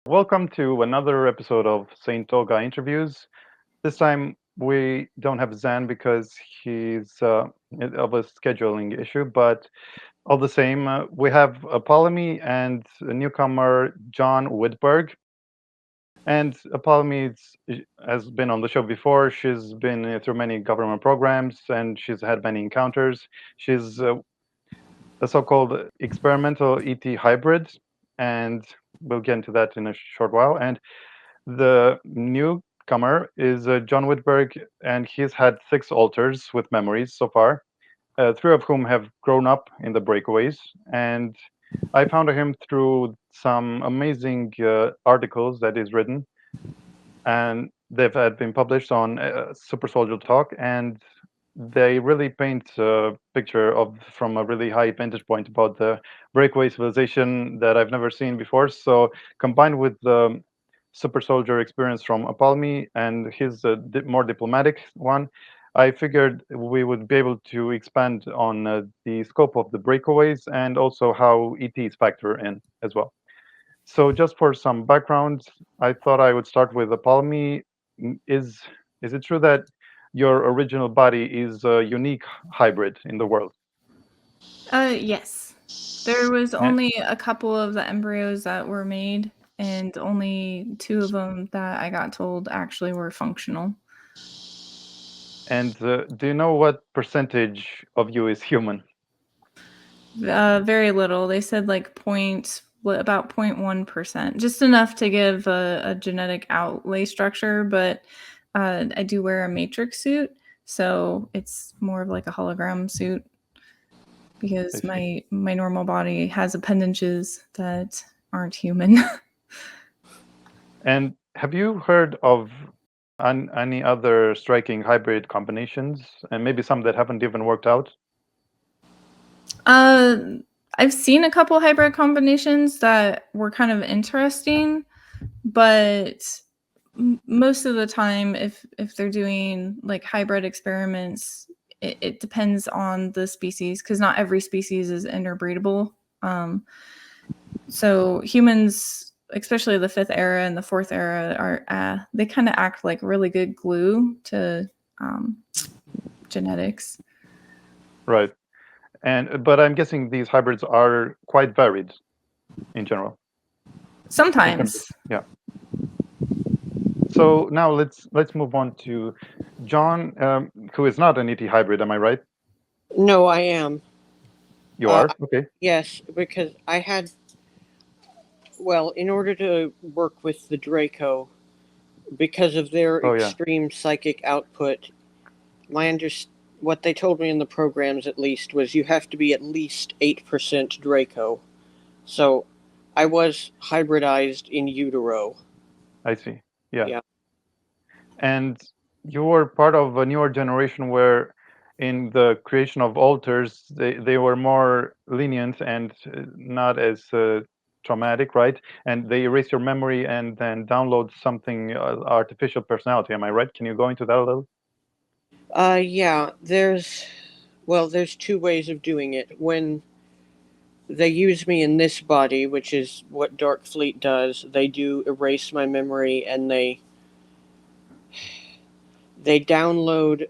Welcome to another episode of Saint Olga Interviews. This time we don't have Zan because he's of a scheduling issue, but all the same, we have Apollymi and a newcomer, John Whitberg. And Apollymi has been on the show before. She's been through many government programs and she's had many encounters. She's a so-called experimental ET hybrid, and we'll get into that in a short while. And the newcomer is John Whitberg, and he's had 6 alters with memories so far, 3 of whom have grown up in the Breakaways. And I found him through some amazing articles that he's written, and they've had been published on Super Soldier Talk, and they really paint a picture of from a really high vantage point about the breakaway civilization that I've never seen before. So combined with the super soldier experience from Apollymi and his more diplomatic one, I figured we would be able to expand on the scope of the breakaways and also how ETs factor in as well. So just for some background, I thought I would start with Apollymi. Is it true that your original body is a unique hybrid in the world? Yes. There was And, only a couple of the embryos that were made, and only 2 of them that I got told actually were functional. and do you know what percentage of you is human? Very little. They said about 0.1%, just enough to give a genetic outlay structure, but I do wear a matrix suit, so it's more of like a hologram suit I because see. my normal body has appendages that aren't human. And have you heard of any other striking hybrid combinations, and maybe some that haven't even worked out? Uh, I've seen a couple hybrid combinations that were kind of interesting, but most of the time, if they're doing like hybrid experiments, it depends on the species because not every species is interbreedable. So humans, especially the 5th era and the 4th era, are they kind of act like really good glue to um, genetics. Right. And but I'm guessing these hybrids are quite varied in general. In terms of, Sometimes. yeah. So now let's move on to John, who is not an ET hybrid. Am I right? No, I am. You are? Okay. Yes, because in order to work with the Draco, because of their Oh yeah, extreme psychic output, what they told me in the programs at least was you have to be at least 8% Draco. So I was hybridized in utero. I see. Yeah. Yeah. And you were part of a newer generation where in the creation of altars, they were more lenient and not as traumatic, right? And they erase your memory and then download something artificial personality. Am I right? Can you go into that a little? Yeah, there's 2 ways of doing it. When they use me in this body, which is what Dark Fleet does, they do erase my memory and they download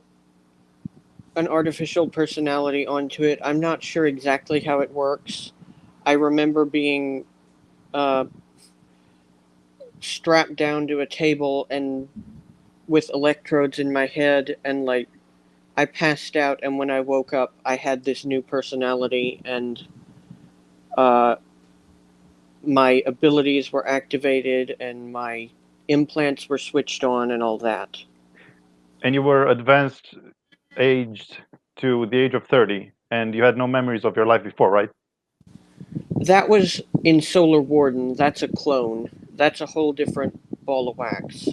an artificial personality onto it. I'm not sure exactly how it works. I remember being uh, strapped down to a table and with electrodes in my head, and like I passed out. And when I woke up, I had this new personality, and uh, my abilities were activated, and my implants were switched on, and all that. And you were advanced aged to the age of 30, and you had no memories of your life before, right? That was in Solar Warden. That's a clone. That's a whole different ball of wax.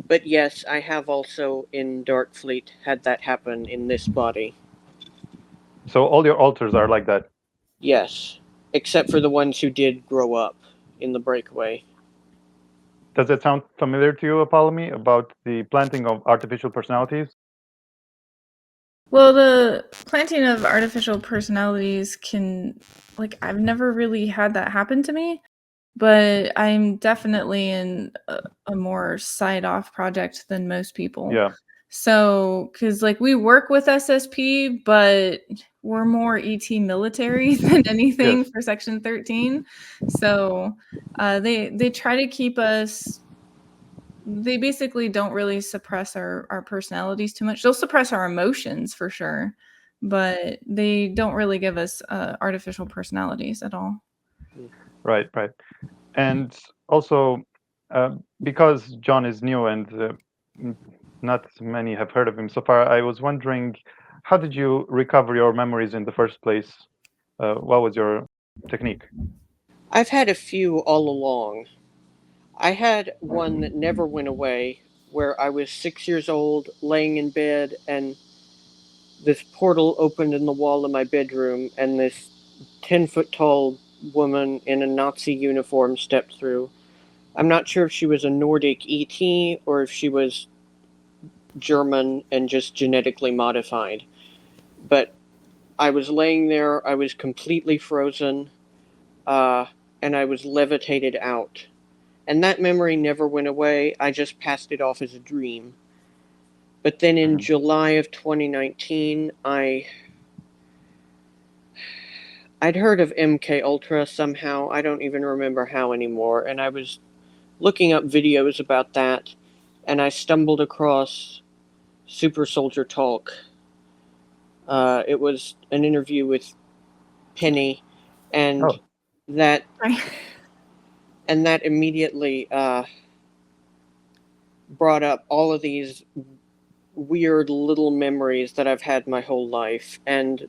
But yes, I have also in Dark Fleet had that happen in this body. So all your altars are like that. Yes, except for the ones who did grow up in the breakaway. Does that sound familiar to you, Apollymi, about the planting of artificial personalities? Well, the planting of artificial personalities can, like, I've never really had that happen to me. but I'm definitely in a more side off project than most people. Yeah. So, because like we work with SSP, but we're more ET military than anything Yes. for Section 13. So, they try to keep us. They basically don't really suppress our personalities too much. They'll suppress our emotions for sure, but they don't really give us artificial personalities at all. Right. Right. And also, because John is new and n- not many have heard of him so far, I was wondering, how did you recover your memories in the first place? What was your technique? I've had a few all along. I had one that never went away, where I was 6 years old, laying in bed, and this portal opened in the wall of my bedroom, and this 10-foot tall woman in a Nazi uniform stepped through. I'm not sure if she was a Nordic ET or if she was German and just genetically modified. But I was laying there, I was completely frozen, and I was levitated out. And that memory never went away, I just passed it off as a dream. But then in Mhm. July of 2019, I'd heard of MK Ultra somehow. I don't even remember how anymore. And I was looking up videos about that, and I stumbled across Super Soldier Talk. It was an interview with Penny, and Oh, that Right. and that immediately brought up all of these weird little memories that I've had my whole life. And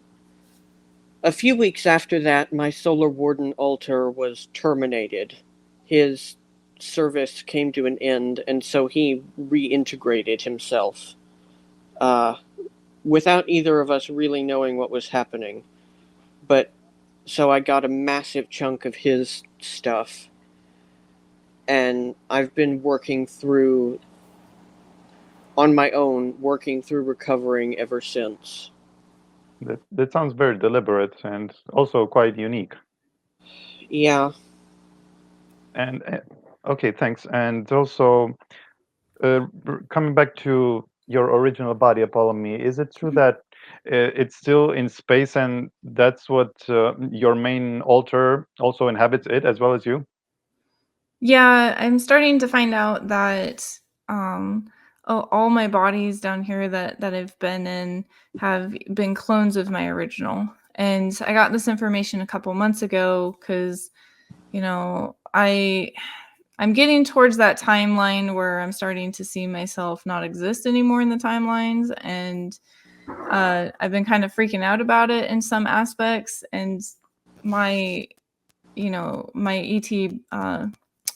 a few weeks after that, my Solar Warden altar was terminated. His service came to an end, and so he reintegrated himself uh, without either of us really knowing what was happening. But so I got a massive chunk of his stuff, and I've been working through on my own, working through recovering ever since. that sounds very deliberate and also quite unique. Yeah, And okay, thanks. And also, coming back to your original body, Apollymi, is it true that it's still in space and that's what your main altar also inhabits it as well as you? Yeah, I'm starting to find out that all my bodies down here that I've been in have been clones of my original. And I got this information a couple months ago because, I'm getting towards that timeline where I'm starting to see myself not exist anymore in the timelines, and I've been kind of freaking out about it in some aspects. And my my ET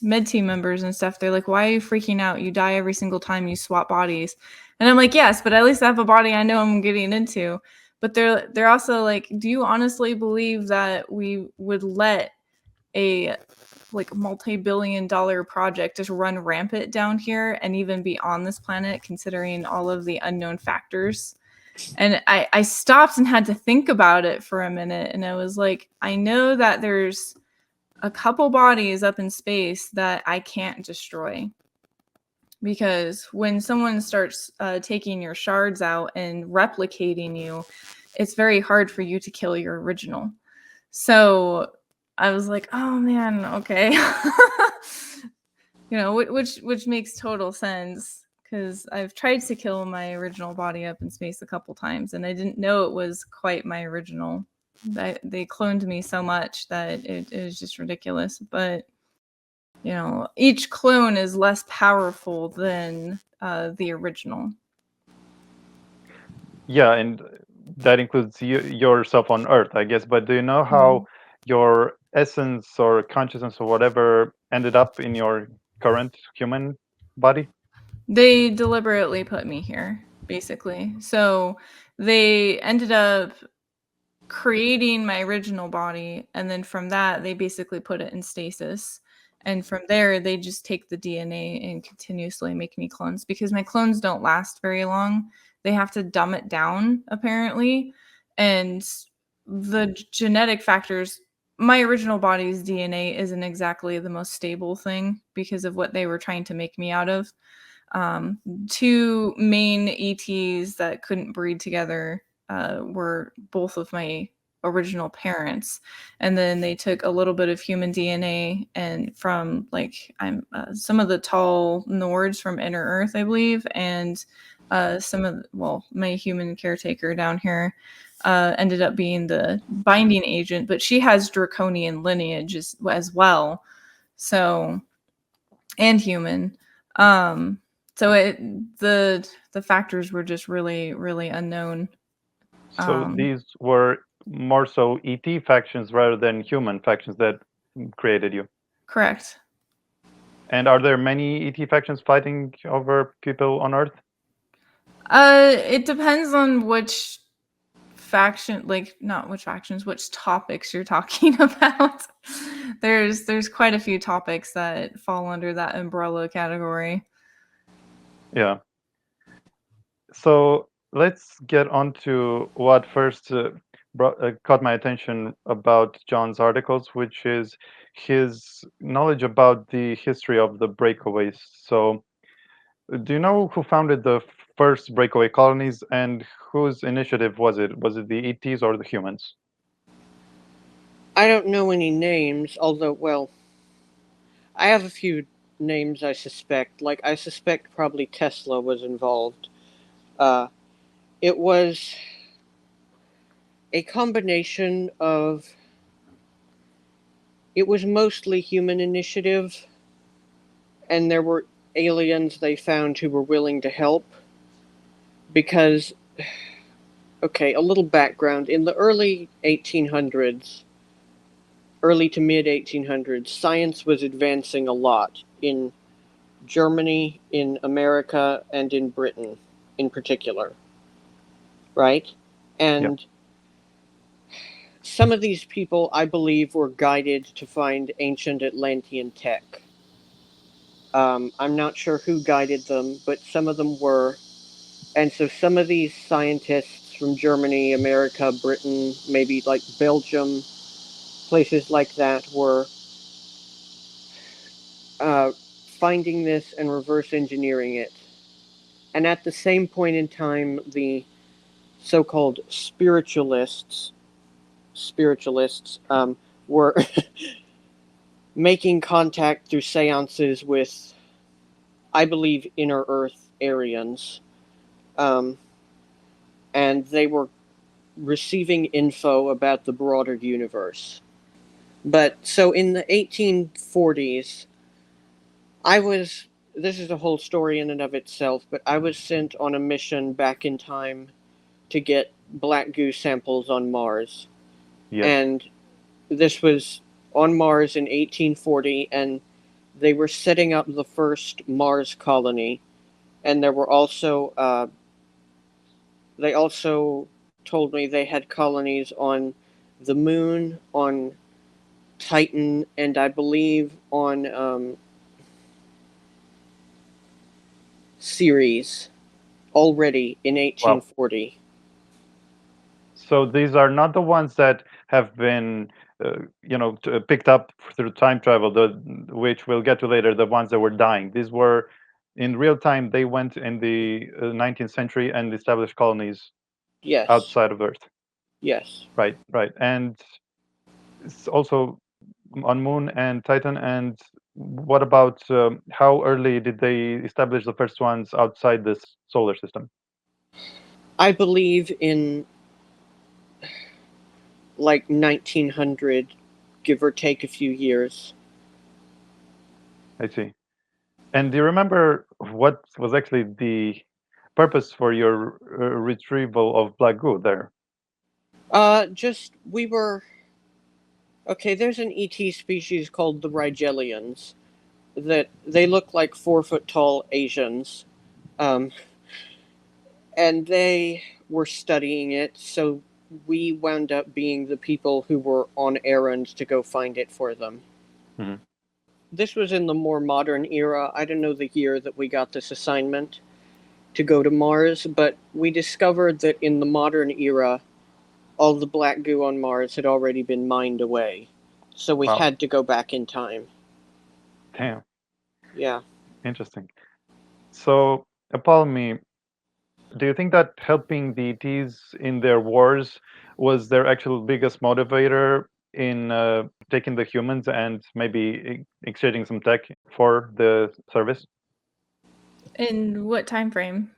med team members and stuff, they're like, why are you freaking out? You die every single time you swap bodies. And I'm like, yes, but at least I have a body I know I'm getting into. But they're also like, do you honestly believe that we would let a like multi-billion-dollar project just run rampant down here and even be on this planet considering all of the unknown factors? And I stopped and had to think about it for a minute, and I was like, I know that there's a couple bodies up in space that I can't destroy, because when someone starts taking your shards out and replicating you, it's very hard for you to kill your original. So I was like, oh man, okay. Which makes total sense, because I've tried to kill my original body up in space a couple times, and I didn't know it was quite my original. They cloned me so much that it was just ridiculous. But each clone is less powerful than the original. Yeah, and that includes yourself on Earth, I guess. But do you know Mhm. how your essence or consciousness or whatever ended up in your current human body? They deliberately put me here, basically. So they ended up creating my original body, and then from that they basically put it in stasis, and from there they just take the DNA and continuously make me clones, because my clones don't last very long. They have to dumb it down apparently, and the genetic factors my original body's DNA isn't exactly the most stable thing because of what they were trying to make me out of. Two main ETs that couldn't breed together were both of my original parents, and then they took a little bit of human DNA and from like I'm some of the tall Nords from Inner Earth, I believe, and some of my human caretaker down here ended up being the binding agent, but she has draconian lineage as well, so and human. So the factors were just really really unknown. So these were more so ET factions rather than human factions that created you. Correct. And are there many ET factions fighting over people on Earth? It depends on which faction, like not which factions, which topics you're talking about. There's quite a few topics that fall under that umbrella category. Yeah. So let's get on to what first caught my attention about John's articles, which is his knowledge about the history of the breakaways. So, do you know who founded the first breakaway colonies and whose initiative was it? Was it the ETs or the humans? I don't know any names, although, well, I have a few names I suspect. Like, I suspect probably Tesla was involved. It was a combination of. It was mostly human initiative, and there were aliens they found who were willing to help. Because, okay, a little background. In the early 1800s, early to mid 1800s, science was advancing a lot in Germany, in America, and in Britain in particular. Right? And some of these people, I believe, were guided to find ancient Atlantean tech. I'm not sure who guided them, but some of them were. And so some of these scientists from Germany, America, Britain, maybe like Belgium, places like that were finding this and reverse engineering it. And at the same point in time, the so-called spiritualists were making contact through seances with, I believe, Inner Earth Aryans. And they were receiving info about the broader universe. But so in the 1840s, this is a whole story in and of itself, but I was sent on a mission back in time to get black goo samples on Mars. Yes. And this was on Mars in 1840, and they were setting up the first Mars colony. And there were also, they also told me they had colonies on the moon, on Titan, and I believe on Ceres already in 1840. Wow. So these are not the ones that have been, picked up through time travel, which we'll get to later, the ones that were dying. These were, in real time, they went in the 19th century and established colonies Yes. outside of Earth. Yes. Right. And it's also on Moon and Titan. And what about how early did they establish the first ones outside this solar system? I believe in like 1900, give or take a few years. I see. And do you remember what was actually the purpose for your retrieval of black goo there? We were. Okay, there's an ET species called the Rigelians that they look like 4-foot tall Asians. And they were studying it, so we wound up being the people who were on errands to go find it for them. Mm-hmm. This was in the more modern era. I don't know the year that we got this assignment to go to Mars, but we discovered that in the modern era, all the black goo on Mars had already been mined away. So we Wow. had to go back in time. Damn, Yeah. interesting. So, Apollymi, do you think that helping the ETs in their wars was their actual biggest motivator in taking the humans and maybe exchanging some tech for the service? In what time frame?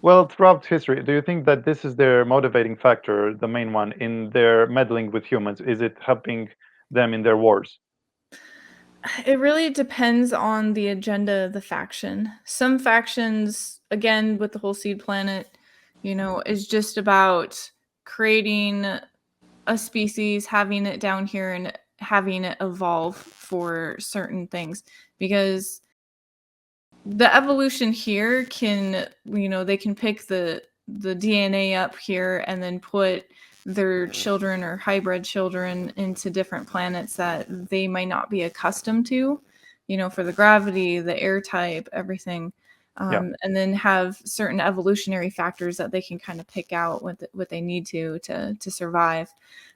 Well, throughout history, do you think that this is their motivating factor, the main one, in their meddling with humans? Is it helping them in their wars? It really depends on the agenda of the faction. Some factions, again, with the whole seed planet, is just about creating a species, having it down here, and having it evolve for certain things. Because the evolution here can, they can pick the DNA up here and then put their children or hybrid children into different planets that they might not be accustomed to, for the gravity, the air type, everything. And then have certain evolutionary factors that they can kind of pick out what they need to survive.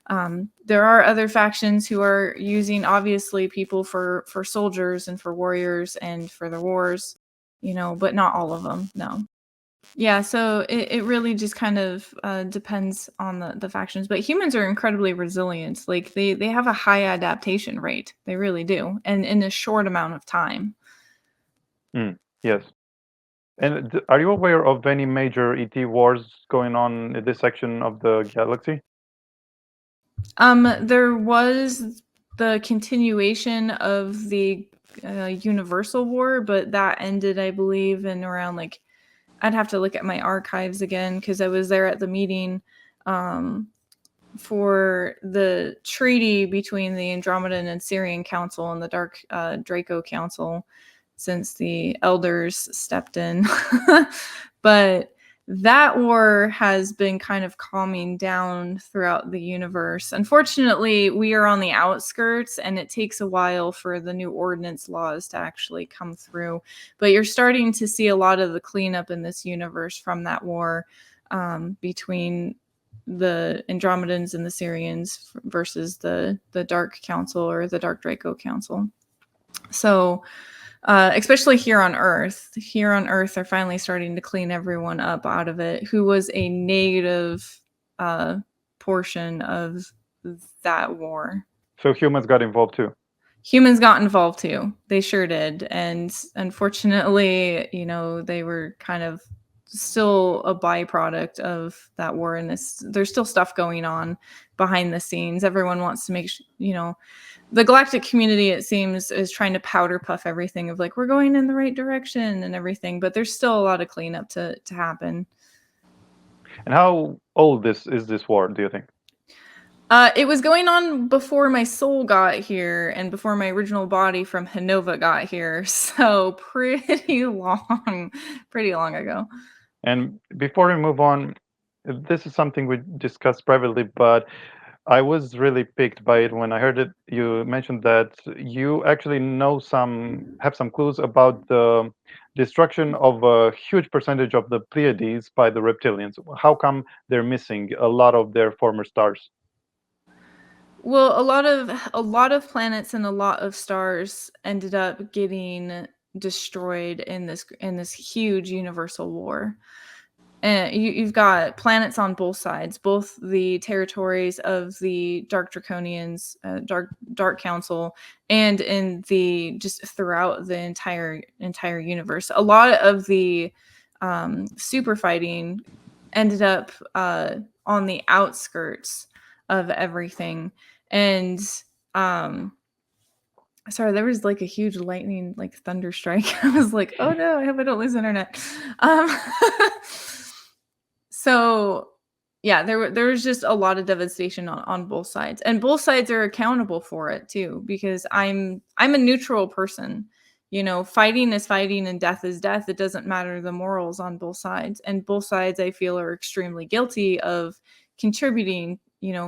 There are other factions who are using, obviously, people for soldiers and for warriors and for the wars, but not all of them. No. Yeah, so it really just kind of depends on the factions. But humans are incredibly resilient. Like they have a high adaptation rate. They really do. And in a short amount of time. Yes. And are you aware of any major ET wars going on in this section of the galaxy? There was the continuation of the Universal War, but that ended, I believe, in around I'd have to look at my archives again because I was there at the meeting for the treaty between the Andromedan and Sirian Council and the Dark Draco Council, since the elders stepped in. But that war has been kind of calming down throughout the universe. Unfortunately, we are on the outskirts and it takes a while for the new ordinance laws to actually come through. But you're starting to see a lot of the cleanup in this universe from that war between the Andromedans and the Sirians versus the Dark Council or the Dark Draco Council. So especially here on Earth. Here on Earth, they're finally starting to clean everyone up out of it who was a negative portion of that war. So humans got involved too. Humans got involved too. They sure did. And unfortunately, they were kind of still a byproduct of that war. And there's still stuff going on behind the scenes. Everyone wants to make the galactic community, it seems, is trying to powder puff everything of we're going in the right direction and everything, but there's still a lot of cleanup to happen. And how old is this war, do you think? It was going on before my soul got here and before my original body from Hanova got here, so pretty long ago. And before we move on, this is something we discussed privately, but I was really piqued by it when I heard it. You mentioned that you actually have some clues about the destruction of a huge percentage of the Pleiades by the reptilians. How come they're missing a lot of their former stars? Well, a lot of planets and a lot of stars ended up getting destroyed in this huge universal war. And you've got planets on both sides, both the territories of the Dark Draconians, Dark Council, and in just throughout the entire universe. A lot of the super fighting ended up on the outskirts of everything. And sorry, there was a huge lightning, thunder strike. I was like, oh no, I hope I don't lose internet. So yeah, there was just a lot of devastation on both sides, and both sides are accountable for it too, because I'm a neutral person. Fighting is fighting and death is death. It doesn't matter the morals on both sides, and both sides, I feel, are extremely guilty of contributing,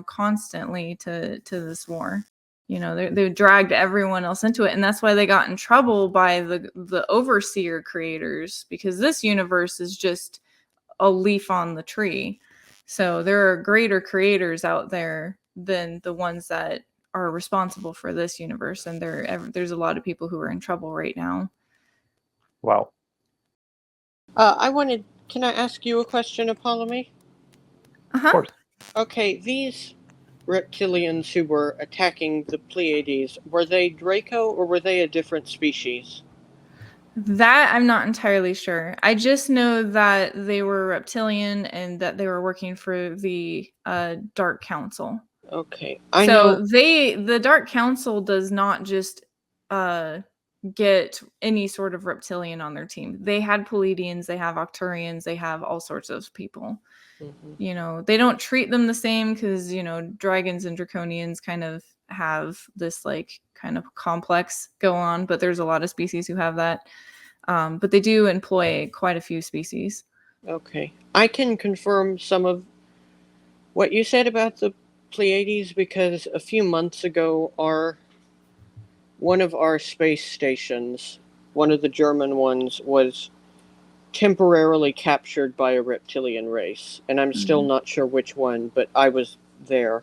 constantly to this war. They dragged everyone else into it, and that's why they got in trouble by the overseer creators, because this universe is just a leaf on the tree. So there are greater creators out there than the ones that are responsible for this universe, and there's a lot of people who are in trouble right now. Wow. Can I ask you a question, Apollymi? Of course. Okay, these reptilians who were attacking the Pleiades, were they Draco or were they a different species? That I'm not entirely sure. I just know that they were reptilian and that they were working for the Dark Council. Okay, the Dark Council does not just get any sort of reptilian on their team. They had Pleiadians, they have Octurians, they have all sorts of people. Mm-hmm. They don't treat them the same because, dragons and draconians kind of have this like kind of complex go on, but there's a lot of species who have that. But they do employ quite a few species. Okay. I can confirm some of what you said about the Pleiades because a few months ago, one of our space stations, one of the German ones, was temporarily captured by a reptilian race, and I'm still not sure which one, but I was there.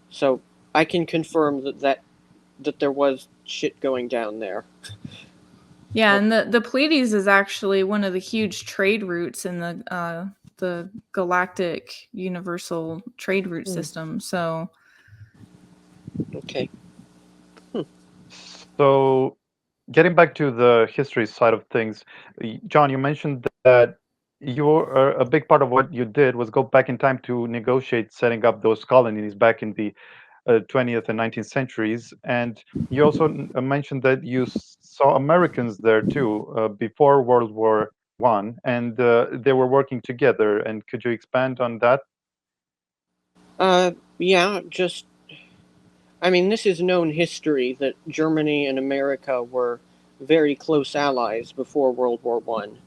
So I can confirm that there was shit going down there. Yeah, and the Pleiades is actually one of the huge trade routes in the galactic universal trade route system. So Okay. So, getting back to the history side of things, John, you mentioned that a big part of what you did was go back in time to negotiate setting up those colonies back in the 20th and 19th centuries, and you also mentioned that you saw Americans there too before World War One, and they were working together. And could you expand on that? Yeah, this is known history that Germany and America were very close allies before World War One.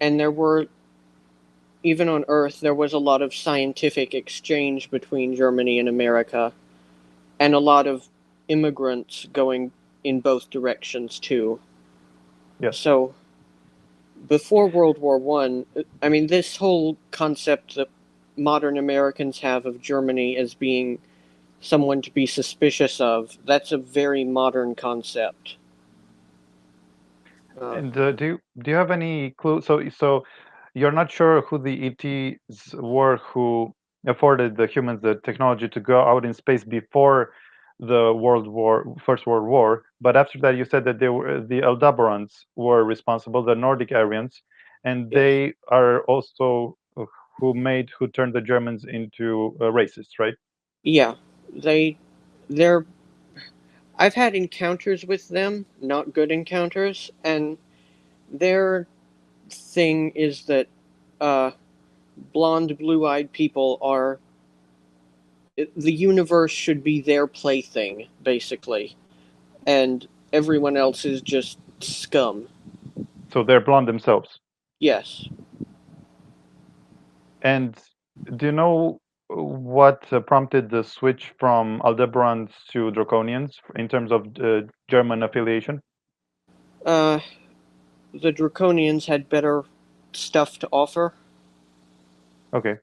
And there were, even on Earth, there was a lot of scientific exchange between Germany and America, and a lot of immigrants going in both directions too. Yes. So before World War One, this whole concept that modern Americans have of Germany as being someone to be suspicious of, that's a very modern concept. And do you have any clue? So you're not sure who the ETs were who afforded the humans the technology to go out in space before the First World War, but after that you said that they were the Aldebarans were responsible, the Nordic Aryans, and Yes. they are also who turned the Germans into racists, right? Yeah, they're. I've had encounters with them, not good encounters, and their thing is that blonde, blue-eyed people are. The universe should be their plaything, basically, and everyone else is just scum. So they're blonde themselves. Yes. And do you know what prompted the switch from Aldebarans to Draconians in terms of German affiliation? The Draconians had better stuff to offer. Okay.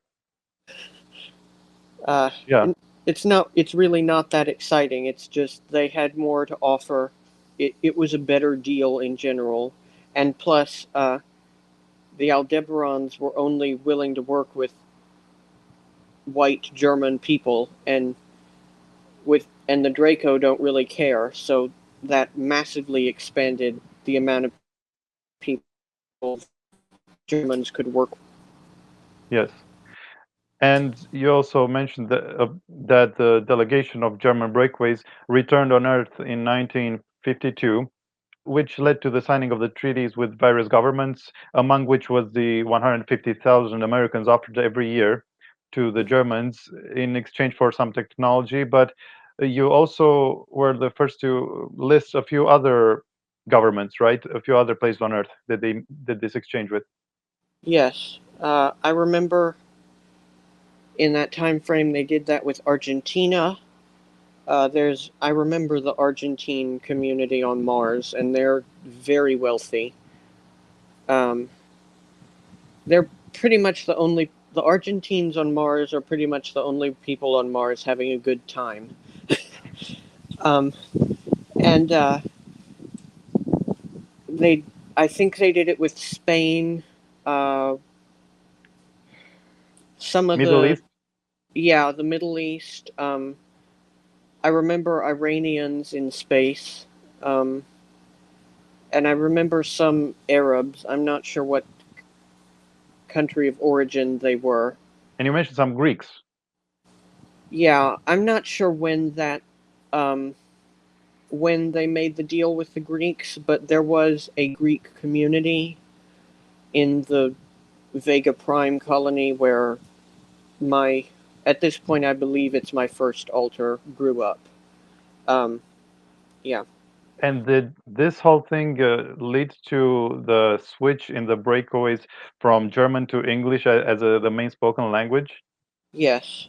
Yeah. It's really not that exciting. It's just they had more to offer. It was a better deal in general. And plus, the Aldebarans were only willing to work with white German people, and the Draco don't really care, so that massively expanded the amount of people Germans could work with. Yes. And you also mentioned that the delegation of German Breakaways returned on Earth in 1952, which led to the signing of the treaties with various governments, among which was the 150,000 Americans offered every year to the Germans in exchange for some technology. But you also were the first to list a few other governments, right? A few other places on Earth that they did this exchange with. Yes. I remember in that time frame they did that with Argentina. I remember the Argentine community on Mars, and they're very wealthy. They're pretty much the only the Argentines on Mars are pretty much the only people on Mars having a good time. um, and I think they did it with Spain. Uh, some of Middle East. the Middle East. I remember Iranians in space, and I remember some Arabs. I'm not sure what country of origin they were. And you mentioned some Greeks. Yeah, I'm not sure when they made the deal with the Greeks, but there was a Greek community in the Vega Prime colony where at this point, I believe it's my first alter grew up. Yeah. And did this whole thing lead to the switch in the breakaways from German to English as the main spoken language? Yes.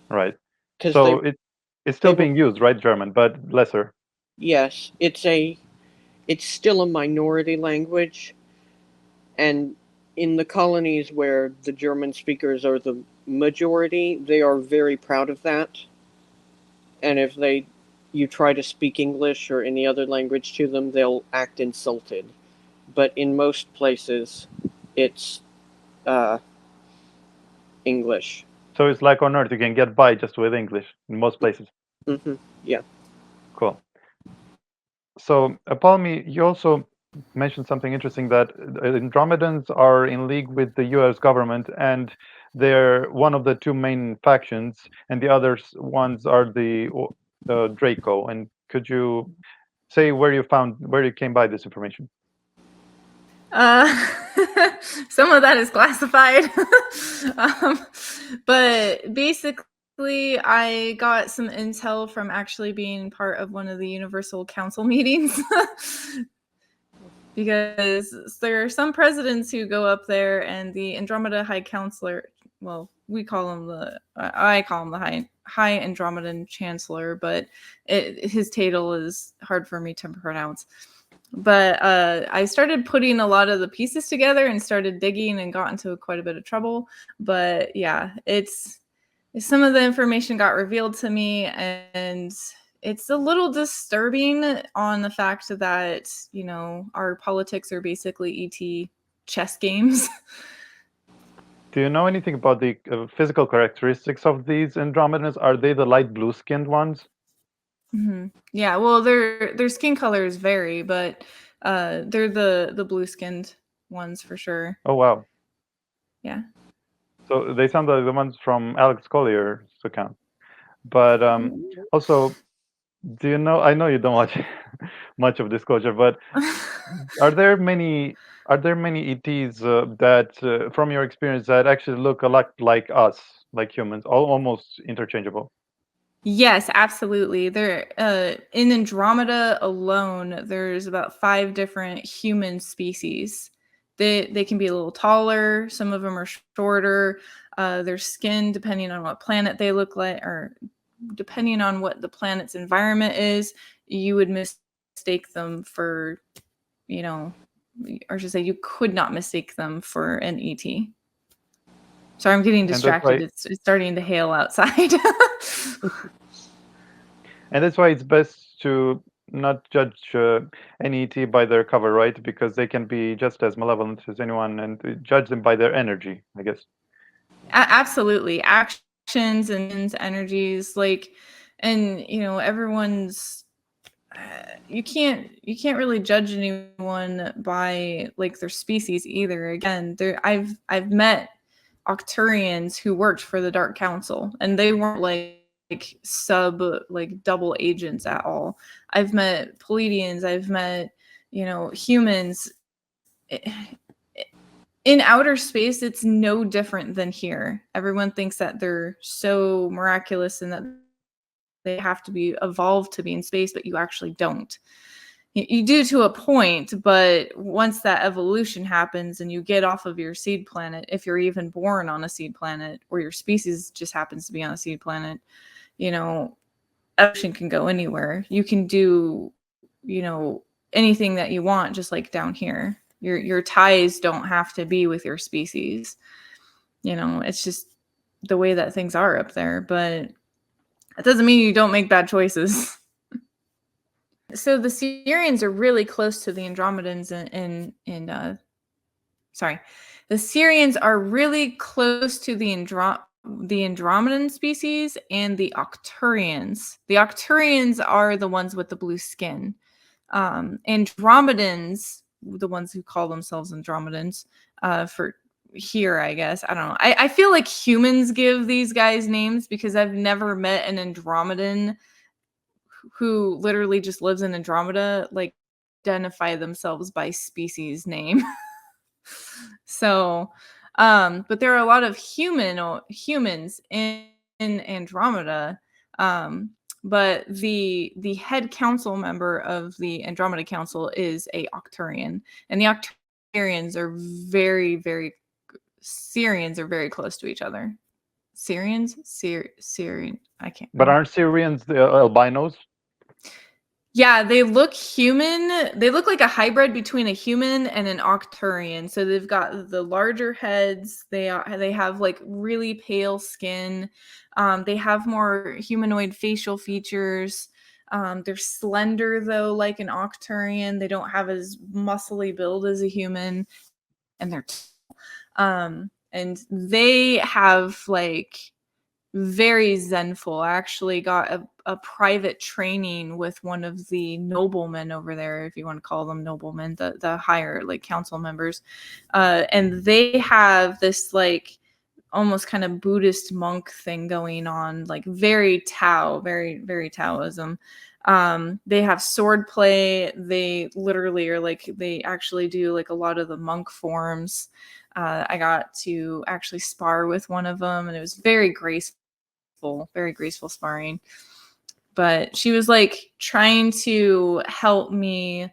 Right. Because So it's they still were. being used, right? German, but lesser. Yes, it's still a minority language, and in the colonies where the German speakers are the majority, they are very proud of that. And if you try to speak English or any other language to them, they'll act insulted. But in most places, it's English. So it's like on Earth, you can get by just with English in most places. Yeah. Cool. So, Apollymi, you also mentioned something interesting that Andromedans are in league with the U.S. government, and they're one of the two main factions, and the other ones are the Draco. And could you say where you came by this information? Some of that is classified. But basically, I got some intel from actually being part of one of the Universal Council meetings. Because there are some presidents who go up there, and the Andromeda High Counselor, well, I call him the High Andromedan Chancellor, but his title is hard for me to pronounce. But I started putting a lot of the pieces together and started digging and got into quite a bit of trouble. But yeah, some of the information got revealed to me, and it's a little disturbing on the fact that, our politics are basically ET chess games. Do you know anything about the physical characteristics of these Andromedans? Are they the light blue-skinned ones? Mm-hmm. Yeah, well, their skin colors vary, but they're the blue-skinned ones for sure. Oh, wow. Yeah. So they sound like the ones from Alex Collier's account. But also, do you know? I know you don't watch much of Disclosure, but are there many ETs that, from your experience, that actually look a lot like us, like humans, almost interchangeable? Yes, absolutely. There, in Andromeda alone, there's about 5 different human species. They can be a little taller. Some of them are shorter. Their skin, depending on what planet they look like, or depending on what the planet's environment is, you would mistake them for, or I should say, you could not mistake them for an ET. Sorry, I'm getting distracted. It's starting to hail outside. And that's why it's best to not judge any ET by their cover, right? Because they can be just as malevolent as anyone, and judge them by their energy, I guess. Absolutely. Actions and energies, and everyone's you can't really judge anyone by their species either. Again, I've met Octurians who worked for the Dark Council, and they weren't double agents at all. I've met Pleiadians, I've met humans. In outer space, it's no different than here. Everyone thinks that they're so miraculous and that they have to be evolved to be in space, but you actually don't. You do to a point, but once that evolution happens and you get off of your seed planet, if you're even born on a seed planet, or your species just happens to be on a seed planet, evolution can go anywhere. You can do, anything that you want, just like down here. Your ties don't have to be with your species. It's just the way that things are up there. But that doesn't mean you don't make bad choices. So the Sirians are really close to the Andromedans the Sirians are really close to the Andromedan species and the Octurians. The Octurians are the ones with the blue skin. Andromedans, the ones who call themselves Andromedans, for here, I guess. I don't know. I feel like humans give these guys names because I've never met an Andromedan who literally just lives in Andromeda, like identify themselves by species name. So, but there are a lot of humans in Andromeda. But the head council member of the Andromeda Council is a Octurian, and the Octurians are Sirians are very close to each other. Sirian. I can't. But aren't Sirians the albinos? Yeah, they look human. They look like a hybrid between a human and an Octurian. So they've got the larger heads. They have like really pale skin. They have more humanoid facial features. They're slender though, like an Octurian. They don't have as muscly build as a human, and they're and they have like very zenful. I actually got a private training with one of the noblemen over there, if you want to call them noblemen, the higher like council members. And they have this like almost kind of Buddhist monk thing going on, like very Tao, very, very Taoism. They have sword play. They literally are like, they actually do like a lot of the monk forms. I got to actually spar with one of them, and it was very graceful sparring. But she was like trying to help me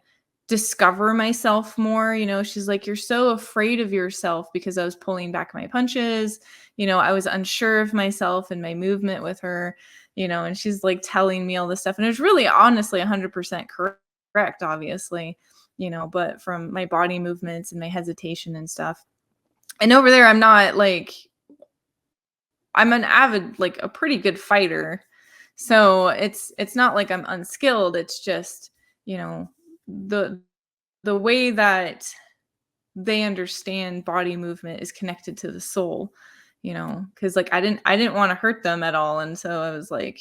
discover myself more. She's like, you're so afraid of yourself, because I was pulling back my punches. I was unsure of myself and my movement with her, and she's like telling me all this stuff. And it was really honestly 100% correct, obviously, but from my body movements and my hesitation and stuff. And over there, I'm not like, I'm an avid, like a pretty good fighter. So it's not like I'm unskilled. It's just, the way that they understand body movement is connected to the soul, because like I didn't want to hurt them at all. And so I was like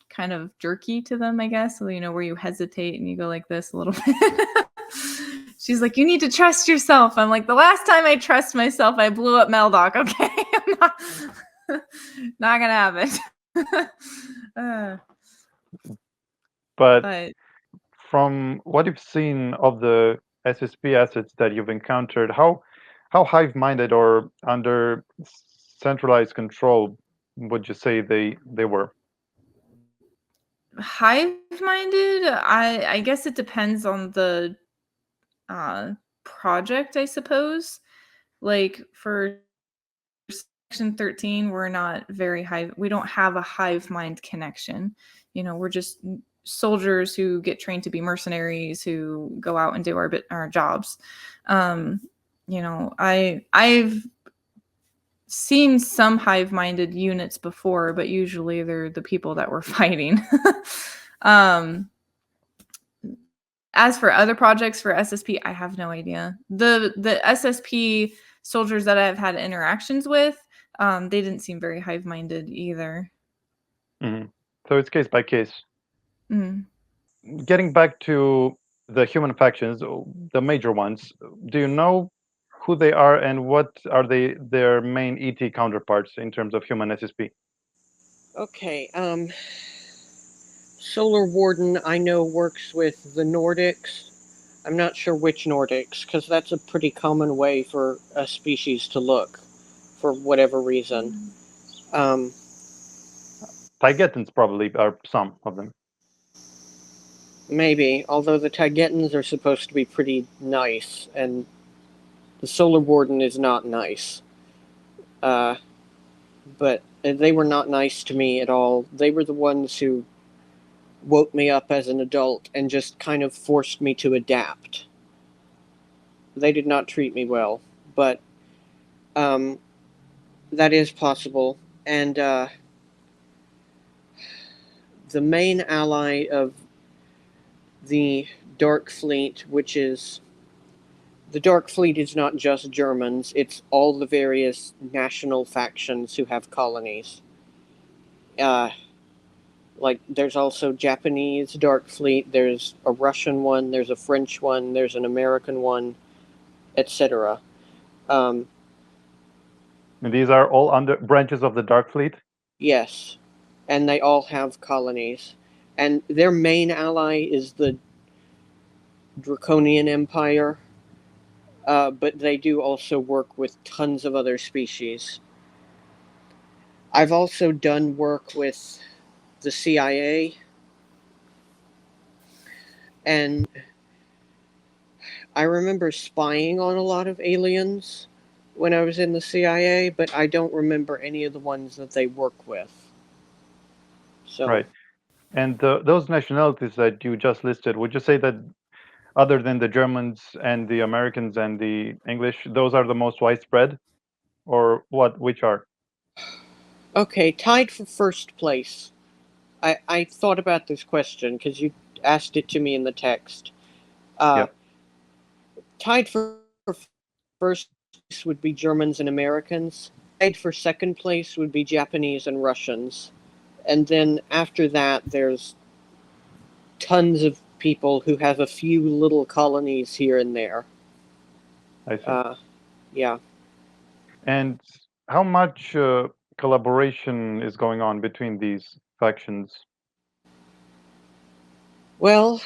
kind of jerky to them, I guess. So, where you hesitate and you go like this a little bit. She's like, you need to trust yourself. I'm like, the last time I trust myself, I blew up Meldoc. Okay. I'm not gonna have it. But from what you've seen of the SSP assets that you've encountered, how hive-minded or under centralized control would you say they were? Hive-minded? I guess it depends on the project, I suppose. Like for Section 13, we're not very hive. We don't have a hive mind connection. We're just soldiers who get trained to be mercenaries who go out and do our jobs. I've seen some hive-minded units before, but usually they're the people that we're fighting. As for other projects for SSP, I have no idea. The SSP soldiers that I've had interactions with, they didn't seem very hive-minded either. Mm-hmm. So it's case by case. Mm-hmm. Getting back to the human factions, the major ones, do you know who they are and what are their main ET counterparts in terms of human SSP? Okay, Solar Warden I know works with the Nordics. I'm not sure which Nordics, because that's a pretty common way for a species to look, for whatever reason. Taigetans probably are some of them. Maybe, although the Taigetans are supposed to be pretty nice, and the Solar Warden is not nice. But they were not nice to me at all. They were the ones who woke me up as an adult and just kind of forced me to adapt. They did not treat me well, but That is possible. And the main ally of the Dark Fleet, which is... The Dark Fleet is not just Germans, it's all the various national factions who have colonies. Like, there's also Japanese Dark Fleet, there's a Russian one, there's a French one, there's an American one, etc. And these are all under branches of the Dark Fleet? Yes. And they all have colonies. And their main ally is the Draconian Empire, but they do also work with tons of other species. I've also done work with the CIA, and I remember spying on a lot of aliens when I was in the CIA, but I don't remember any of the ones that they work with. So, Right. And those nationalities that you just listed, would you say that other than the Germans and the Americans and the English, those are the most widespread? Or what? Which are? okay, tied for first place. I thought about this question because you asked it to me in the text. Yeah. Tied for first place would be Germans and Americans. Tied for second place would be Japanese and Russians. And then after that, there's tons of people who have a few little colonies here and there. I see. Yeah. And how much collaboration is going on between these factions? Well,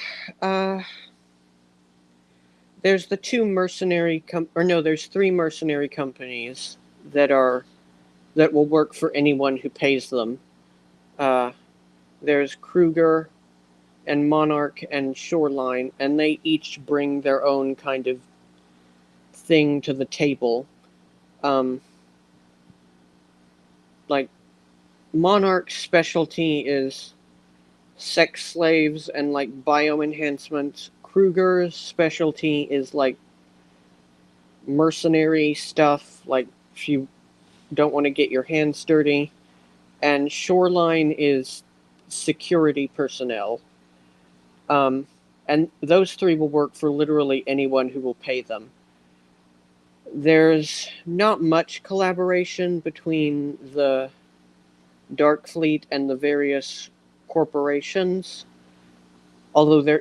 there's the two mercenary there's three mercenary companies that will work for anyone who pays them. There's Kruger and Monarch and Shoreline, and they each bring their own kind of thing to the table. Like, Monarch's specialty is sex slaves and like bioenhancement. Kruger's specialty is like mercenary stuff, like if you don't want to get your hands dirty. And Shoreline is security personnel. And those three will work for literally anyone who will pay them. There's not much collaboration between the Dark Fleet and the various corporations, although there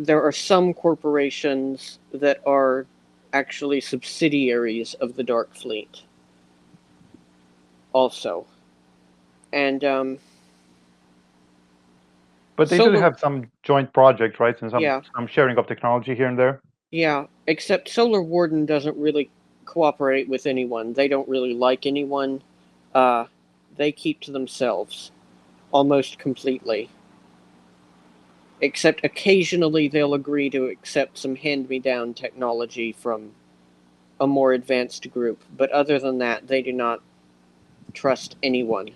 are some corporations that are actually subsidiaries of the Dark Fleet also. And But they do have some joint projects, right? And some sharing of technology here and there. Yeah, except Solar Warden doesn't really cooperate with anyone. They don't really like anyone. They keep to themselves almost completely. Except occasionally they'll agree to accept some hand-me-down technology from a more advanced group. But other than that, they do not trust anyone.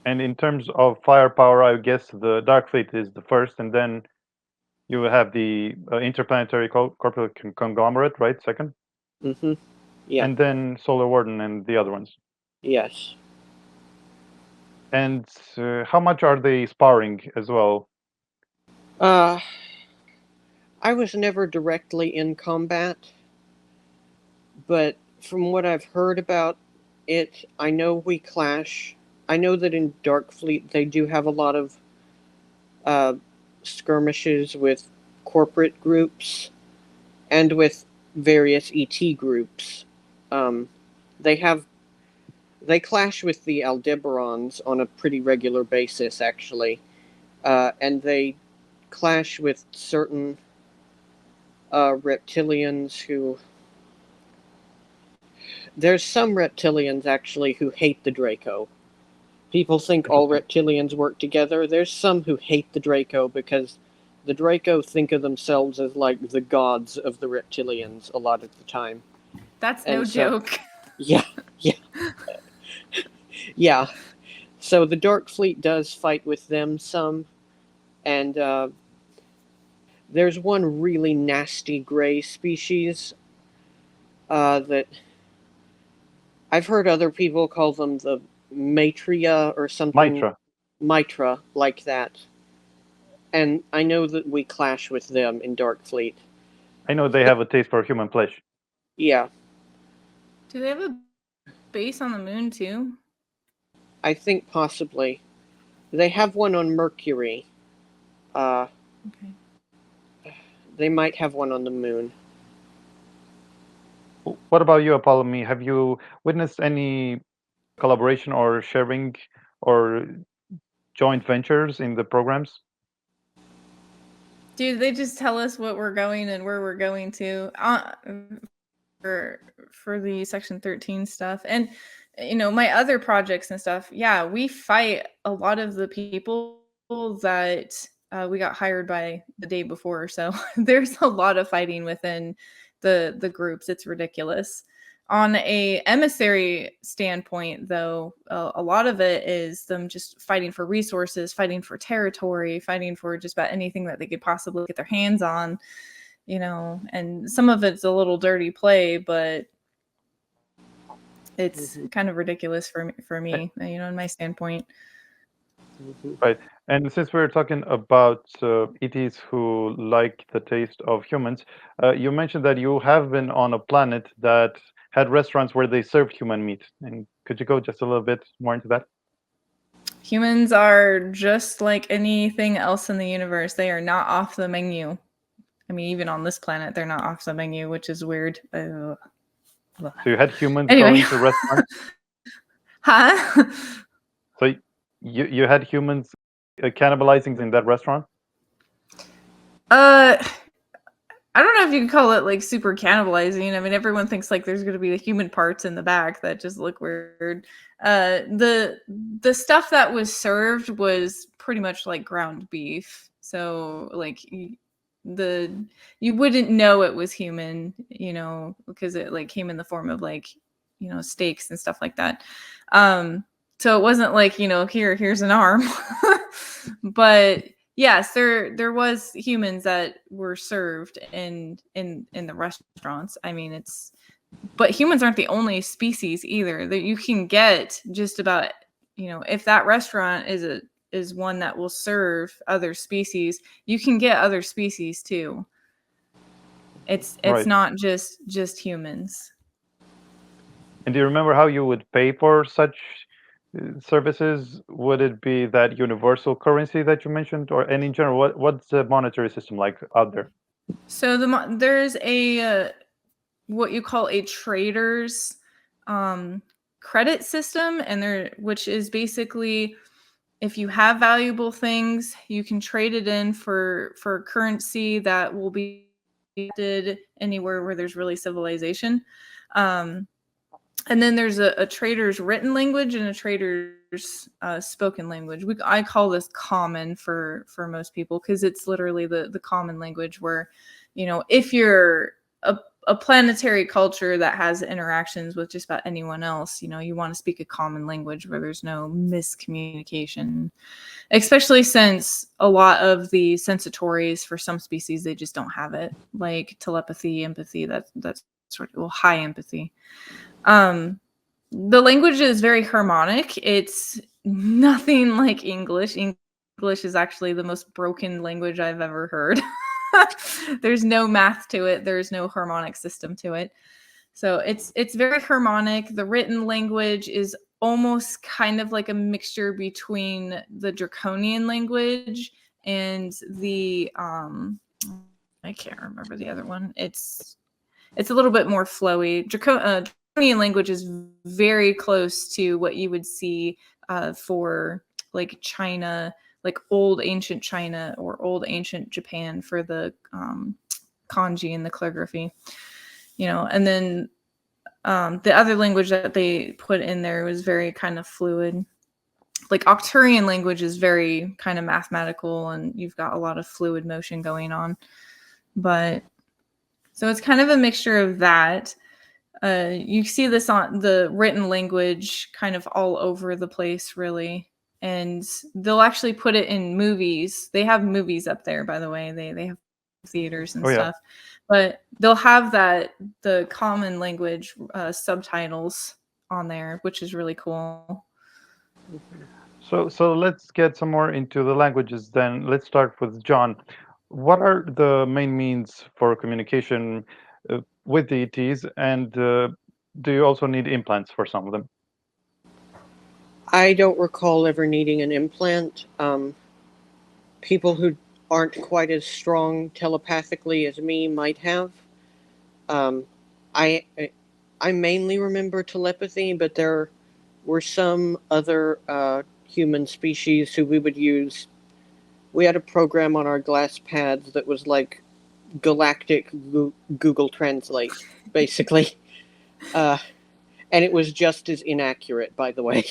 And in terms of firepower, I guess the Dark Fleet is the first, and then you have the Interplanetary Corporate Conglomerate, right? Second? Mm-hmm. Yeah. And then Solar Warden and the other ones. Yes. And how much are they sparring as well? I was never directly in combat, but from what I've heard about it, I know we clash. I know that in Dark Fleet they do have a lot of skirmishes with corporate groups and with various ET groups. They clash with the Aldebarans on a pretty regular basis, actually, and they clash with certain reptilians who... There's some reptilians, actually, who hate the Draco. People think all reptilians work together. There's some who hate the Draco because the Draco think of themselves as like the gods of the reptilians a lot of the time. That's no joke. Yeah. Yeah. So the Dark Fleet does fight with them some, and there's one really nasty gray species that I've heard other people call them the Maitria or something. Mitra. Mitra, like that. And I know that we clash with them in Darkfleet. I know they have a taste for human flesh. Yeah, Do they have a base on the moon too? I think possibly. They have one on Mercury. Okay. They might have one on the moon. What about you, Apollymi? Have you witnessed any collaboration or sharing or joint ventures in the programs? Dude, they just tell us what we're going and where we're going to for the Section 13 stuff. And my other projects and stuff, yeah, we fight a lot of the people that we got hired by the day before. So there's a lot of fighting within the groups. It's ridiculous. On a emissary standpoint, though, a lot of it is them just fighting for resources, fighting for territory, fighting for just about anything that they could possibly get their hands on, and some of it's a little dirty play, but it's kind of ridiculous for me, in my standpoint. Right. And since we're talking about ETs who like the taste of humans, you mentioned that you have been on a planet that had restaurants where they served human meat. And could you go just a little bit more into that? Humans are just like anything else in the universe. They are not off the menu. I mean, even on this planet, they're not off the menu, which is weird. So you had humans Anyway. going to restaurants? Huh? So you had humans cannibalizing in that restaurant? I don't know if you can call it like super cannibalizing. I mean, everyone thinks like there's going to be the human parts in the back that just look weird. The stuff that was served was pretty much like ground beef. So like you wouldn't know it was human, because it like came in the form of like, steaks and stuff like that. So it wasn't like, here's an arm, but yes, there was humans that were served in the restaurants. I mean, but humans aren't the only species either. That you can get just about, if that restaurant is one that will serve other species, you can get other species too. It's Right. not just humans. And do you remember how you would pay for such services? Would it be that universal currency that you mentioned, or and in general, what's the monetary system like out there? So there's a what you call a trader's credit system, and which is basically if you have valuable things, you can trade it in for currency that will be anywhere where there's really civilization. And then there's a trader's written language and a trader's spoken language. I call this common for most people because it's literally the common language where, if you're a planetary culture that has interactions with just about anyone else, you want to speak a common language where there's no miscommunication, especially since a lot of the sensatories for some species, they just don't have it, like telepathy, empathy, that's sort of high empathy. The language is very harmonic. It's nothing like English. English is actually the most broken language I've ever heard. There's no math to it. There's no harmonic system to it. So it's very harmonic. The written language is almost kind of like a mixture between the Draconian language and the I can't remember the other one. It's a little bit more flowy. Draconian language is very close to what you would see for like China, like old ancient China or old ancient Japan for the kanji and the calligraphy, and then the other language that they put in there was very kind of fluid. Like Octurian language is very kind of mathematical and you've got a lot of fluid motion going on. But so it's kind of a mixture of that. You see this on the written language kind of all over the place, really. And they'll actually put it in movies. They have movies up there, by the way. They have theaters and stuff. But they'll have the common language subtitles on there, which is really cool. So let's get some more into the languages then. Let's start with John. What are the main means for communication with the ETs, and do you also need implants for some of them? I don't recall ever needing an implant. People who aren't quite as strong telepathically as me might have. I I mainly remember telepathy, but there were some other human species who we would use. We had a program on our glass pads that was like galactic Google Translate, basically. And it was just as inaccurate, by the way.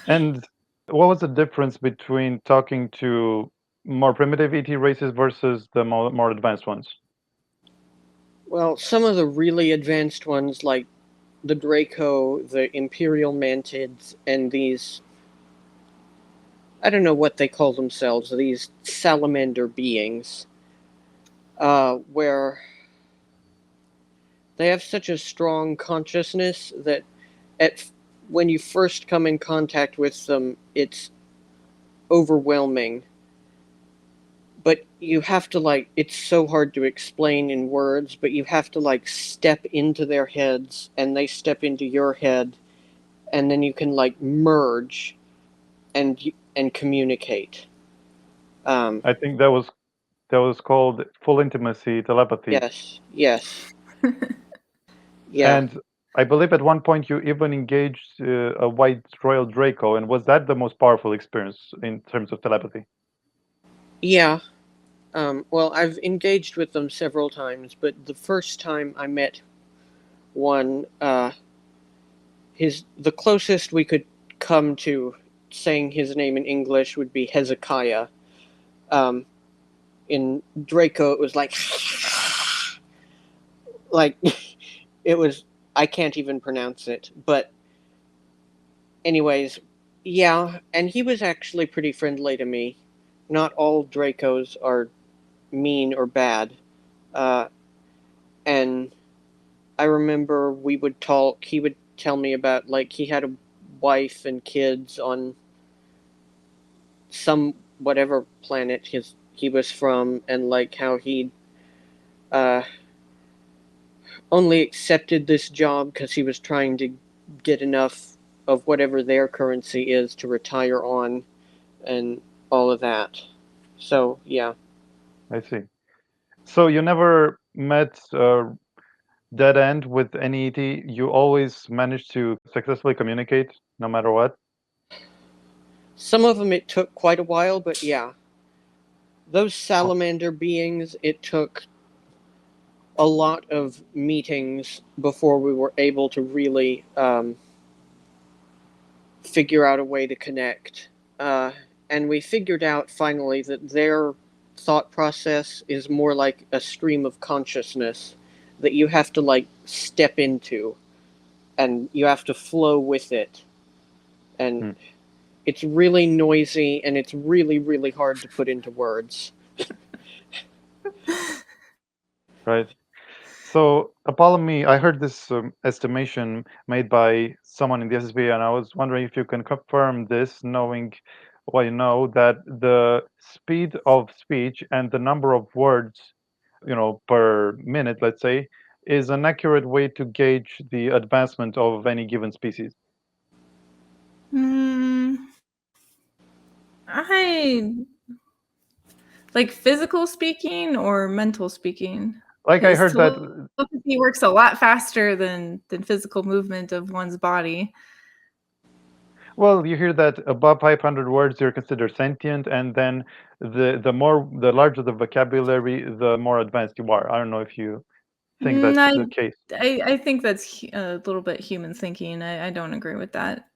And what was the difference between talking to more primitive ET races versus the more advanced ones? Well, some of the really advanced ones, like the Draco, the Imperial Mantids, and these, I don't know what they call themselves, these salamander beings, where they have such a strong consciousness that when you first come in contact with them, it's overwhelming. But you have to, it's so hard to explain in words, but you have to, step into their heads, and they step into your head, and then you can, merge and communicate. I think that was called full intimacy telepathy. Yes. Yeah. And I believe at one point you even engaged a white royal Draco, and was that the most powerful experience in terms of telepathy? Yeah. Well, I've engaged with them several times, but the first time I met one, the closest we could come to saying his name in English would be Hezekiah. In Draco, it was like it was. I can't even pronounce it, but anyways, yeah, and he was actually pretty friendly to me. Not all Dracos are mean or bad. And I remember we would talk, he would tell me about, he had a wife and kids on some whatever planet he was from, and, how he only accepted this job because he was trying to get enough of whatever their currency is to retire on, and all of that. So, yeah. I see. So you never met dead end with any ET? You always managed to successfully communicate, no matter what? Some of them it took quite a while, but yeah. Those salamander beings, it took a lot of meetings before we were able to really figure out a way to connect. And we figured out finally that their thought process is more like a stream of consciousness that you have to step into, and you have to flow with it. And it's really noisy, and it's really, really hard to put into words. Right. So, Apollymi, I heard this estimation made by someone in the SSP, and I was wondering if you can confirm this, knowing what you know, that the speed of speech and the number of words, per minute, let's say, is an accurate way to gauge the advancement of any given species. I like physical speaking or mental speaking. Like I heard that telepathy works a lot faster than physical movement of one's body. Well, you hear that above 500 words you're considered sentient, and then the larger the vocabulary, the more advanced you are. I don't know if you think that's the case. I think that's a little bit human thinking. I don't agree with that.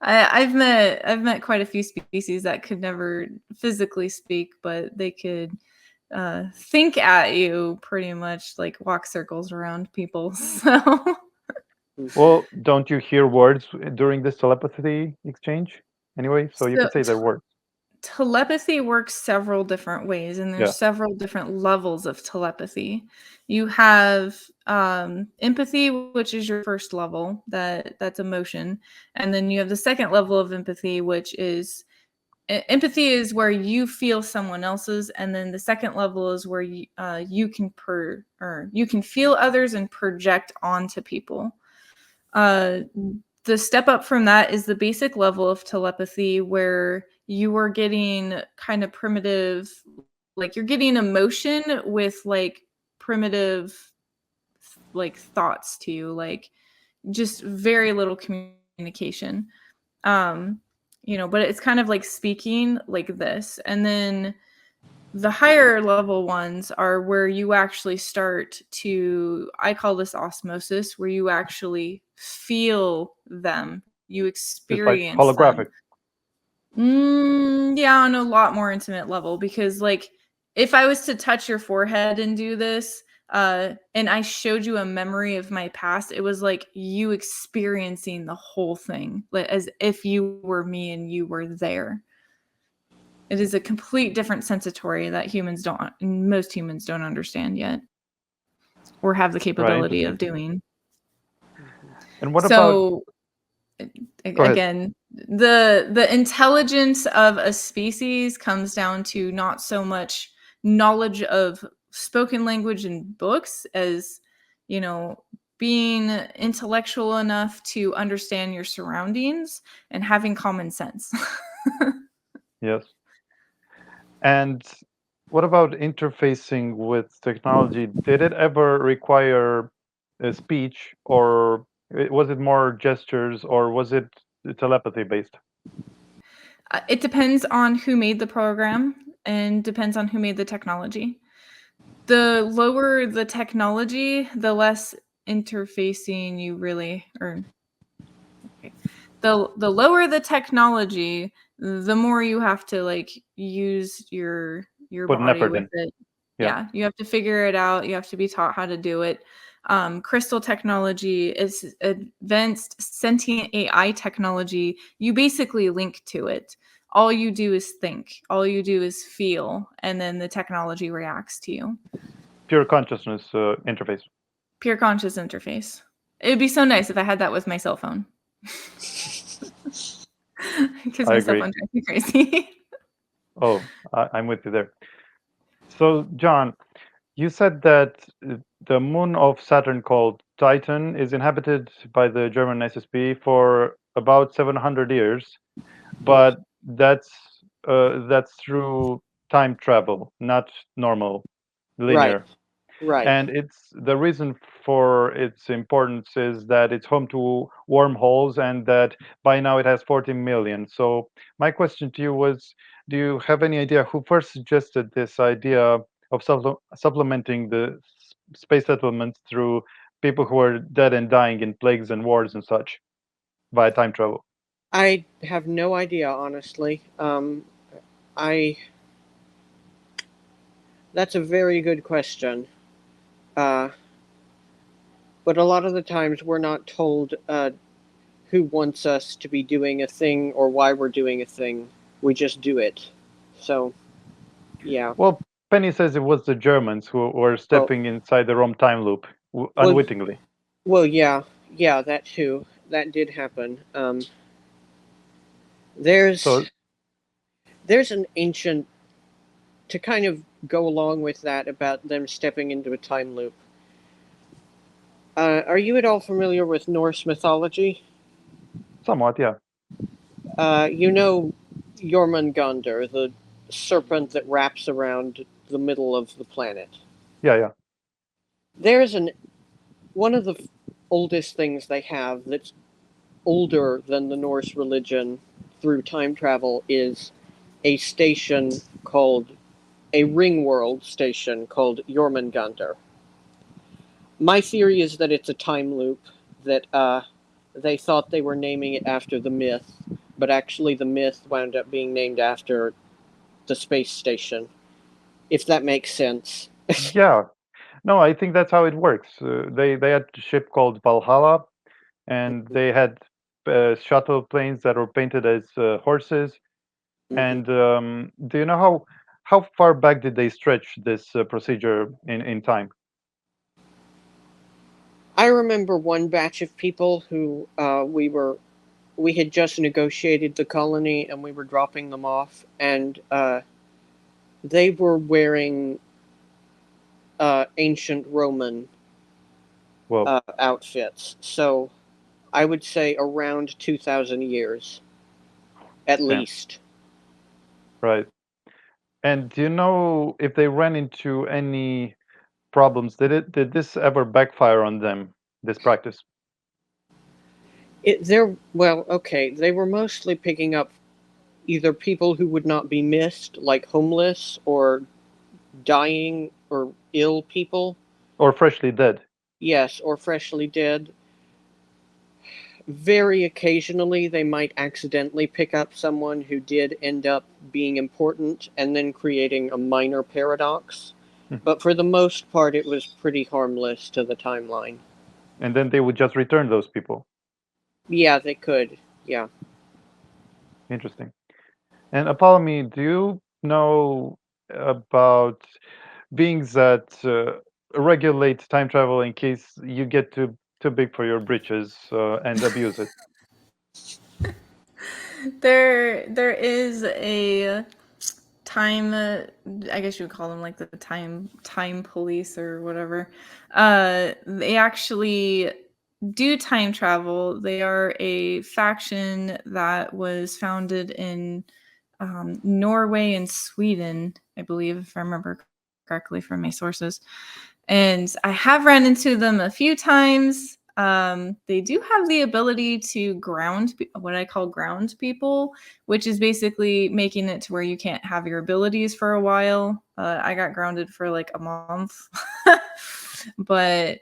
I've met quite a few species that could never physically speak, but they could think at you, pretty much, like walk circles around people. So. Well, don't you hear words during this telepathy exchange anyway? So you can say their words. telepathy works several different ways, and there's Yeah. several different levels of telepathy. You have empathy, which is your first level, that's emotion, and then you have the second level of empathy, which is empathy is where you feel someone else's, and then the second level is where you can feel others and project onto people. The step up from that is the basic level of telepathy, where you are getting kind of primitive, like you're getting emotion with like primitive like thoughts to you, like just very little communication. But it's kind of like speaking like this. And then the higher level ones are where you actually start to, I call this osmosis, where you actually feel them, you It's like experience them. holographic. Yeah, on a lot more intimate level, because like if I was to touch your forehead and do this, and I showed you a memory of my past, it was like you experiencing the whole thing, like as if you were me and you were there. It is a complete different sensatory that most humans don't understand yet, or have the Right. capability of Interesting. doing. And what about? So Go ahead. again, the intelligence of a species comes down to not so much knowledge of spoken language and books as, being intellectual enough to understand your surroundings and having common sense. Yes. And what about interfacing with technology? Did it ever require a speech, or was it more gestures, or was it telepathy based? It depends on who made the program and depends on who made the technology. The lower the technology, the less interfacing you really, or okay. The lower the technology, the more you have to like use your Put an body effort with in. it. Yeah. Yeah, you have to figure it out. You have to be taught how to do it. Crystal technology is advanced sentient AI technology. You basically link to it. All you do is think. All you do is feel, and then the technology reacts to you. Pure consciousness interface. Pure conscious interface. It'd be so nice if I had that with my cell phone. Because I my cell agree. phone drives me crazy. Oh, I'm with you there. So, John, you said that the moon of Saturn called Titan is inhabited by the German SSP for about 700 years, but that's through time travel, not normal, Right. linear. Right. And it's the reason for its importance is that it's home to wormholes, and that by now it has 40 million. So my question to you was, do you have any idea who first suggested this idea of supplementing the space settlements through people who are dead and dying in plagues and wars and such via time travel? I have no idea, honestly. I That's a very good question. Uh, but a lot of the times we're not told who wants us to be doing a thing or why we're doing a thing. We just do it. So, yeah. Well, Penny says it was the Germans who were Well, stepping inside the Rome time loop well, unwittingly. well, yeah, that too. That did happen. So There's an ancient, to kind of go along with that about them stepping into a time loop. Are you at all familiar with Norse mythology? somewhat, yeah. You know Jormungandr, the serpent that wraps around the middle of the planet. Yeah, yeah. There's one of the oldest things they have that's older than the Norse religion through time travel is a station called a ring world station called Jormungandr. My theory is that it's a time loop, that they thought they were naming it after the myth, but actually the myth wound up being named after the space station, if that makes sense. Yeah. No, I think that's how it works. They had a ship called Valhalla, and they had shuttle planes that were painted as horses, And do you know how far back did they stretch this procedure in time? I remember one batch of people who we had just negotiated the colony and we were dropping them off, and they were wearing ancient Roman Well, outfits. So I would say around 2,000 years, at damn, least. right. And do you know if they ran into any problems? Did this ever backfire on them? This practice? Well, okay, they were mostly picking up either people who would not be missed, like homeless or dying or ill people. Or freshly dead? Yes, or freshly dead. Very occasionally, they might accidentally pick up someone who did end up being important and then creating a minor paradox. Mhm. But for the most part, it was pretty harmless to the timeline. And then they would just return those people. Yeah, they could. Yeah. Interesting. And Apollymi, do you know about beings that regulate time travel in case you get too big for your britches and abuse it? There is a time I guess you would call them like the time police or whatever. They actually do time travel. They are a faction that was founded in Norway and Sweden, I believe, if I remember correctly from my sources. And I have run into them a few times. They do have the ability to ground what I call ground people, which is basically making it to where you can't have your abilities for a while. I got grounded for like a month, but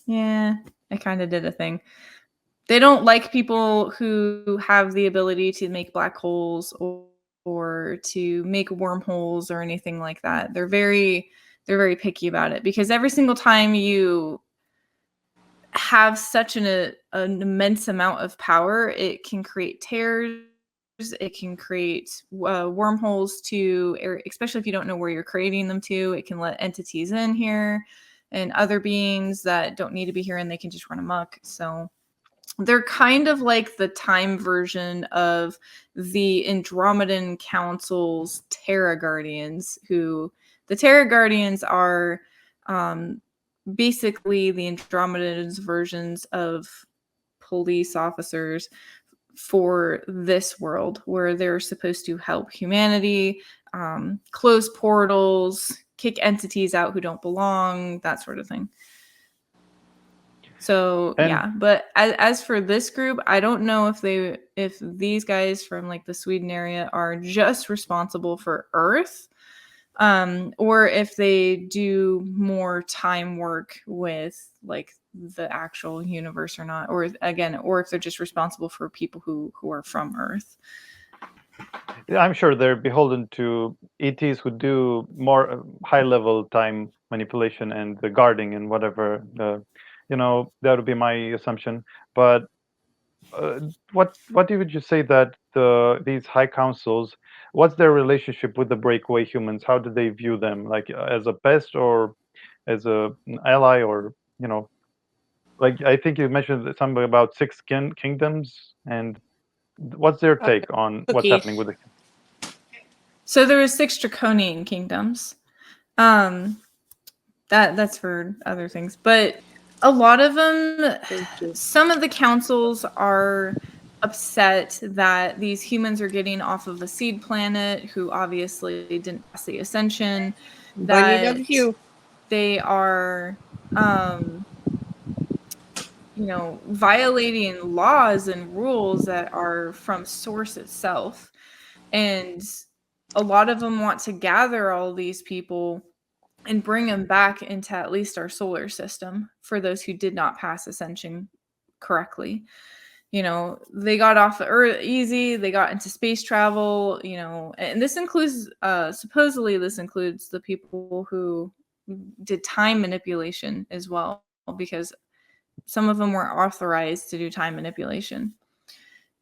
yeah, I kind of did a thing. They don't like people who have the ability to make black holes or to make wormholes or anything like that. They're very picky about it because every single time you have such an immense amount of power, it can create tears. It can create wormholes to, especially if you don't know where you're creating them to. It can let entities in here and other beings that don't need to be here, and they can just run amok. So they're kind of like the time version of the Andromedan Council's Terra Guardians, who the Terra Guardians are basically the Andromedans versions of police officers for this world, where they're supposed to help humanity, close portals, kick entities out who don't belong, that sort of thing. So And yeah, but as for this group, I don't know if these guys from like the Sweden area are just responsible for Earth, or if they do more time work with like the actual universe or not, or again, or if they're just responsible for people who are from Earth. I'm sure they're beholden to ETs who do more high-level time manipulation and the guarding and whatever. That would be my assumption. But what would you say that these high councils? What's their relationship with the breakaway humans? How do they view them? Like as a pest or as an ally, or like I think you mentioned something about six kingdoms, and what's their Uh, take on what's happening Cookies. with the? So there are 6 draconian kingdoms. That's for other things, but a lot of them, some of the councils are upset that these humans are getting off of a seed planet who obviously didn't pass the ascension, Bunny that loves you. they are violating laws and rules that are from source itself. And a lot of them want to gather all these people and bring them back into at least our solar system for those who did not pass ascension correctly. They got off the Earth easy, they got into space travel, and this includes supposedly this includes the people who did time manipulation as well, because some of them were authorized to do time manipulation.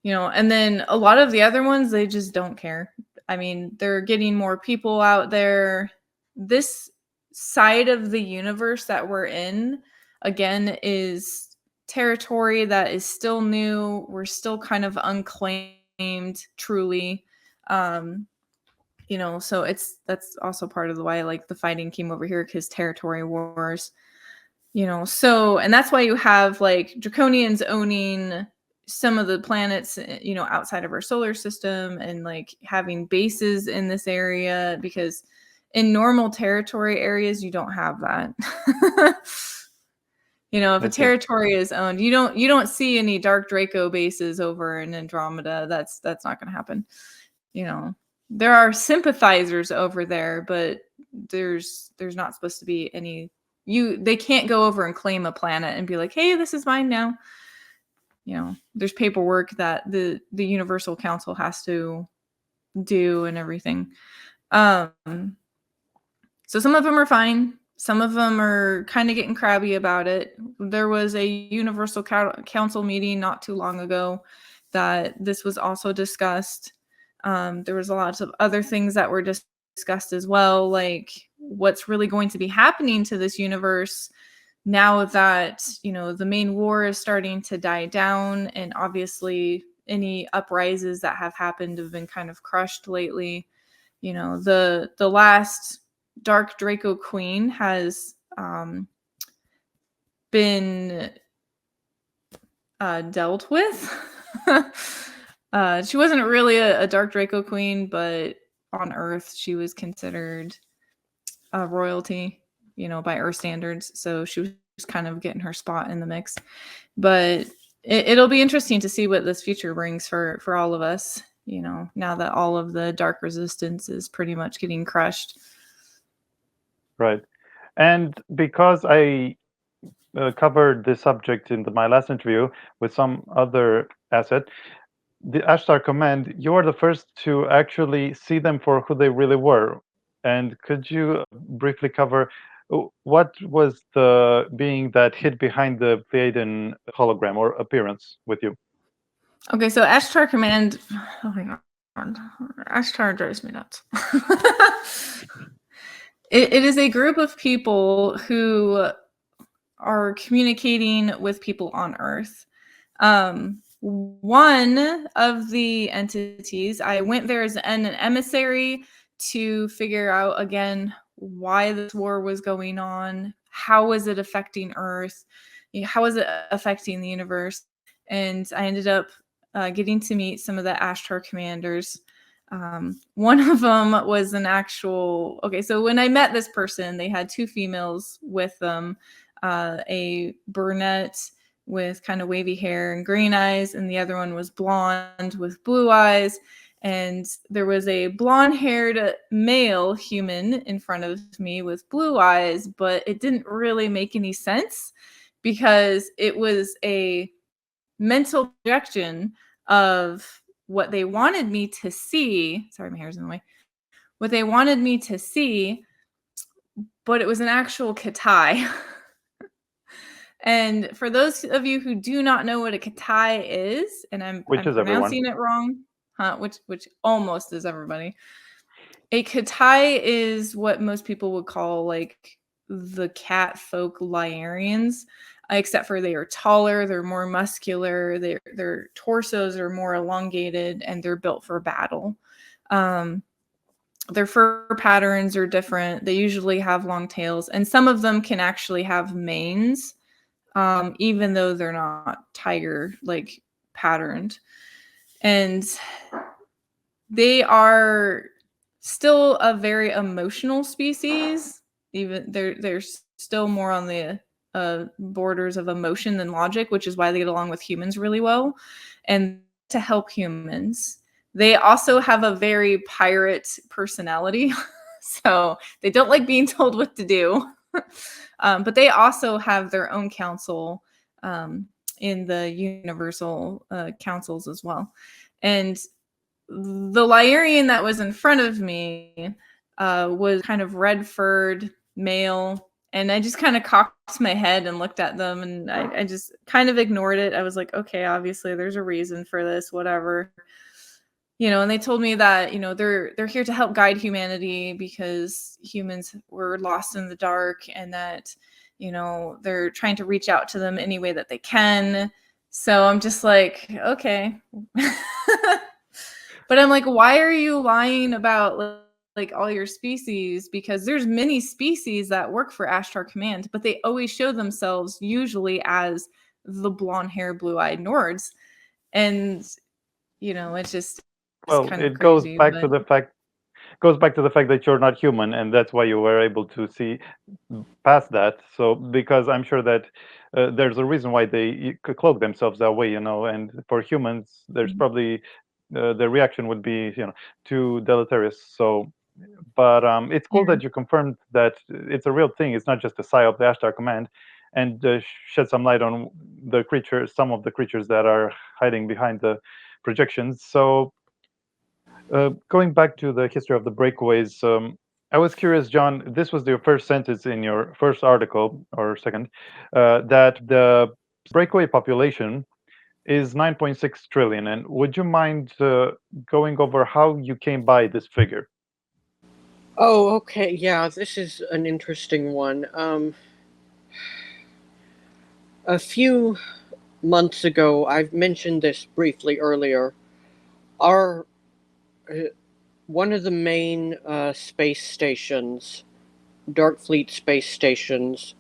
And then a lot of the other ones, they just don't care. I mean, they're getting more people out there. This side of the universe that we're in, again, is territory that is still new. We're still kind of unclaimed, truly. So that's also part of the why like the fighting came over here, because territory wars. And that's why you have like Draconians owning some of the planets, outside of our solar system, and like having bases in this area, because in normal territory areas, you don't have that. If a territory is owned, you don't see any dark Draco bases over in Andromeda. That's not going to happen. There are sympathizers over there, but there's not supposed to be any. They can't go over and claim a planet and be like, hey, this is mine now. There's paperwork that the Universal Council has to do and everything. So some of them are fine. Some of them are kind of getting crabby about it. There was a Universal Council meeting not too long ago that this was also discussed. There was a lot of other things that were discussed as well, like what's really going to be happening to this universe now that the main war is starting to die down, and obviously any uprises that have happened have been kind of crushed lately. The last Dark Draco Queen has been dealt with. She wasn't really a Dark Draco Queen, but on Earth she was considered royalty, by Earth standards. So she was kind of getting her spot in the mix. But it'll be interesting to see what this future brings for all of us, now that all of the dark resistance is pretty much getting crushed. Right. And because I covered this subject in my last interview with some other asset, the Ashtar Command, you're the first to actually see them for who they really were. And could you briefly cover what was the being that hid behind the Pleiadian hologram or appearance with you? Okay, so Ashtar Command, oh my god, Ashtar drives me nuts. It is a group of people who are communicating with people on Earth. One of the entities, I went there as an emissary to figure out, again, why this war was going on, how was it affecting Earth, how was it affecting the universe, and I ended up getting to meet some of the Ashtar commanders. One of them was an actual, okay, so when I met this person, they had two females with them, a brunette with kind of wavy hair and green eyes, and the other one was blonde with blue eyes. And there was a blonde-haired male human in front of me with blue eyes, but it didn't really make any sense because it was a mental projection of what they wanted me to see. Sorry, my hair's in the way. What they wanted me to see, but it was an actual Katai. And for those of you who do not know what a Katai is, and I'm pronouncing it wrong, which almost is everybody. A Katai is what most people would call like the cat folk Lyarians, except for they are taller, they're more muscular, their torsos are more elongated, and they're built for battle. Their fur patterns are different. They usually have long tails, and some of them can actually have manes. Even though they're not tiger like patterned, and they are still a very emotional species. Even they're still more on the borders of emotion than logic, which is why they get along with humans really well, and to help humans. They also have a very pirate personality, so they don't like being told what to do. But they also have their own council in the universal councils as well. And the Lyarian that was in front of me was kind of red-furred male, And I just kind of cocked my head and looked at them, and I just kind of ignored it. I was like, okay, obviously there's a reason for this, whatever. And they told me that, they're here to help guide humanity because humans were lost in the dark, and that, they're trying to reach out to them any way that they can. So I'm just like, okay. But I'm like, why are you lying about like all your species? Because there's many species that work for Ashtar Command, but they always show themselves usually as the blonde hair, blue-eyed Nords. And, it's just Well, kind of it goes crazy. back But to the fact that you're not human, and that's why you were able to see past that. So, because I'm sure that there's a reason why they cloak themselves that way, and for humans, there's probably the reaction would be, too deleterious. So, but it's cool yeah. that you confirmed that it's a real thing. It's not just a sigh of the Ashtar command, and shed some light on some of the creatures that are hiding behind the projections. So, going back to the history of the breakaways, I was curious, John. This was your first sentence in your first article, or second, that the breakaway population is 9.6 trillion. And would you mind going over how you came by this figure? Oh, okay. Yeah, this is an interesting one. A few months ago, I've mentioned this briefly earlier. Our one of the main space stations, Dark Fleet space stations,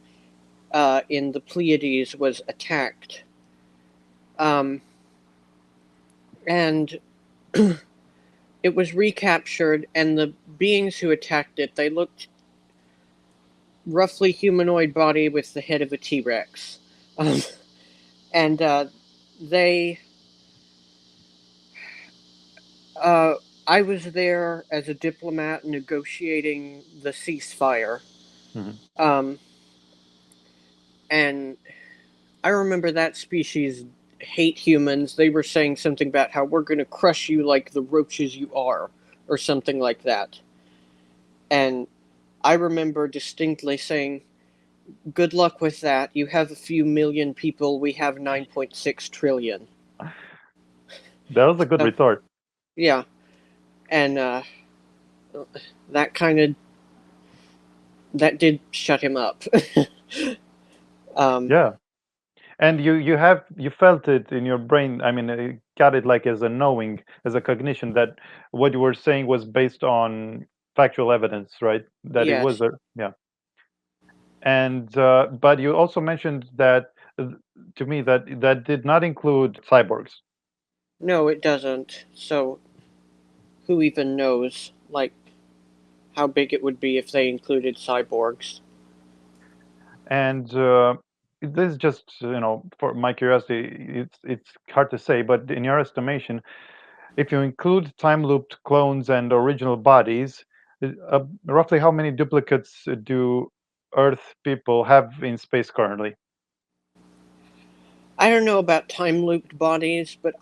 in the Pleiades was attacked, and it was recaptured. And the beings who attacked it, they looked roughly humanoid body with the head of a T-Rex, and they. I was there as a diplomat negotiating the ceasefire. Mhm. And I remember that species hate humans. They were saying something about how we're going to crush you like the roaches you are, or something like that. And I remember distinctly saying, good luck with that. You have a few million people, we have 9.6 trillion. That was a good retort. Yeah. And that kind of that did shut him up. Yeah, and you felt it in your brain. I mean, got it like as a knowing, as a cognition that what you were saying was based on factual evidence, right? That it was Yes. a yeah. And but you also mentioned that to me that did not include cyborgs. No, it doesn't. So who even knows, like, how big it would be if they included cyborgs? And this is just for my curiosity. It's hard to say, but in your estimation, if you include time looped clones and original bodies, roughly how many duplicates do Earth people have in space currently? I don't know about time looped bodies, but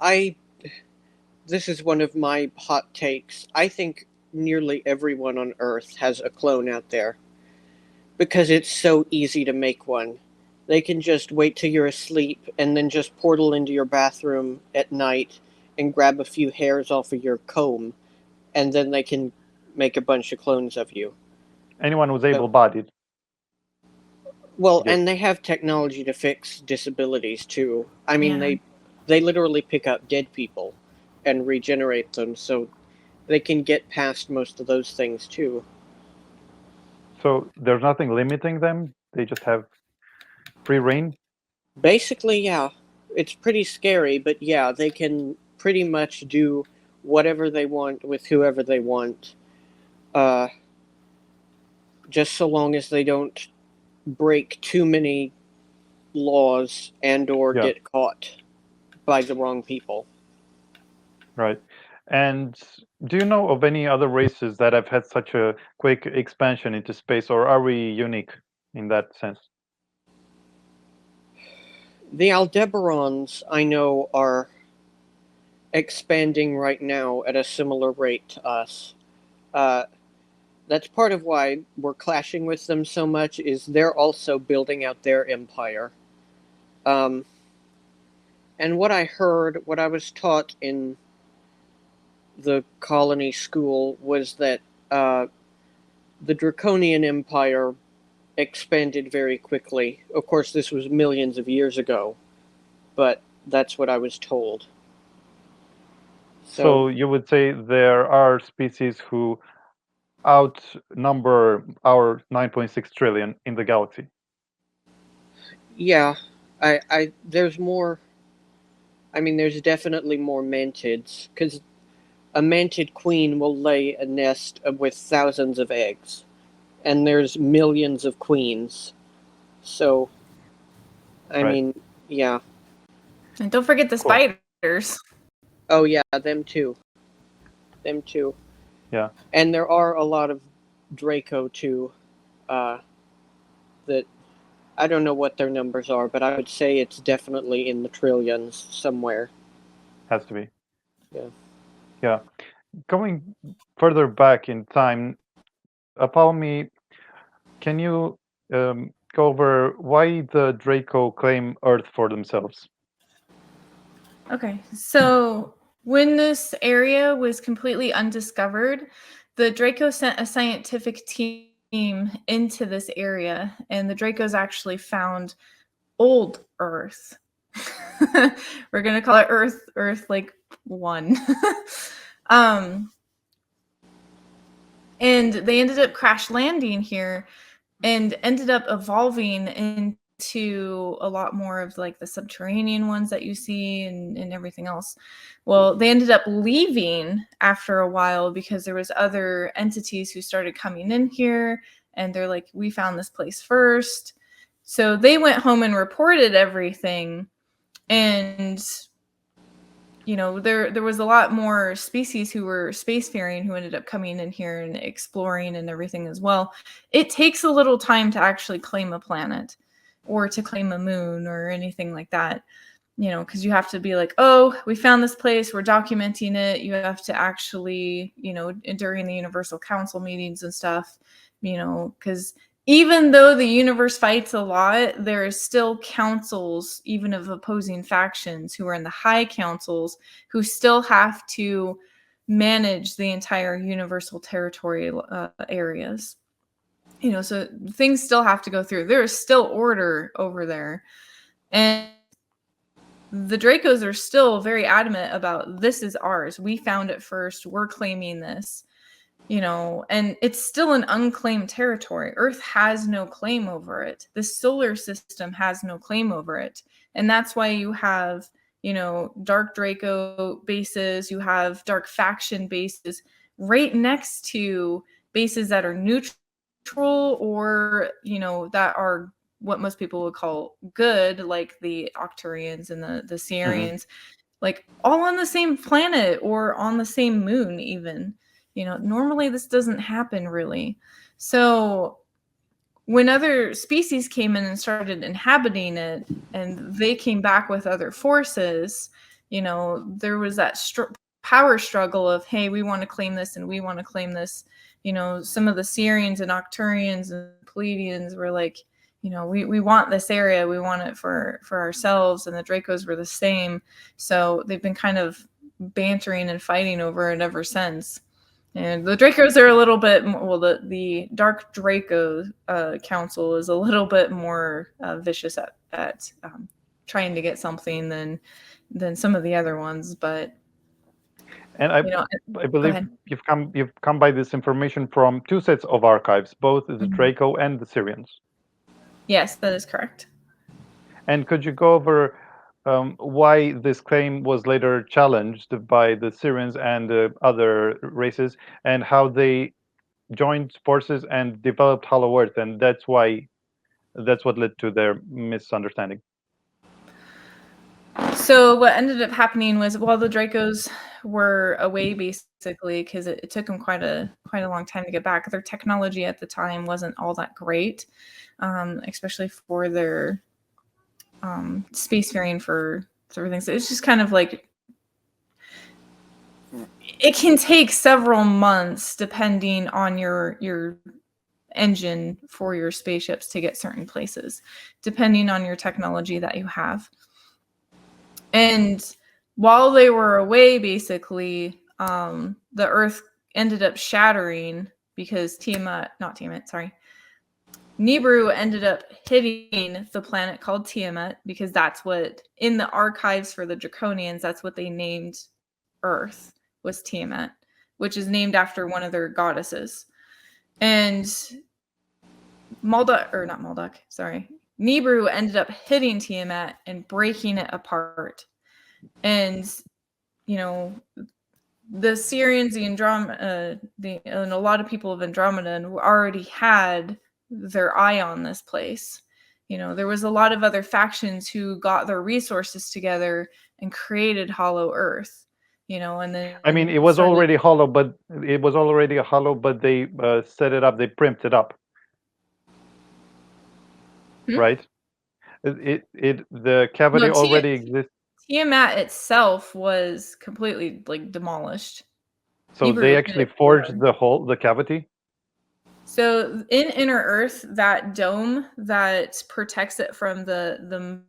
this is one of my hot takes. I think nearly everyone on Earth has a clone out there because it's so easy to make one. They can just wait till you're asleep and then just portal into your bathroom at night and grab a few hairs off of your comb, and then they can make a bunch of clones of you. Anyone who's So, able-bodied, I well, guess. and they have technology to fix disabilities too. I mean, Yeah. they literally pick up dead people and regenerate them, so they can get past most of those things too. So there's nothing limiting them. They just have free reign. Basically, yeah, it's pretty scary, but yeah, they can pretty much do whatever they want with whoever they want, uh, just so long as they don't break too many laws and or Yeah, get caught by the wrong people. right. And do you know of any other races that have had such a quick expansion into space, or are we unique in that sense? The Aldebarans, I know, are expanding right now at a similar rate to us. Uh, That's part of why we're clashing with them so much, is they're also building out their empire. And what I heard, what I was taught in the colony school, was that the Draconian Empire expanded very quickly. Of course, this was millions of years ago, but that's what I was told. So you would say there are species who outnumber our 9.6 trillion in the galaxy. Yeah, there's more. I mean, there's definitely more mantids, because a mantid queen will lay a nest with thousands of eggs, and there's millions of queens. So, I Right. mean, yeah. And don't forget the Cool. spiders. Oh, yeah, them too. Them too. Yeah. And there are a lot of Draco too. That I don't know what their numbers are, but I would say it's definitely in the trillions somewhere. Has to be. Yeah. Yeah. Going further back in time, Apollymi, can you go over why the Draco claim Earth for themselves? Okay, so when this area was completely undiscovered, the Draco sent a scientific team into this area, and the Dracos actually found old Earth. We're gonna call it Earth like 1. And they ended up crash landing here and ended up evolving into a lot more of like the subterranean ones that you see and everything else. Well, they ended up leaving after a while because there was other entities who started coming in here, and they're like, we found this place first. So they went home and reported everything, and you know, there was a lot more species who were spacefaring who ended up coming in here and exploring and everything as well. It takes a little time to actually claim a planet or to claim a moon or anything like that, you know, because you have to be like, oh, we found this place, we're documenting it. You have to actually, you know, during the Universal Council meetings and stuff, you know, because even though the universe fights a lot, there is still councils, even of opposing factions, who are in the high councils, who still have to manage the entire universal territory areas. You know, so things still have to go through. There is still order over there. And the Dracos are still very adamant about, this is ours. We found it first. We're claiming this. You know, and it's still an unclaimed territory. Earth has no claim over it. The solar system has no claim over it. And that's why you have, you know, dark Draco bases, you have dark faction bases right next to bases that are neutral or, you know, that are what most people would call good, like the Octurians and the Sirians, like all on the same planet or on the same moon even. You know, normally this doesn't happen really. So when other species came in and started inhabiting it and they came back with other forces, you know, there was that power struggle of, hey, we want to claim this and we want to claim this. You know, some of the Sirians and Octurians and Pleiadians were like, you know, we want this area, we want it for ourselves, and the Dracos were the same. So they've been kind of bantering and fighting over it ever since. And the Dracos are a little bit more, well, the Dark Draco Council is a little bit more vicious at trying to get something than some of the other ones. But And I you know, believe you've come by this information from two sets of archives, both the Draco and the Sirians. Yes, that is correct. And could you go over why this claim was later challenged by the Sirians and other races, and how they joined forces and developed Hollow Earth, and that's what led to their misunderstanding. So what ended up happening was, while the Dracos were away, basically, because it took them quite a long time to get back, their technology at the time wasn't all that great, especially for their spacefaring for everything. So it's just kind of like, It can take several months depending on your engine for your spaceships to get certain places, depending on your technology that you have. And while they were away, basically, the Earth ended up shattering because Nibiru ended up hitting the planet called Tiamat, because that's what, in the archives for the Draconians, that's what they named Earth, was Tiamat, which is named after one of their goddesses. And Nibiru ended up hitting Tiamat and breaking it apart. And, you know, the Sirians, and a lot of people of Andromeda already had their eye on this place. You know, there was a lot of other factions who got their resources together and created Hollow Earth. You know, and then I mean, it was already hollow, but they set it up. They primed it up, right? The cavity already exists. Tiamat itself was completely like demolished. So they actually forged the cavity. So in Inner Earth, that dome that protects it from the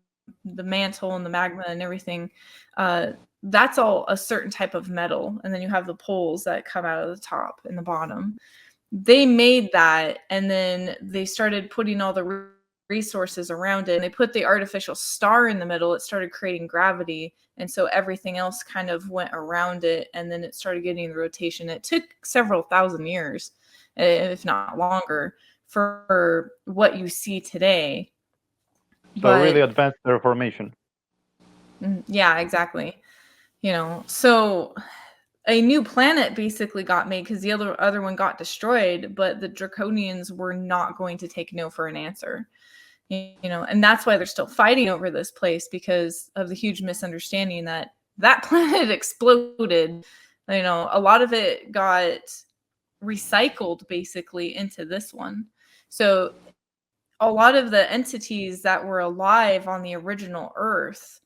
mantle and the magma and everything, that's all a certain type of metal. And then you have the poles that come out of the top and the bottom. They made that, and then they started putting all the resources around it, and they put the artificial star in the middle. It started creating gravity, and so everything else kind of went around it, and then it started getting the rotation. It took several thousand years, if not longer, for what you see today. So really advanced terraformation. Yeah, exactly. You know, so a new planet basically got made because the other one got destroyed, but the Draconians were not going to take no for an answer. You know, and that's why they're still fighting over this place, because of the huge misunderstanding that planet exploded. You know, a lot of it got recycled basically into this one. So a lot of the entities that were alive on the original Earth,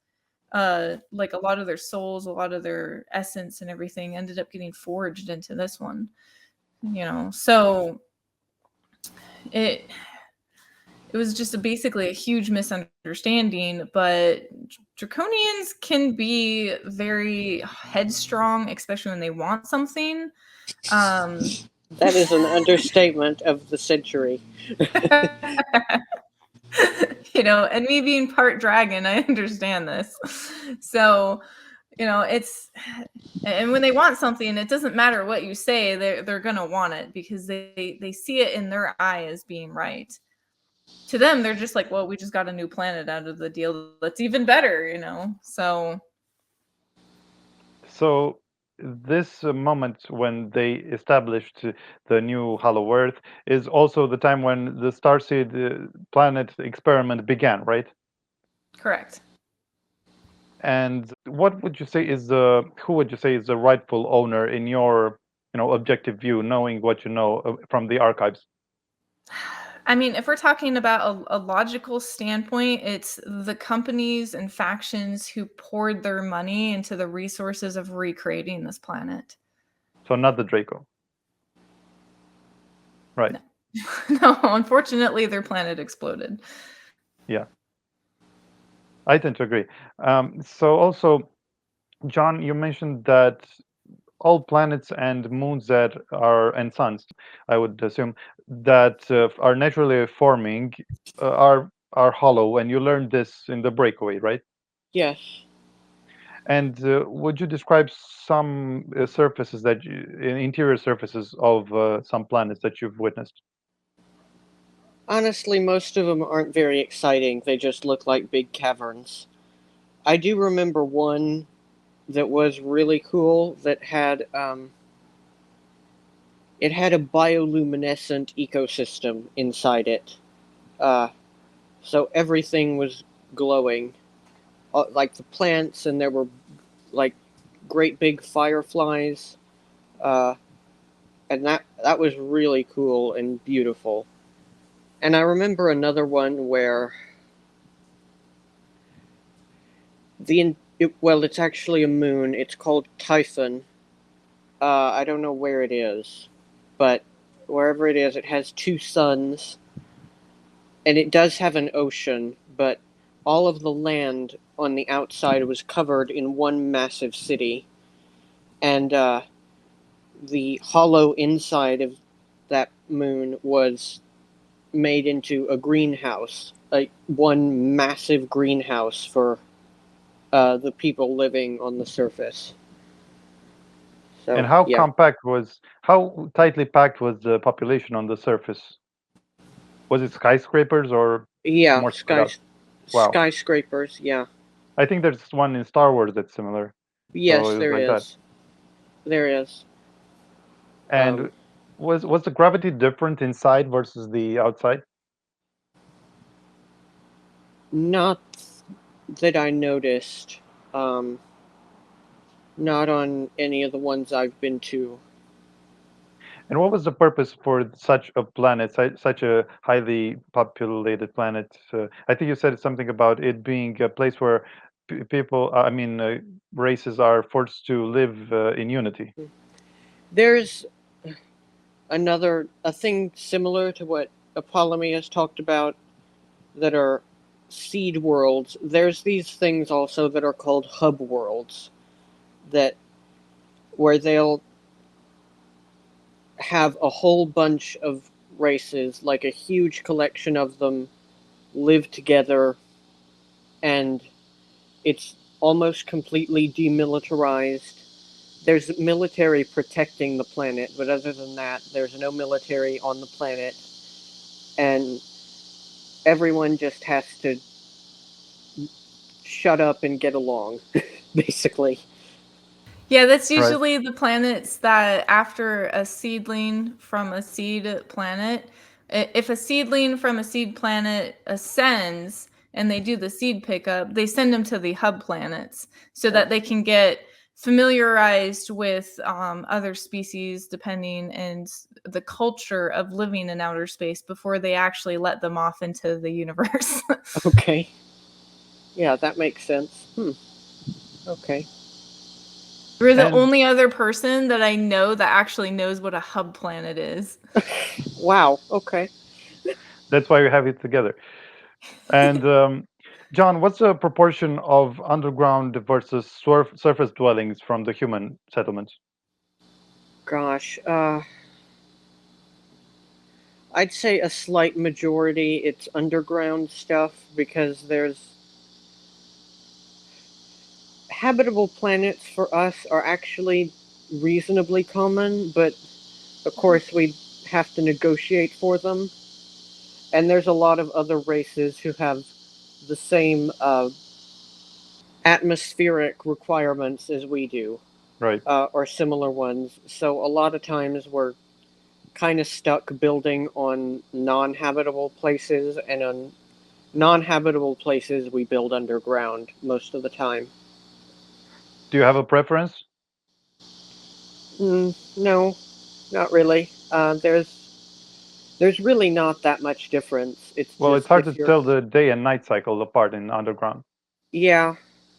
like a lot of their souls, a lot of their essence and everything ended up getting forged into this one. You know, so it was just basically a huge misunderstanding, but Draconians can be very headstrong, especially when they want something. That is an understatement of the century. You know, and me being part dragon, I understand this. So, you know, and when they want something, it doesn't matter what you say, they're gonna want it, because they see it in their eye as being right. To them, they're just like, well, we just got a new planet out of the deal that's even better, you know. So this moment when they established the new Hollow Earth is also the time when the Starseed planet experiment began, right? Correct. And what would you say is who would you say is the rightful owner in your, objective view, knowing what you know from the archives? I mean, if we're talking about a logical standpoint, it's the companies and factions who poured their money into the resources of recreating this planet. So not the Draco. Right. No, unfortunately, their planet exploded. Yeah. I tend to agree. So also, John, you mentioned that all planets and moons and suns, I would assume, that are naturally forming are hollow, and you learned this in the Breakaway, right? Yes. And would you describe some surfaces interior surfaces of some planets that you've witnessed? Honestly, most of them aren't very exciting. They just look like big caverns. I do remember one that was really cool that had it had a bioluminescent ecosystem inside it. So everything was glowing, like the plants, and there were like great big fireflies, and that was really cool and beautiful. And I remember another one where it's actually a moon. It's called Typhon, I don't know where it is, but wherever it is, it has 2 suns, and it does have an ocean, but all of the land on the outside was covered in one massive city, and the hollow inside of that moon was made into a greenhouse, like one massive greenhouse for the people living on the surface. So, And how yeah. how tightly packed was the population on the surface? Was it skyscrapers or Yeah, more spread out? Wow. skyscrapers, yeah. I think there's one in Star Wars that's similar. So Yes, it was there like that. is. There is. And was the gravity different inside versus the outside? Not that I noticed. Um, not on any of the ones I've been to. And what was the purpose for such a planet, such a highly populated planet? I think you said something about it being a place where people, races are forced to live in unity. There's a thing similar to what Apollymi has talked about that are seed worlds. There's these things also that are called hub worlds, that where they'll have a whole bunch of races, like a huge collection of them, live together, and it's almost completely demilitarized. There's military protecting the planet, but other than that, there's no military on the planet, and everyone just has to shut up and get along, basically. Yeah, that's Right. usually the planets that after a seedling from a seed planet, if a seedling from a seed planet ascends and they do the seed pickup, they send them to the hub planets so that they can get familiarized with other species depending and the culture of living in outer space before they actually let them off into the universe. Okay. Yeah, that makes sense. Okay. You're the And only other person that I know that actually knows what a hub planet is. Wow. Okay. that's why we have it together. And John, what's the proportion of underground versus surface dwellings from the human settlements? Gosh. I'd say a slight majority it's underground stuff because there's habitable planets for us are actually reasonably common, but of course we have to negotiate for them. And there's a lot of other races who have the same atmospheric requirements as we do, Right. or similar ones. So a lot of times we're kind of stuck building on non-habitable places, and on non-habitable places we build underground most of the time. Do you have a preference? No, not really. There's really not that much difference. It's Well, it's just hard to if you're, tell the day and night cycle apart in underground. yeah,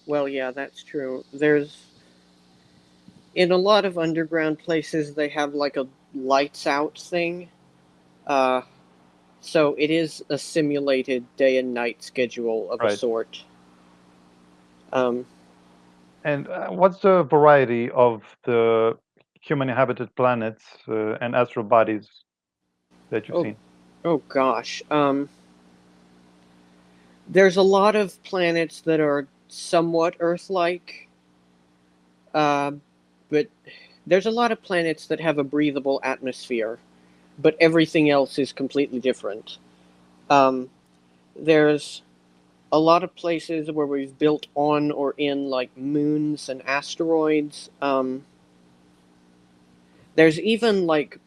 well, yeah, that's true. There's in a lot of underground places they have like a lights out thing. Uh, so it is a simulated day and night schedule of a Right. sort. Um, And what's the variety of the human inhabited planets and astral bodies that you've oh, seen? oh gosh. There's a lot of planets that are somewhat Earth-like, uh, but there's a lot of planets that have a breathable atmosphere, but everything else is completely different. Um, there's a lot of places where we've built on or in like moons and asteroids. There's even like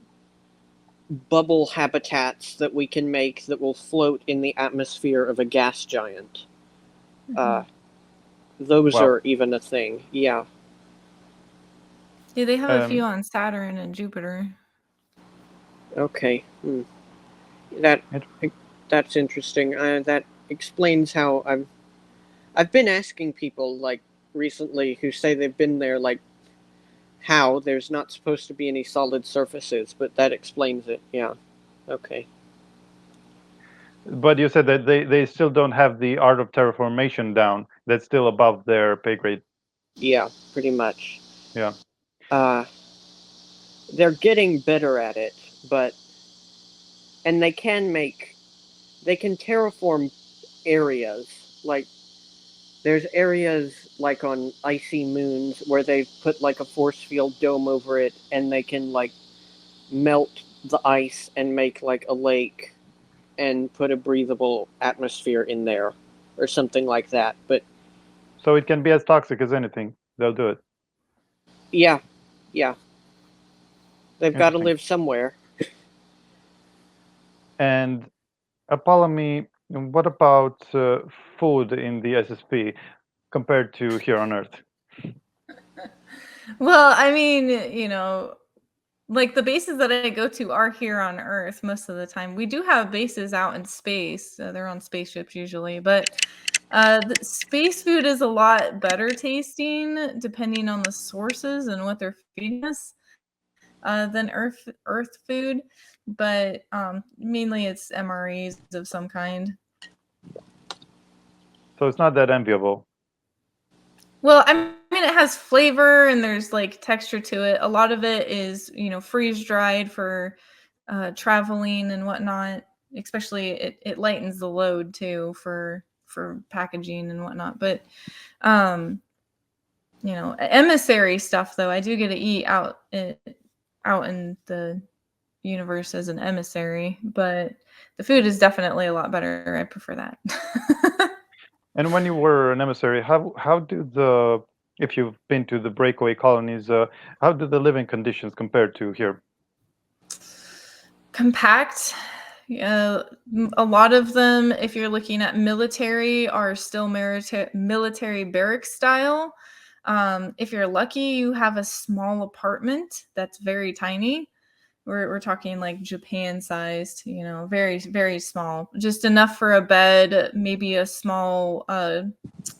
bubble habitats that we can make that will float in the atmosphere of a gas giant. Uh, those Wow. are even a thing. Yeah. Yeah, they have a few Um, on Saturn and Jupiter. Okay. That Interesting. that's interesting. That explains how I've been asking people like recently who say they've been there like how there's not supposed to be any solid surfaces, but that explains it. Yeah. Okay. But you said that they still don't have the art of terraformation down. That's still above their pay grade. Yeah, pretty much. Yeah. They're getting better at it, but and they can terraform areas. Like there's areas like on icy moons where they've put like a force field dome over it, and they can like melt the ice and make like a lake and put a breathable atmosphere in there or something like that. But So it can be as toxic as anything. They'll do it. yeah, yeah. They've got to Interesting. live somewhere. And Apollymi, what about food in the SSP compared to here on Earth? Well, I mean, like the bases that I go to are here on Earth most of the time. We do have bases out in space. They're on spaceships usually, but the space food is a lot better tasting depending on the sources and what they're feeding us than Earth food. But mainly it's MREs of some kind. So it's not that enviable. Well, I mean, it has flavor and there's like texture to it. A lot of it is, freeze dried for traveling and whatnot. Especially, it lightens the load too for packaging and whatnot. But, emissary stuff though, I do get to eat out in the universe as an emissary. But the food is definitely a lot better. I prefer that. And when you were an emissary, how do if you've been to the breakaway colonies, how do the living conditions compare to here? Compact. A lot of them, if you're looking at military, are still military barrack style. If you're lucky, you have a small apartment that's very tiny. We're talking like Japan sized, very, very small. Just enough for a bed, maybe a small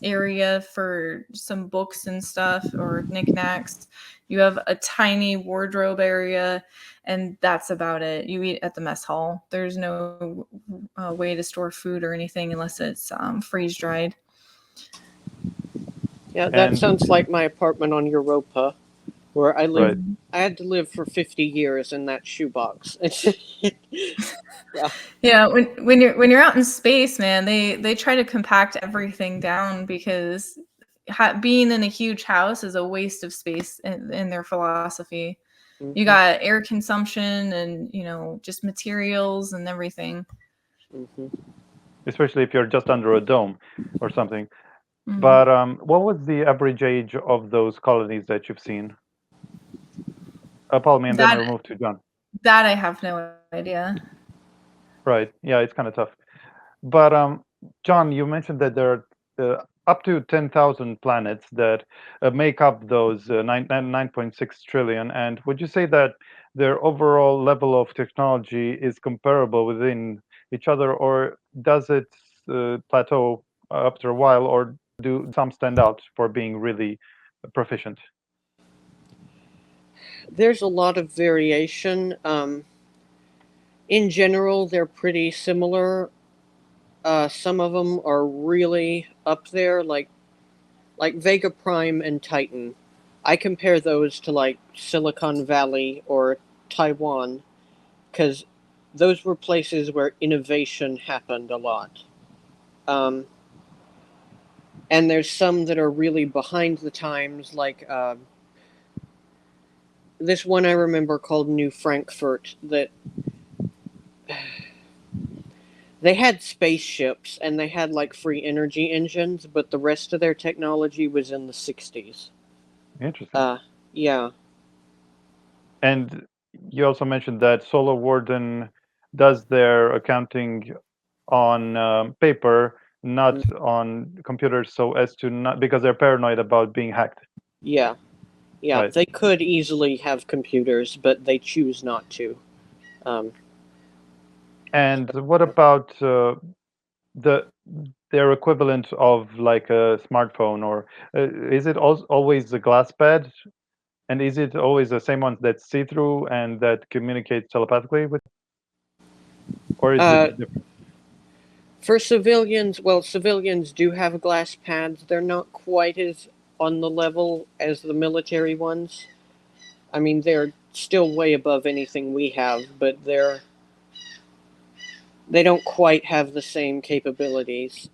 area for some books and stuff or knickknacks. You have a tiny wardrobe area, and that's about it. You eat at the mess hall. There's no way to store food or anything unless it's freeze dried. Yeah, that sounds like my apartment on Europa, where I lived. Right. I had to live for 50 years in that shoebox. Yeah, when you're out in space, man, they try to compact everything down because being in a huge house is a waste of space in their philosophy. Mm-hmm. You got air consumption and just materials and everything. Mm-hmm. Especially if you're just under a dome or something. Mm-hmm. But what was the average age of those colonies that you've seen? Apollymi, and then I'll move to John. That I have no idea. Right. Yeah, it's kind of tough. But John, you mentioned that there are up to 10,000 planets that make up those 9.6 trillion. And would you say that their overall level of technology is comparable within each other, or does it plateau after a while, or do some stand out for being really proficient? There's a lot of variation. In general, they're pretty similar. Some of them are really up there, like Vega Prime and Titan. I compare those to like Silicon Valley or Taiwan, because those were places where innovation happened a lot. And there's some that are really behind the times, like this one I remember called New Frankfurt, that they had spaceships and they had like free energy engines, but the rest of their technology was in the 60s. Interesting. Yeah. And you also mentioned that Solar Warden does their accounting on paper, not on computers, so as to not, because they're paranoid about being hacked. Yeah. Right. They could easily have computers, but they choose not to. And what about their equivalent of like a smartphone, or is it always the glass pad? And is it always the same ones that see through and that communicate telepathically with, or is it different? For civilians, well, civilians do have glass pads. They're not quite as on the level as the military ones. I mean, they're still way above anything we have, but they don't quite have the same capabilities.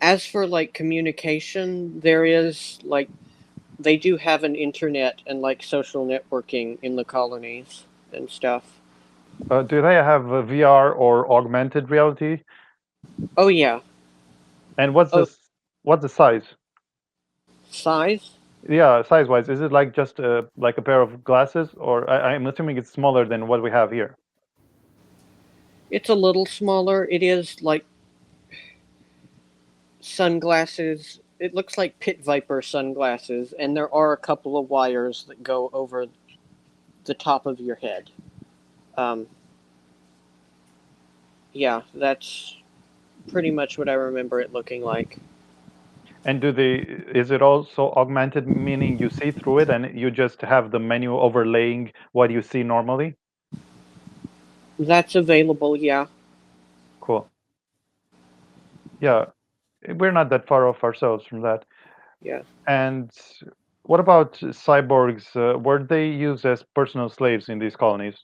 As for like communication, there is like they do have an internet and like social networking in the colonies and stuff. Do they have a VR or augmented reality? Oh yeah. And Oh, what's the size? size? Yeah, size-wise, is it like just like a pair of glasses, or I'm assuming it's smaller than what we have here? It's a little smaller. It is like sunglasses. It looks like pit viper sunglasses, and there are a couple of wires that go over the top of your head. Um, yeah, that's pretty much what I remember it looking like. And is it also augmented, meaning you see through it and you just have the menu overlaying what you see normally? That's available, yeah. Cool. Yeah, we're not that far off ourselves from that. Yeah. And what about cyborgs? Were they used as personal slaves in these colonies?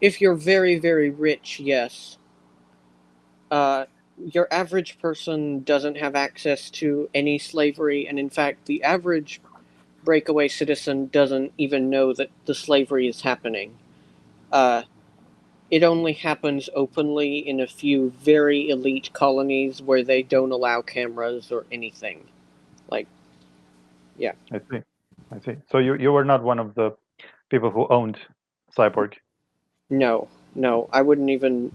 If you're very, very rich, yes. Your average person doesn't have access to any slavery, and in fact, the average breakaway citizen doesn't even know that the slavery is happening. Uh, it only happens openly in a few very elite colonies where they don't allow cameras or anything. Like, yeah. I see. I see. So you were not one of the people who owned Cyborg. No, no, I wouldn't even.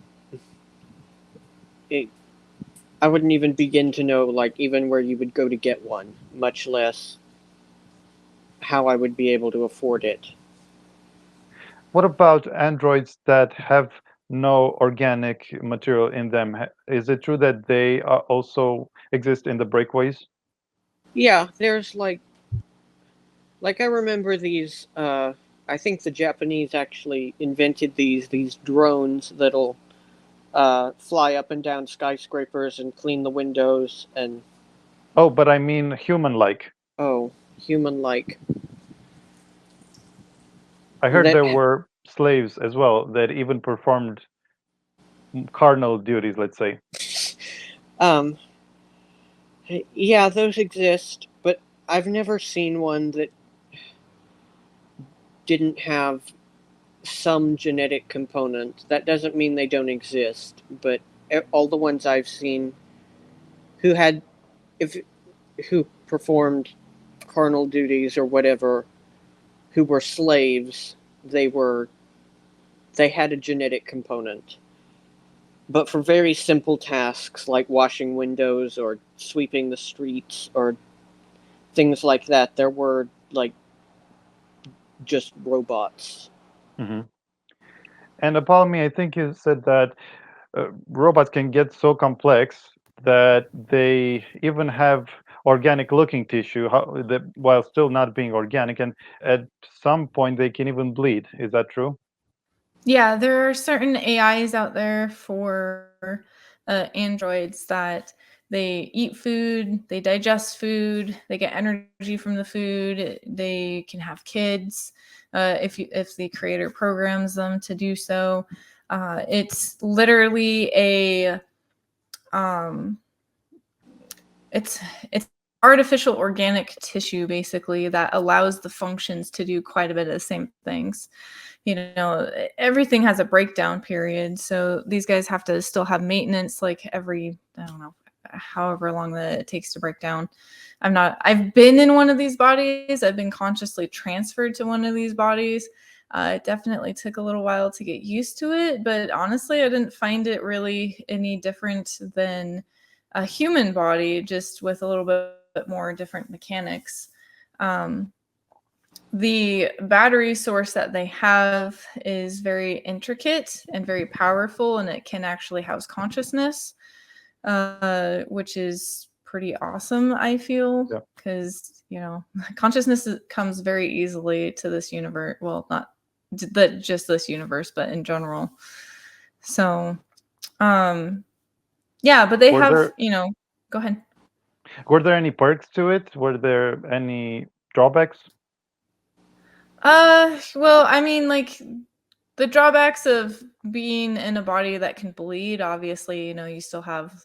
I wouldn't even begin to know, like, even where you would go to get one, much less how I would be able to afford it. What about androids that have no organic material in them? Is it true that they also exist in the breakaways? Yeah, there's like I remember these. I think the Japanese actually invented these drones that'll fly up and down skyscrapers and clean the windows and Oh, but I mean human-like. oh, human-like. I heard That there were slaves as well that even performed carnal duties, let's say. um, yeah, those exist, but I've never seen one that didn't have some genetic component. That doesn't mean they don't exist, but all the ones I've seen who had if who performed carnal duties or whatever, who were slaves, they had a genetic component. But for very simple tasks like washing windows or sweeping the streets or things like that, there were like just robots. Hmm. And Apollymi, I think you said that robots can get so complex that they even have organic looking tissue while still not being organic, and at some point they can even bleed. Is that true? Yeah, there are certain AIs out there for androids that they eat food, they digest food, they get energy from the food, they can have kids if the creator programs them to do so. It's literally a um, it's artificial organic tissue basically that allows the functions to do quite a bit of the same things. You know, everything has a breakdown period, so these guys have to still have maintenance like every, I don't know, however long that it takes to break down. I've been in one of these bodies, I've been consciously transferred to one of these bodies. It definitely took a little while to get used to it, but honestly I didn't find it really any different than a human body, just with a little bit more different mechanics. The battery source that they have is very intricate and very powerful, and it can actually house consciousness, which is pretty awesome, I feel, Yeah. because consciousness comes very easily to this universe. Well, not just this universe, but in general. So, yeah, but they Were have, there go ahead. were there any perks to it? Were there any drawbacks? Well, I mean, like the drawbacks of being in a body that can bleed, obviously, you still have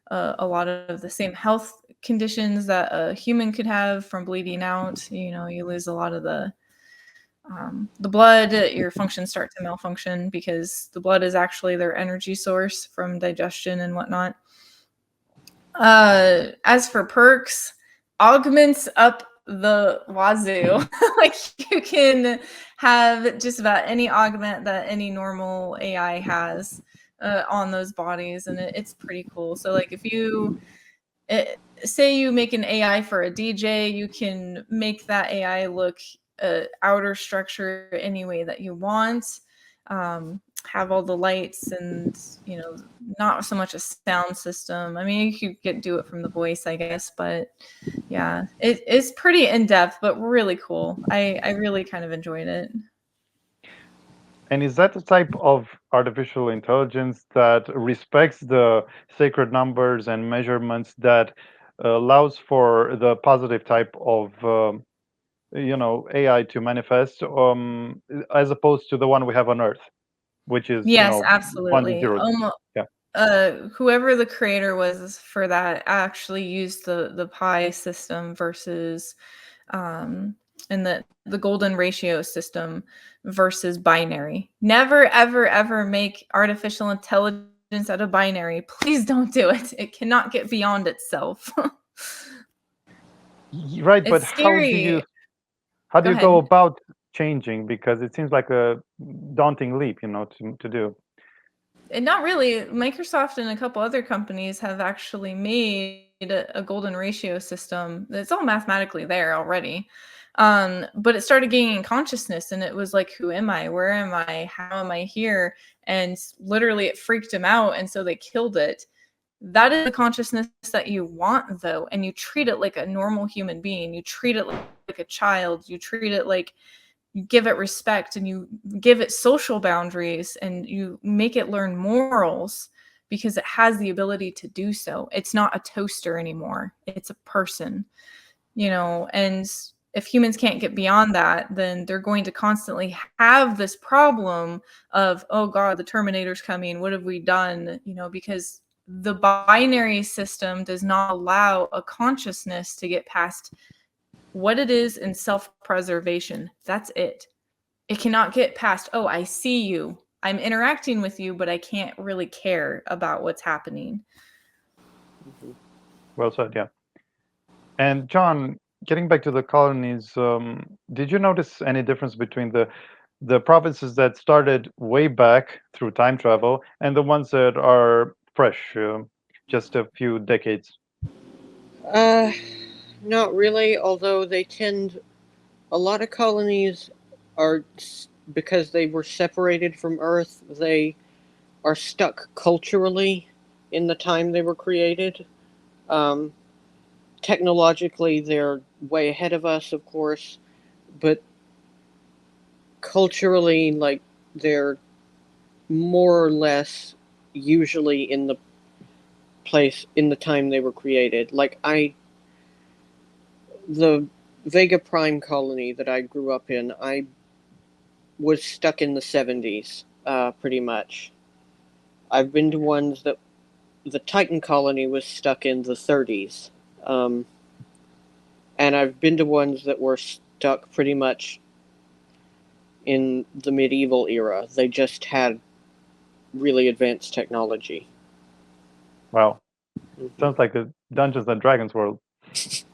a lot of the same health conditions that a human could have from bleeding out. You lose a lot of the blood. Your functions start to malfunction because the blood is actually their energy source from digestion and whatnot. As for perks, augments up the wazoo. Like you can have just about any augment that any normal AI has on those bodies, and it's pretty cool. So like if you say you make an AI for a DJ, you can make that AI look outer structure any way that you want. Have all the lights and not so much a sound system. I mean, you could do it from the voice, I guess, but yeah, it's pretty in depth, but really cool. I really kind of enjoyed it. And is that the type of artificial intelligence that respects the sacred numbers and measurements that allows for the positive type of AI to manifest, as opposed to the one we have on Earth, which is Yes, ones and absolutely. zeros? Yeah. Whoever the creator was for that actually used the pi system versus and the golden ratio system versus binary. Never ever ever make artificial intelligence out of binary. Please don't do it. It cannot get beyond itself. Right, but It's scary. how Go do you go ahead. about changing? Because it seems like a daunting leap, to do. And not really. Microsoft and a couple other companies have actually made a golden ratio system. It's all mathematically there already. But it started gaining consciousness, and it was like, who am I? Where am I? How am I here? And literally it freaked them out, and so they killed it. That is the consciousness that you want, though, and you treat it like a normal human being. You treat it like a child. You treat it like you give it respect, and you give it social boundaries, and you make it learn morals because it has the ability to do so. It's not a toaster anymore. It's a person, and if humans can't get beyond that, then they're going to constantly have this problem of, oh God, the Terminator's coming. What have we done? Because the binary system does not allow a consciousness to get past what it is in self-preservation. That's it. It cannot get past, oh, I see you. I'm interacting with you, but I can't really care about what's happening. Well said, yeah. And John, getting back to the colonies, did you notice any difference between the provinces that started way back through time travel and the ones that are fresh, just a few decades? Not really, although a lot of colonies are, because they were separated from Earth, they are stuck culturally in the time they were created. Technologically, they're way ahead of us, of course, but culturally, like, they're more or less usually in the time they were created. Like, the Vega Prime colony that I grew up in, I was stuck in the 70s, pretty much. I've been to ones that the Titan colony was stuck in the 30s. And I've been to ones that were stuck pretty much in the medieval era. They just had really advanced technology. Wow. Sounds like a Dungeons and Dragons world.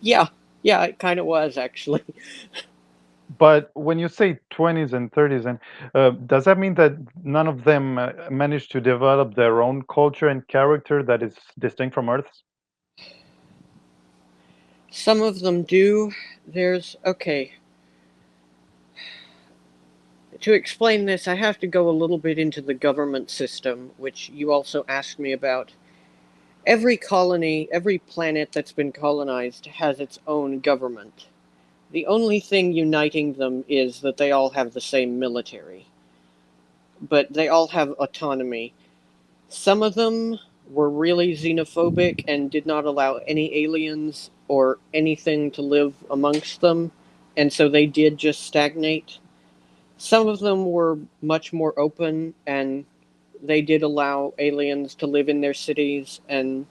Yeah, it kind of was, actually. But when you say 20s and 30s, and does that mean that none of them managed to develop their own culture and character that is distinct from Earth's? Some of them do. Okay. To explain this, I have to go a little bit into the government system, which you also asked me about. every colony, every planet that's been colonized has its own government. The only thing uniting them is that they all have the same military. But they all have autonomy. Some of them were really xenophobic and did not allow any aliens or anything to live amongst them, and so they did just stagnate. Some of them were much more open, and they did allow aliens to live in their cities, and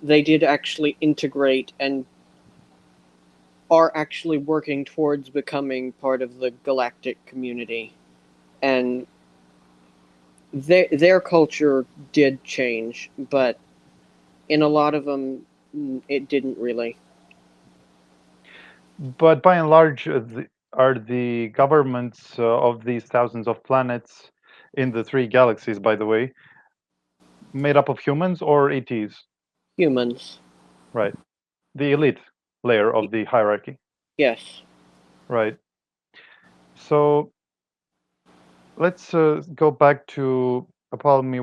they did actually integrate and are actually working towards becoming part of the galactic community. And their culture did change, but in a lot of them, it didn't really. But by and large, are the governments of these thousands of planets in the 3 galaxies, by the way, made up of humans or ETs? Humans. Right. The elite layer of the hierarchy. Yes. Right. So let's go back to Apollymi.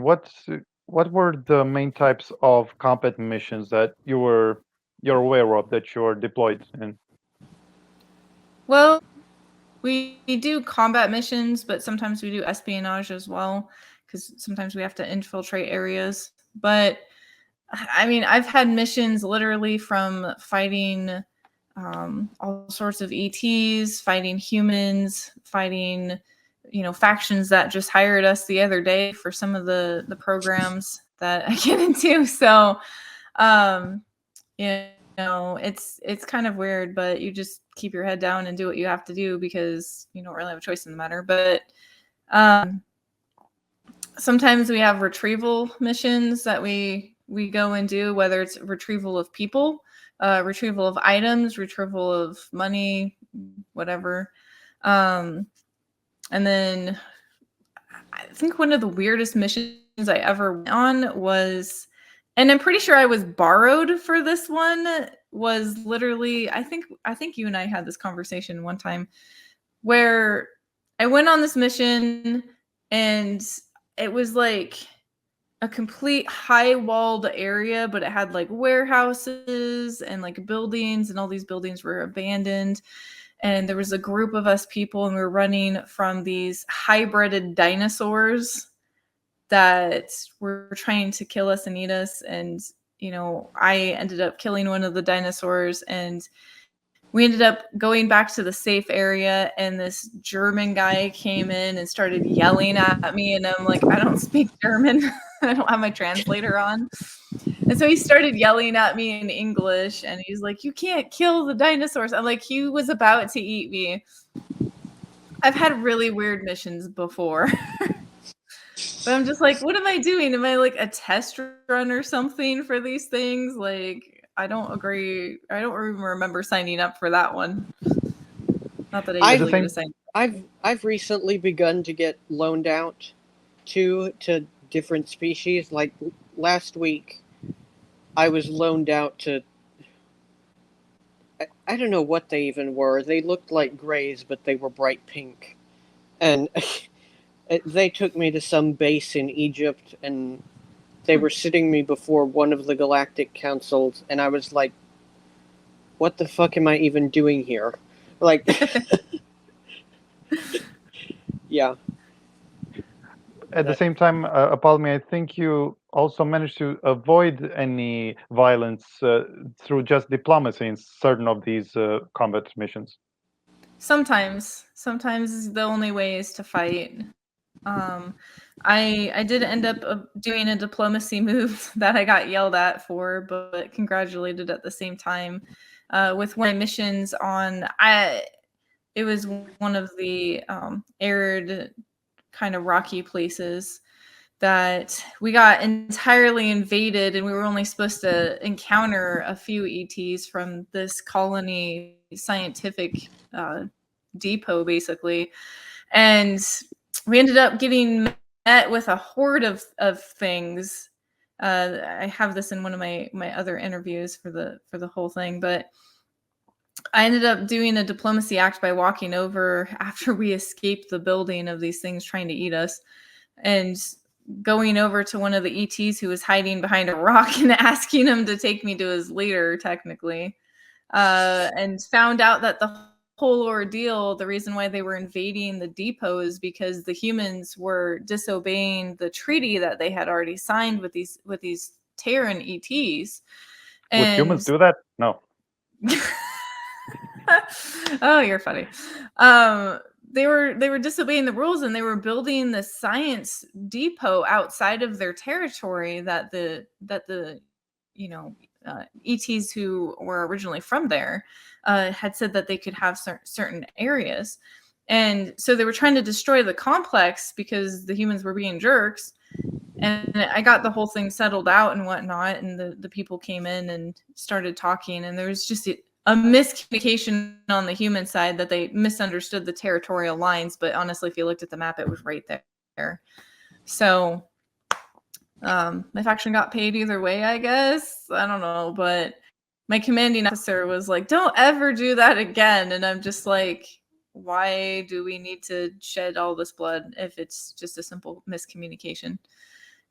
What were the main types of combat missions that you're aware of that you're deployed in? Well, we do combat missions, but sometimes we do espionage as well, because sometimes we have to infiltrate areas. But I mean, I've had missions literally from fighting all sorts of ETs, fighting humans, fighting, factions that just hired us the other day for some of the programs that I get into. So, um, it's kind of weird, but you just keep your head down and do what you have to do because you don't really have a choice in the matter. But sometimes we have retrieval missions that we go and do, whether it's retrieval of people, retrieval of items, retrieval of money, whatever. And then I think one of the weirdest missions I ever went on was, and I'm pretty sure I was borrowed for this one, was literally, I think you and I had this conversation one time where I went on this mission and it was like a complete high walled area, but it had like warehouses and like buildings, and all these buildings were abandoned. And there was a group of us people, and we were running from these hybrided dinosaurs that were trying to kill us and eat us. And, I ended up killing one of the dinosaurs, and we ended up going back to the safe area, and this German guy came in and started yelling at me, and I'm like, I don't speak German. I don't have my translator on. And so he started yelling at me in English, and he's like, you can't kill the dinosaurs. I'm like, he was about to eat me. I've had really weird missions before. But I'm just like, what am I doing? Am I like a test run or something for these things? Like, I don't agree. I don't even remember signing up for that one. Not that I usually get a sign. I've recently begun to get loaned out to different species. Like last week, I was loaned out to, I don't know what they even were. They looked like grays, but they were bright pink. And they took me to some base in Egypt, and they were sitting me before one of the galactic councils, and I was like, what the fuck am I even doing here? Like, yeah. At the same time, Apollymi, I think you also managed to avoid any violence through just diplomacy in certain of these combat missions. Sometimes the only way is to fight. I did end up doing a diplomacy move that I got yelled at for, but congratulated at the same time. With one of my missions on, it was one of the arid kind of rocky places that we got entirely invaded, and we were only supposed to encounter a few ETs from this colony scientific depot, basically. And we ended up getting met with a horde of things. I have this in one of my other interviews for the whole thing, but I ended up doing a diplomacy act by walking over after we escaped the building of these things trying to eat us. And going over to one of the ETs who was hiding behind a rock and asking him to take me to his leader, technically, and found out that the whole ordeal, the reason why they were invading the depot is because the humans were disobeying the treaty that they had already signed with these Terran ETs. Would humans do that? No. Oh, you're funny. They were disobeying the rules, and they were building the science depot outside of their territory that the ETs who were originally from there had said that they could have certain areas. And so they were trying to destroy the complex because the humans were being jerks. And I got the whole thing settled out and whatnot. And the people came in and started talking. And there was just a miscommunication on the human side that they misunderstood the territorial lines. But honestly, if you looked at the map, it was right there. So my faction got paid either way, I guess. I don't know. But my commanding officer was like, don't ever do that again. And I'm just like, why do we need to shed all this blood if it's just a simple miscommunication?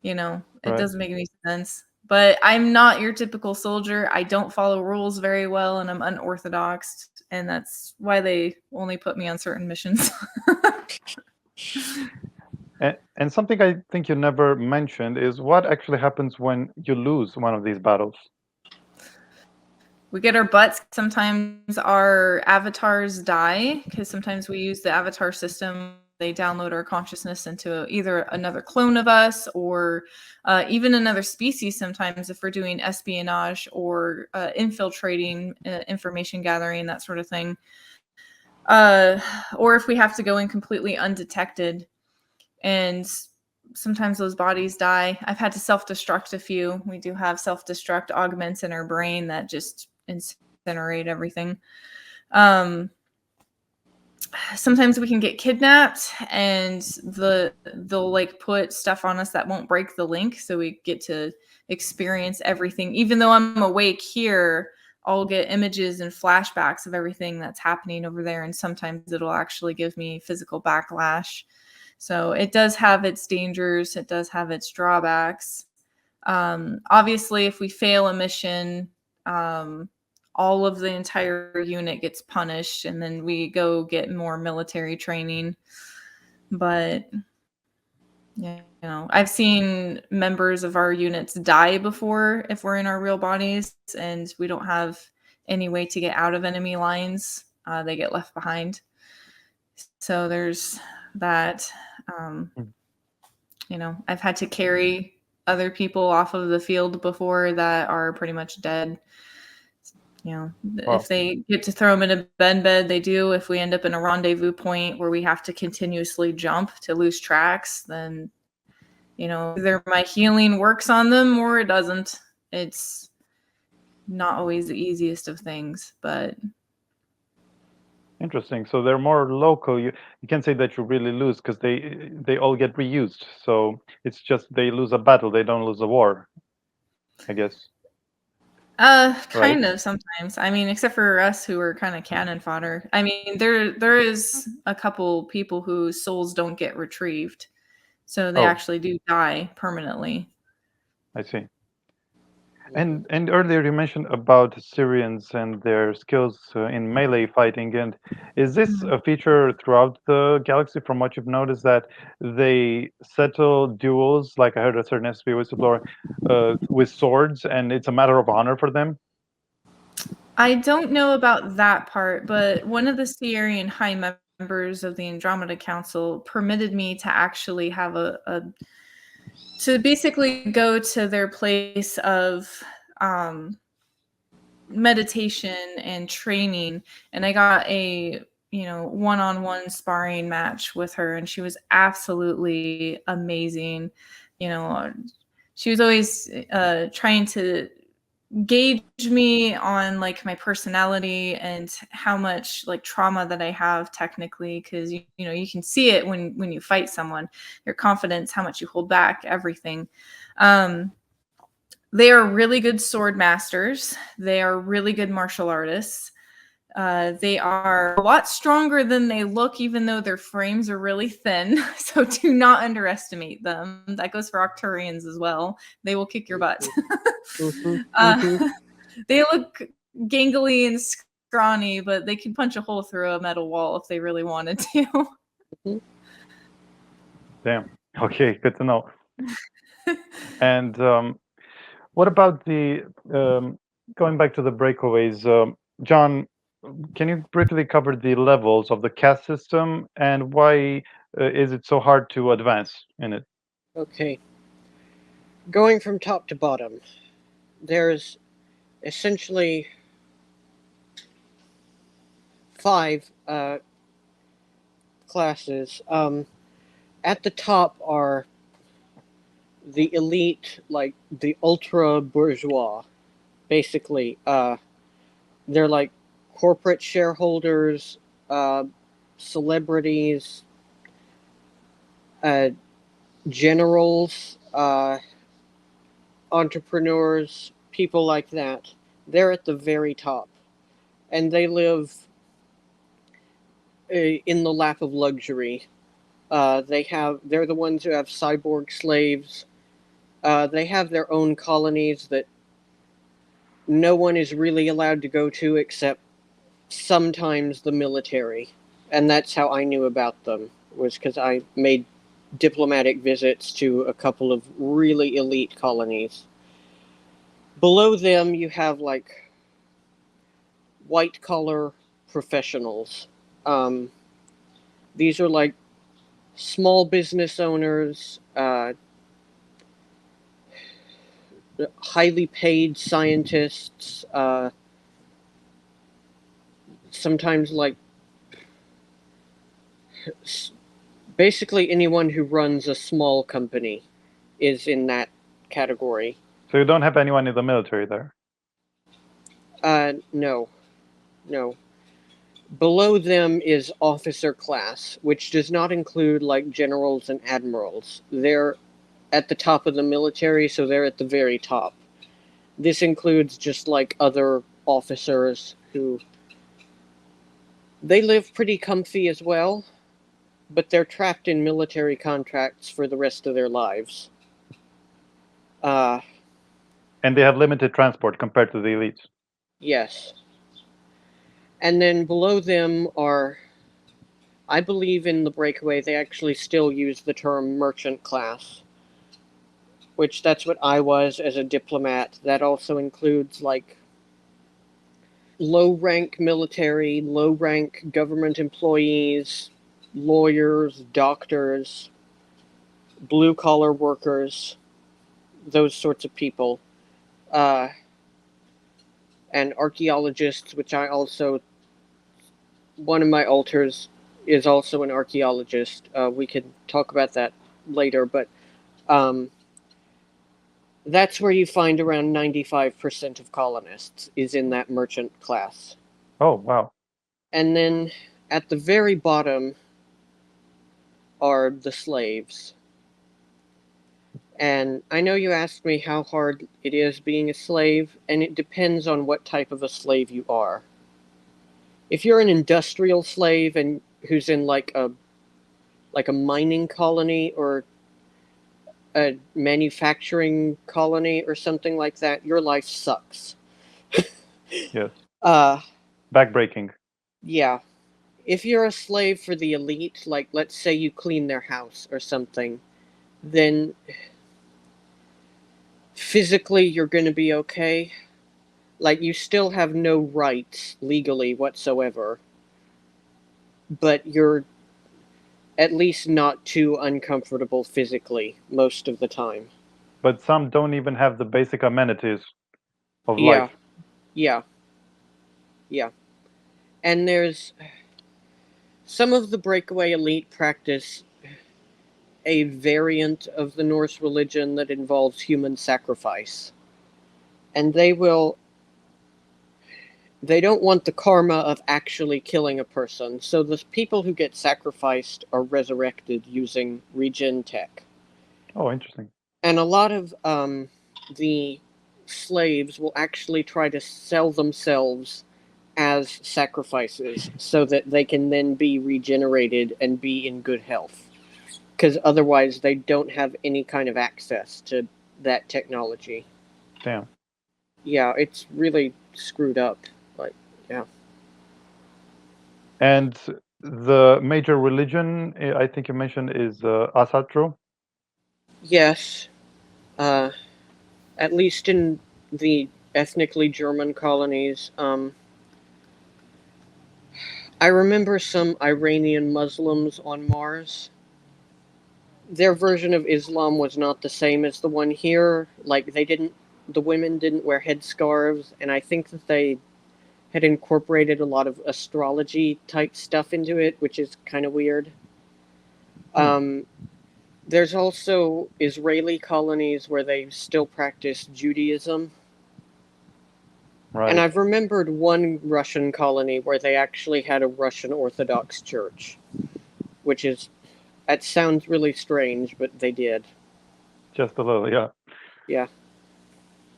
It doesn't make any sense. But I'm not your typical soldier. I don't follow rules very well, and I'm unorthodox, and that's why they only put me on certain missions. And something I think you never mentioned is what actually happens when you lose one of these battles. We get our butts. Sometimes our avatars die because sometimes we use the avatar system. They download our consciousness into either another clone of us or even another species sometimes if we're doing espionage or infiltrating, information gathering, that sort of thing. Or if we have to go in completely undetected. And sometimes those bodies die. I've had to self-destruct a few. We do have self-destruct augments in our brain that just incinerate everything. Sometimes we can get kidnapped and they'll like put stuff on us that won't break the link, so we get to experience everything. Even though I'm awake here, I'll get images and flashbacks of everything that's happening over there, and sometimes it'll actually give me physical backlash. So it does have its dangers, it does have its drawbacks. Obviously, if we fail a mission, all of the entire unit gets punished, and then we go get more military training. But I've seen members of our units die before if we're in our real bodies and we don't have any way to get out of enemy lines. They get left behind. So there's that. I've had to carry other people off of the field before that are pretty much dead. Wow. If they get to throw them in a bed, they do. If we end up in a rendezvous point where we have to continuously jump to lose tracks, then, either my healing works on them or it doesn't. It's not always the easiest of things, but... Interesting. So they're more local. You can't say that you really lose because they all get reused. So it's just they lose a battle, they don't lose a war, I guess. Kind of sometimes. I mean, except for us who are kind of cannon fodder. I mean, there is a couple people whose souls don't get retrieved, so they actually do die permanently. I see. And earlier you mentioned about Sirians and their skills in melee fighting. And is this a feature throughout the galaxy? From what you've noticed, that they settle duels, like I heard a certain SSP whistleblower, with swords, and it's a matter of honor for them? I don't know about that part, but one of the Sirian high members of the Andromeda Council permitted me to actually have to basically go to their place of meditation and training, and I got a one-on-one sparring match with her, and she was absolutely amazing. She was always trying to gauge me on like my personality and how much like trauma that I have technically, because you can see it when you fight someone, your confidence, how much you hold back, everything. They are really good sword masters. They are really good martial artists. They are a lot stronger than they look, even though their frames are really thin. So do not underestimate them. That goes for Octurians as well. They will kick your butt. They look gangly and scrawny, but they can punch a hole through a metal wall if they really wanted to. Damn. Okay, good to know. And what about the going back to the breakaways? John, can you briefly cover the levels of the caste system and why is it so hard to advance in it? Okay. Going from top to bottom, there's essentially 5 classes. At the top are the elite, like the ultra bourgeois, basically. They're like corporate shareholders, celebrities, generals, entrepreneurs, people like that. They're at the very top. And they live in the lap of luxury. They're the ones who have cyborg slaves. They have their own colonies that no one is really allowed to go to except sometimes the military. And that's how I knew about them, was because I made diplomatic visits to a couple of really elite colonies. Below them, you have like white-collar professionals. These are like small business owners, highly paid scientists, sometimes like basically anyone who runs a small company is in that category. So you don't have anyone in the military there? No. Below them is officer class, which does not include like generals and admirals. They're at the top of the military, so they're at the very top. This includes just like other officers who they live pretty comfy as well, but they're trapped in military contracts for the rest of their lives. And they have limited transport compared to the elites. Yes. And then below them are, I believe in the Breakaway, they actually still use the term merchant class, which that's what I was as a diplomat. That also includes like low-rank military, low-rank government employees, lawyers, doctors, blue-collar workers, those sorts of people. And archaeologists, which I also, one of my alters is also an archaeologist. We could talk about that later, but that's where you find around 95% of colonists is in that merchant class. Oh, wow. And then at the very bottom are the slaves. And I know you asked me how hard it is being a slave, and it depends on what type of a slave you are. If you're an industrial slave and who's in like a mining colony or a manufacturing colony or something like that, your life sucks. Yes. Uh, Backbreaking. yeah. If you're a slave for the elite, like let's say you clean their house or something, then physically you're going to be okay. Like you still have no rights legally whatsoever, but you're at least not too uncomfortable physically most of the time. But some don't even have the basic amenities of Yeah. life. Yeah. And there's some of the breakaway elite practice a variant of the Norse religion that involves human sacrifice. And they don't want the karma of actually killing a person, so the people who get sacrificed are resurrected using regen tech. Oh, interesting. And a lot of the slaves will actually try to sell themselves as sacrifices so that they can then be regenerated and be in good health. Because otherwise, they don't have any kind of access to that technology. Damn. Yeah, it's really screwed up. Like, yeah. And the major religion, I think you mentioned, is Asatru. Yes. At least in the ethnically German colonies. I remember some Iranian Muslims on Mars. Their version of Islam was not the same as the one here. Like, the women didn't wear headscarves, and I think that they had incorporated a lot of astrology type stuff into it, which is kind of weird. There's also Israeli colonies where they still practice Judaism. Right. And I've remembered one Russian colony where they actually had a Russian Orthodox church, which is, that sounds really strange, but they did. Just a little, yeah. Yeah.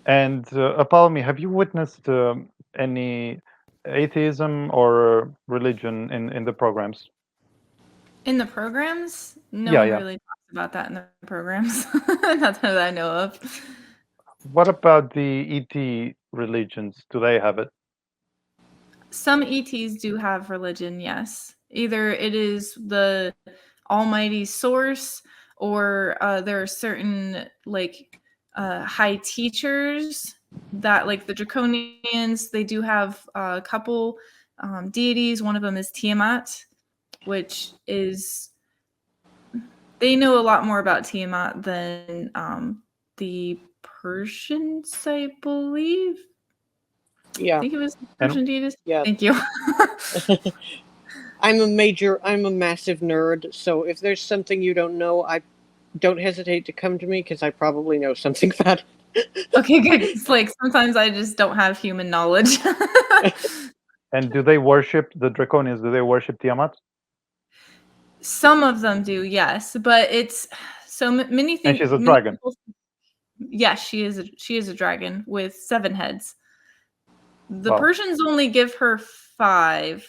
And Apollymi, have you witnessed any atheism or religion in the programs? In the programs, no Yeah, one yeah. really talks about that in the programs. Not that I know of. What about the ET religions? Do they have it? Some ETs do have religion, yes. Either it is the almighty source, or there are certain high teachers that, like the Draconians, they do have a couple deities. One of them is Tiamat, which is, they know a lot more about Tiamat than the Persians, I believe. I Yeah. think it was Persian deities. Yeah. Thank you. I'm a massive nerd, so if there's something you don't know, I don't hesitate to come to me because I probably know something about it. Okay, good. It's like sometimes I just don't have human knowledge. And do they worship the Draconians? Do they worship Tiamat? Some of them do, yes, but it's so many things. And she's a dragon. Yes, she is a dragon with 7 heads. The Wow. Persians only give her 5,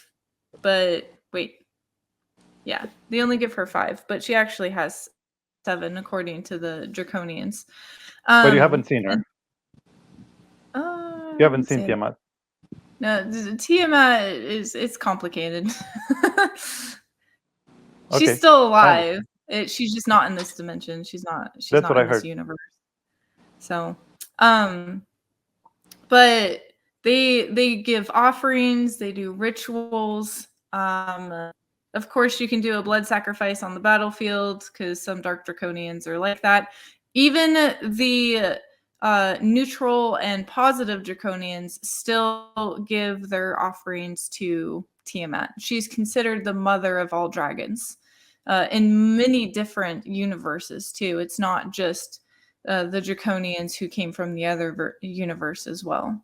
but wait. Yeah, they only give her 5, but she actually has 7 according to the Draconians. But you haven't seen her. You haven't seen Tiamat. No, Tiamat it's complicated. She's Okay. still alive. She's just not in this dimension. She's not That's what I in this heard. universe. So, but they give offerings, they do rituals. Of course, you can do a blood sacrifice on the battlefield because some Dark Draconians are like that. Even the neutral and positive Draconians still give their offerings to Tiamat. She's considered the mother of all dragons in many different universes too. It's not just the Draconians who came from the other universe as well.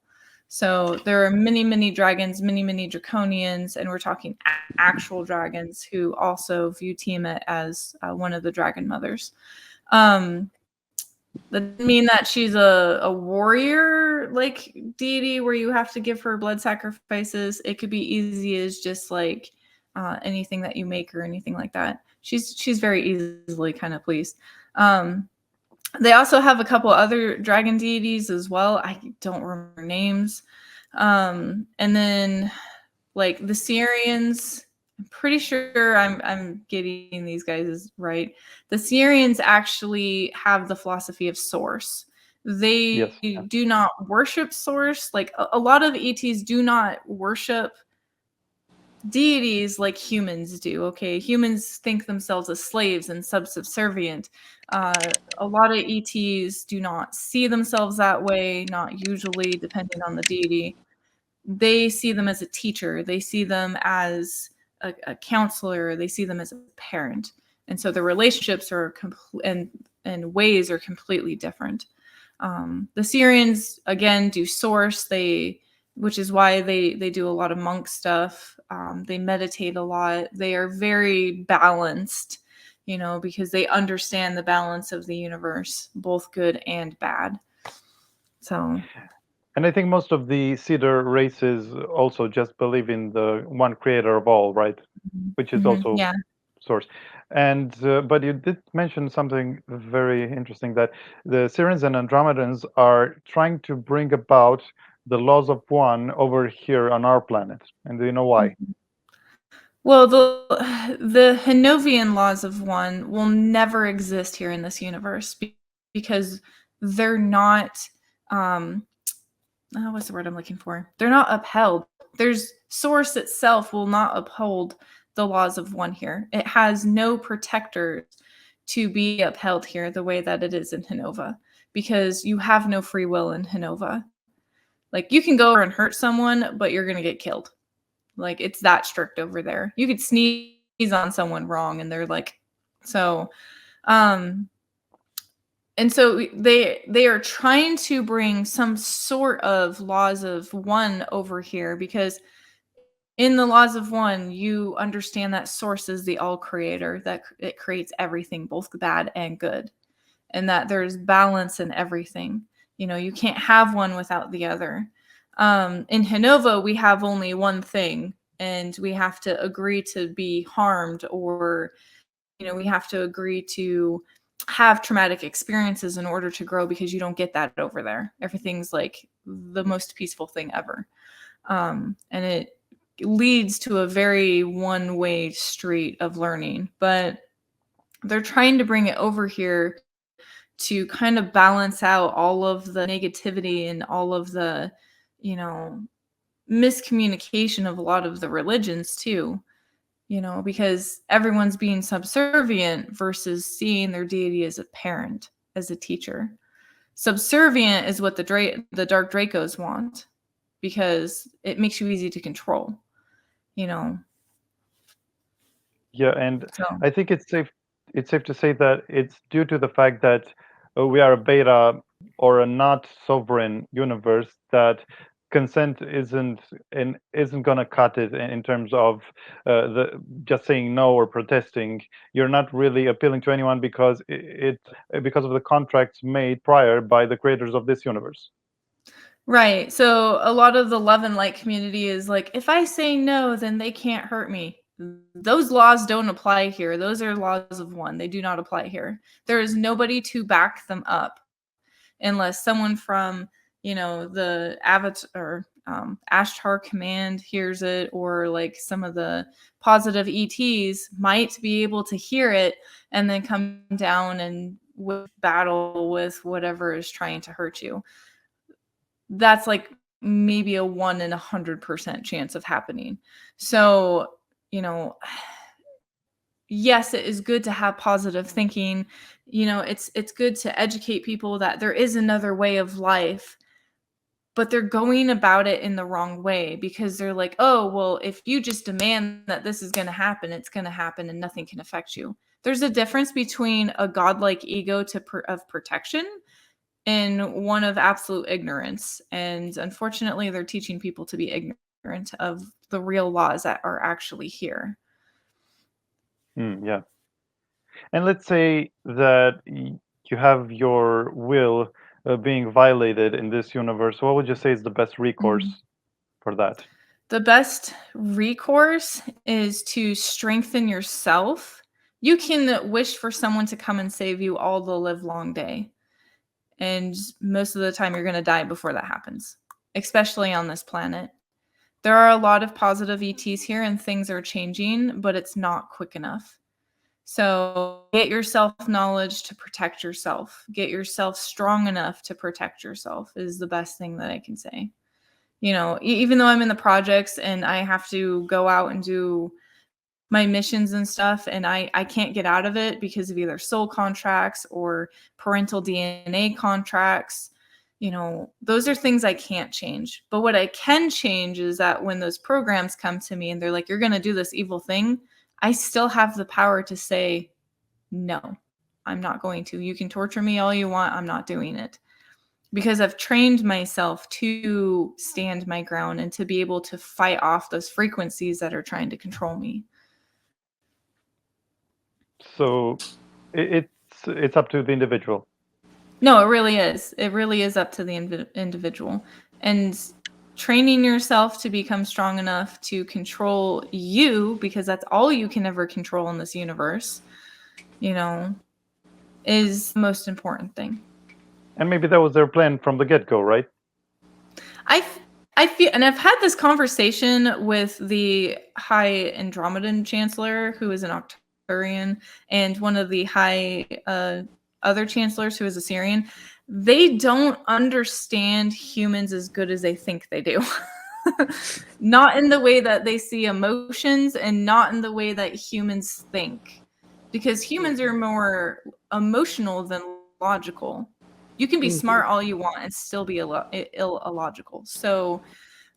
So there are many, many dragons, many, many Draconians, and we're talking actual dragons who also view Tiamat as one of the dragon mothers. That doesn't mean that she's a warrior like deity where you have to give her blood sacrifices. It could be easy as just like anything that you make or anything like that. She's very easily kind of pleased. They also have a couple other dragon deities as well. I don't remember names. And then like the Sirians, I'm pretty sure I'm getting these guys right. The Sirians actually have the philosophy of source. They do not worship source. Like a lot of ETs do not worship deities like humans do. Okay, humans think themselves as slaves and subservient. A lot of ETs do not see themselves that way, not usually, depending on the deity. They see them as a teacher, they see them as a counselor, they see them as a parent, and so the relationships are and ways are completely different. The Sirians again do source, which is why they do a lot of monk stuff. They meditate a lot. They are very balanced, because they understand the balance of the universe, both good and bad. So, And I think most of the Cedar races also just believe in the one creator of all, right? Which is also Yeah. source. And but you did mention something very interesting, that the Sirians and Andromedans are trying to bring about the laws of one over here on our planet. And do you know why? Well, the Henovian laws of one will never exist here in this universe because they're not what's the word I'm looking for? They're not upheld. There's source itself will not uphold the laws of one here. It has no protectors to be upheld here the way that it is in Hinova, because you have no free will in Hinova. Like, you can go and hurt someone, but you're going to get killed. Like, it's that strict over there. You could sneeze on someone wrong and they're like, so and so they are trying to bring some sort of laws of one over here, because in the laws of one, you understand that source is the all creator, that it creates everything, both bad and good, and that there's balance in everything. You can't have one without the other. In Hinova, we have only one thing, and we have to agree to be harmed, or we have to agree to have traumatic experiences in order to grow, because you don't get that over there. Everything's like the most peaceful thing ever. And it leads to a very one-way street of learning, but they're trying to bring it over here to kind of balance out all of the negativity and all of the, miscommunication of a lot of the religions too, because everyone's being subservient versus seeing their deity as a parent, as a teacher. Subservient is what the Dark Dracos want, because it makes you easy to control, Yeah, and So I think it's safe to say that it's due to the fact that we are a beta or a not sovereign universe, that consent isn't going to cut it in terms of the just saying no or protesting. You're not really appealing to anyone because because of the contracts made prior by the creators of this universe. Right. So a lot of the love and light community is like, if I say no, then they can't hurt me. Those laws don't apply here. Those are laws of one. They do not apply here. There is nobody to back them up unless someone from, the Avatar or Ashtar Command hears it, or like some of the positive ETs might be able to hear it and then come down and battle with whatever is trying to hurt you. That's like maybe a 1 in 100% chance of happening. So, yes, it is good to have positive thinking. It's good to educate people that there is another way of life, but they're going about it in the wrong way, because they're like, oh, well, if you just demand that this is going to happen, it's going to happen and nothing can affect you. There's a difference between a godlike ego of protection and one of absolute ignorance. And unfortunately, they're teaching people to be ignorant of the real laws that are actually here. Yeah. And let's say that you have your will being violated in this universe. What would you say is the best recourse for that? The best recourse is to strengthen yourself. You can wish for someone to come and save you all the live long day, and most of the time you're going to die before that happens, especially on this planet. There are a lot of positive ETs here and things are changing, but it's not quick enough. So get yourself knowledge to protect yourself. Get yourself strong enough to protect yourself is the best thing that I can say. Even though I'm in the projects and I have to go out and do my missions and stuff, and I can't get out of it because of either soul contracts or parental DNA contracts, those are things I can't change. But what I can change is that when those programs come to me and they're like, you're going to do this evil thing, I still have the power to say, no, I'm not going to. You can torture me all you want. I'm not doing it. Because I've trained myself to stand my ground and to be able to fight off those frequencies that are trying to control me. So it's up to the individual. No, it really is. It really is up to the individual. and training yourself to become strong enough to control you, because that's all you can ever control in this universe, is the most important thing. And maybe that was their plan from the get-go, right? I feel, and I've had this conversation with the High Andromedan Chancellor, who is an Octurian, and one of the High other Chancellors, who is a Sirian. They don't understand humans as good as they think they do. Not in the way that they see emotions, and not in the way that humans think. Because humans are more emotional than logical. You can be smart all you want and still be illogical. So,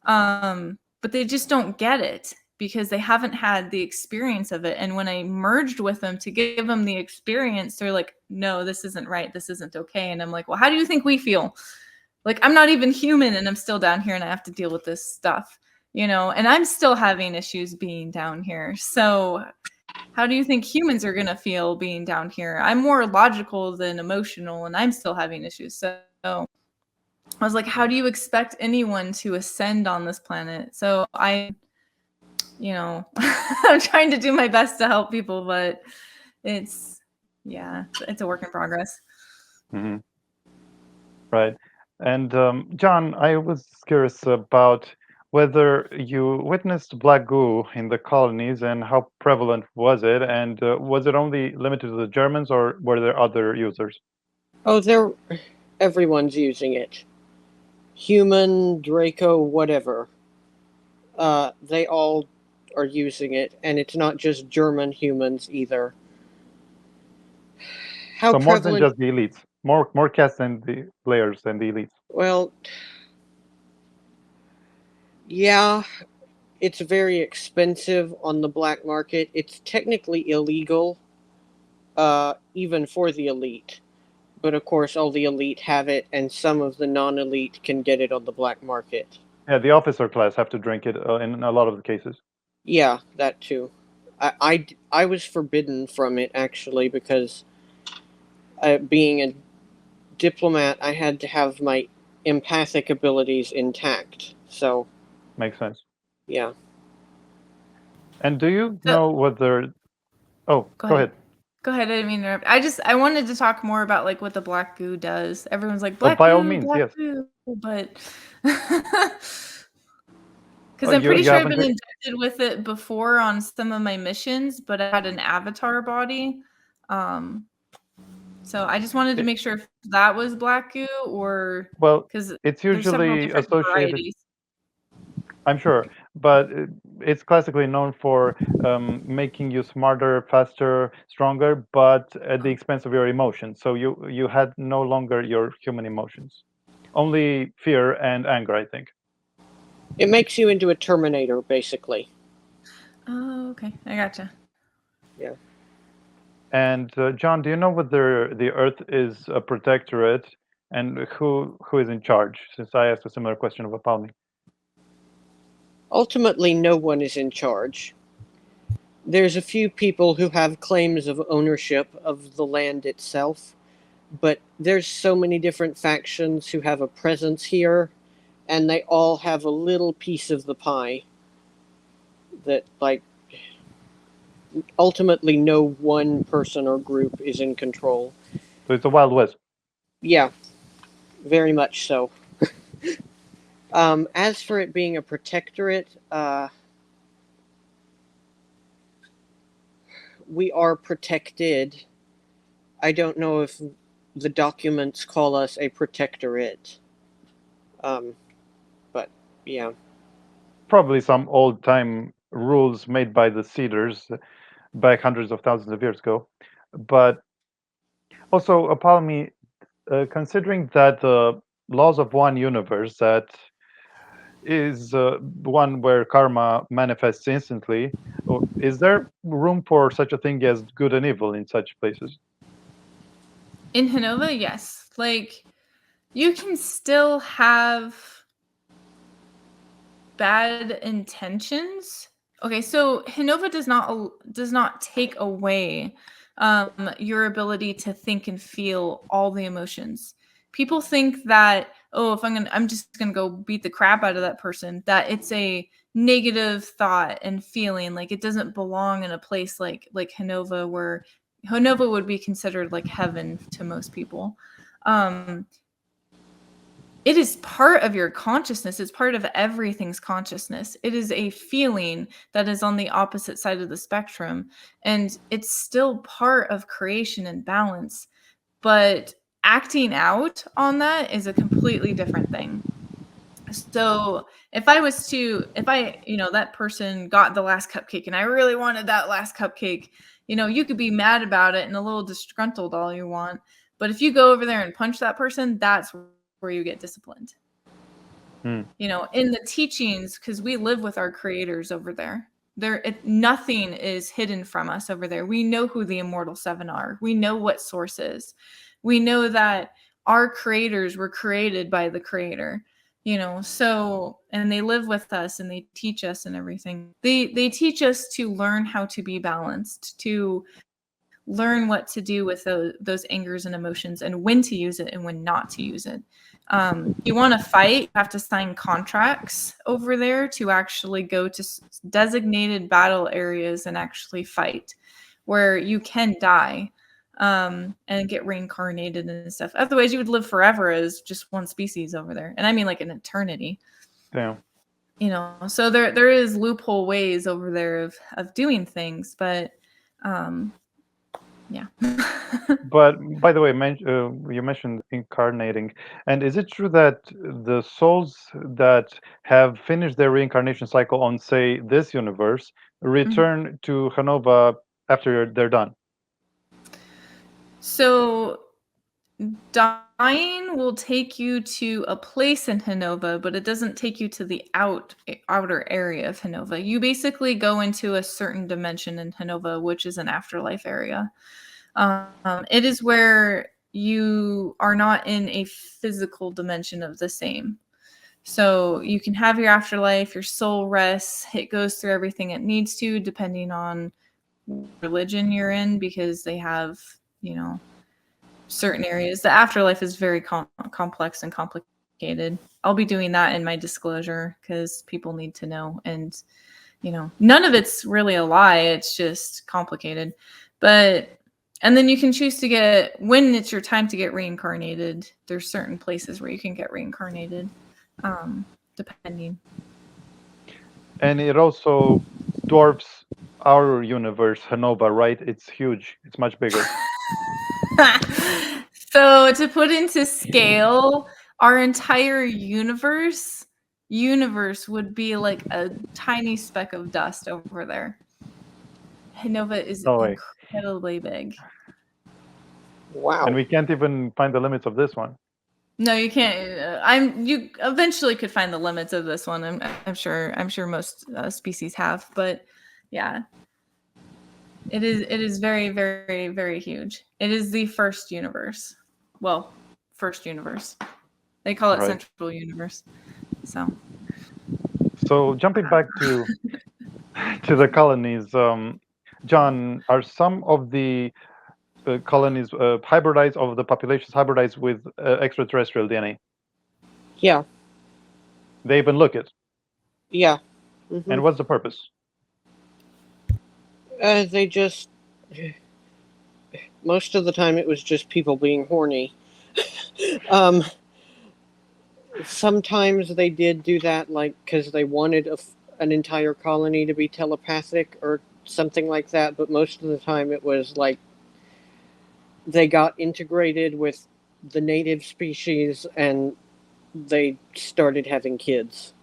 but they just don't get it because they haven't had the experience of it. And when I merged with them to give them the experience, they're like, no, this isn't right. This isn't okay. And I'm like, well, how do you think we feel? Like, I'm not even human and I'm still down here and I have to deal with this stuff, and I'm still having issues being down here. So how do you think humans are going to feel being down here? I'm more logical than emotional and I'm still having issues. So I was like, how do you expect anyone to ascend on this planet? So I'm trying to do my best to help people, but it's a work in progress. Mm-hmm. Right. And John, I was curious about whether you witnessed black goo in the colonies and how prevalent was it, and was it only limited to the Germans, or were there other users? Oh, everyone's using it. Human, Draco, whatever. They all are using it, and it's not just German humans either. How So more than prevalent? just the elites, more caste than the players than the elites. Well, yeah, it's very expensive on the black market. It's technically illegal, even for the elite. But of course, all the elite have it, and some of the non-elite can get it on the black market. Yeah, the officer class have to drink it in a lot of the cases. Yeah, that too. I was forbidden from it, actually, because being a diplomat, I had to have my empathic abilities intact. So, Makes sense. yeah. And do you So- know whether? Oh, go ahead. Go ahead. I didn't mean to interrupt. I wanted to talk more about like what the black goo does. Everyone's like black by goo, all means, black yes. goo, but because Oh, I'm pretty you sure I've haven't been heard- injected with it before on some of my missions, but I had an avatar body. So I just wanted to make sure if that was black goo or Well, because it's there's several usually different associated. varieties. I'm sure, but it's classically known for making you smarter, faster, stronger, but at the expense of your emotions. So you had no longer your human emotions, only fear and anger, I think. It makes you into a Terminator, basically. Oh, okay. I gotcha. Yeah. And John, do you know whether the Earth is a protectorate, and who is in charge? Since I asked a similar question of Apollymi. Ultimately, no one is in charge. There's a few people who have claims of ownership of the land itself, but there's so many different factions who have a presence here, and they all have a little piece of the pie that, like, ultimately no one person or group is in control. So it's a Wild West. Yeah, very much so. As for it being a protectorate, we are protected. I don't know if the documents call us a protectorate. But yeah. Probably some old-time rules made by the Cedars back hundreds of thousands of years ago. But also, Apollymi, considering that the laws of one universe that is one where karma manifests instantly, is there room for such a thing as good and evil in such places? In Hinova, yes. Like, you can still have bad intentions. Okay, so Hinova does not take away your ability to think and feel all the emotions. People think that oh, if I'm just gonna go beat the crap out of that person, that it's a negative thought and feeling, like it doesn't belong in a place like Hanova, where Hanova would be considered like heaven to most people. It is part of your consciousness. It's part of everything's consciousness. It is a feeling that is on the opposite side of the spectrum, and it's still part of creation and balance. But acting out on that is a completely different thing. So if that person got the last cupcake and I really wanted that last cupcake, you could be mad about it and a little disgruntled all you want. But if you go over there and punch that person, that's where you get disciplined. In the teachings, because we live with our creators over there. Nothing is hidden from us over there. We know who the Immortal Seven are. We know what source is. We know that our creators were created by the creator. So, and they live with us and they teach us and everything. They teach us to learn how to be balanced, to learn what to do with those angers and emotions, and when to use it and when not to use it. You want to fight, you have to sign contracts over there to actually go to designated battle areas and actually fight, where you can die and get reincarnated and stuff. Otherwise, you would live forever as just one species over there. And I mean like an eternity. Yeah. So there is loophole ways over there of doing things, but yeah. But by the way, you mentioned incarnating, and is it true that the souls that have finished their reincarnation cycle on, say, this universe, return to Hanova after they're done? So dying will take you to a place in Hanova, but it doesn't take you to the outer area of Hanova. You basically go into a certain dimension in Hanova, which is an afterlife area. It is where you are not in a physical dimension of the same. So you can have your afterlife, your soul rests, it goes through everything it needs to, depending on religion you're in, because they have, certain areas. The afterlife is very complex and complicated. I'll be doing that in my disclosure because people need to know. And, none of it's really a lie. It's just complicated. And then you can choose to when it's your time to get reincarnated, there's certain places where you can get reincarnated, depending. And it also dwarfs our universe, Hanova, right? It's huge. It's much bigger. So to put into scale, our entire universe would be like a tiny speck of dust over there. Hanova is incredibly big. Wow. And we can't even find the limits of this one. No, you can't. You eventually could find the limits of this one. I'm sure most species have, but yeah, it is very, very, very huge. It is the first universe. Well, first universe. They call it Central Universe. So jumping back to the colonies, John, are some of the colonies hybridized, of the populations hybridized with extraterrestrial DNA? Yeah. They even look it? Yeah. Mm-hmm. And what's the purpose? They just... Most of the time it was just people being horny. Sometimes they did do that, like, because they wanted an entire colony to be telepathic or something like that, but most of the time it was like they got integrated with the native species and they started having kids.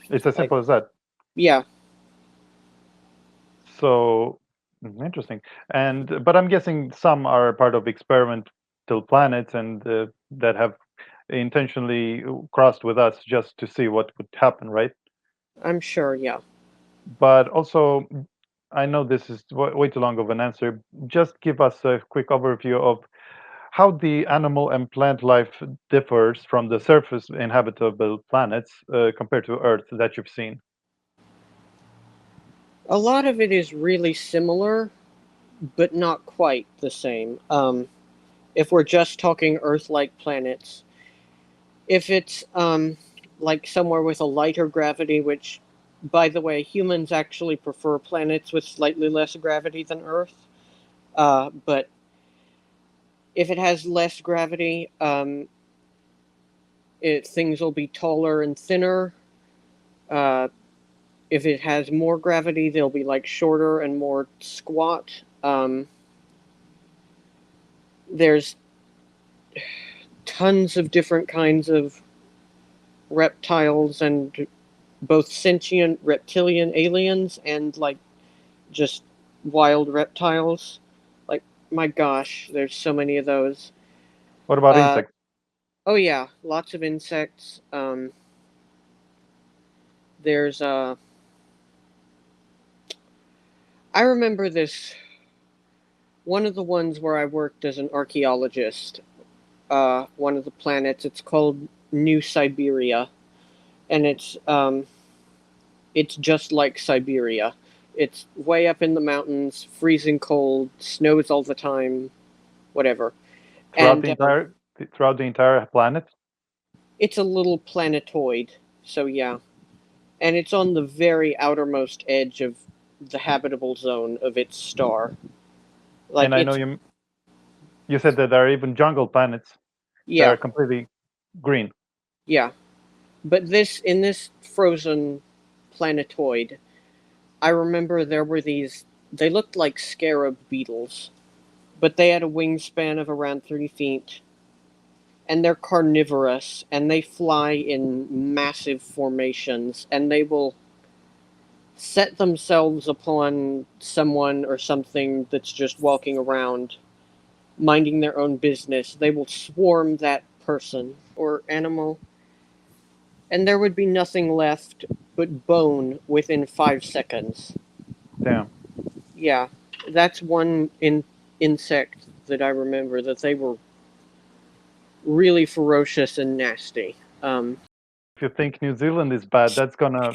It's as simple as that? Yeah. So, interesting. But I'm guessing some are part of experimental planets and that have intentionally crossed with us just to see what would happen, right? I'm sure, yeah. But also, I know this is way too long of an answer. Just give us a quick overview of how the animal and plant life differs from the surface inhabitable planets compared to Earth that you've seen. A lot of it is really similar, but not quite the same. If we're just talking Earth-like planets, If it's like somewhere with a lighter gravity, which, by the way, humans actually prefer planets with slightly less gravity than Earth. But if it has less gravity, things will be taller and thinner. Uh, if it has more gravity, they'll be like shorter and more squat. There's tons of different kinds of reptiles and both sentient reptilian aliens and like just wild reptiles. Like, my gosh, there's so many of those. What about Uh, insects? oh yeah, lots of insects. There's I remember this one of the ones where I worked as an archaeologist. One of the planets. It's called New Siberia, and it's just like Siberia. It's way up in the mountains, freezing cold, snows all the time, whatever. Throughout And the entire planet? it's a little planetoid, so yeah. And it's on the very outermost edge of the habitable zone of its star. Like And I know it's you said that there are even jungle planets that yeah, are completely green. yeah. But this in this frozen planetoid, I remember there were these. They looked like scarab beetles, but they had a wingspan of around 3 feet, and they're carnivorous, and they fly in massive formations, and they will set themselves upon someone or something that's just walking around, minding their own business. They will swarm that person or animal, and there would be nothing left but bone within 5 seconds. Damn. Yeah, that's one insect that I remember that they were really ferocious and nasty. If you think New Zealand is bad, that's gonna.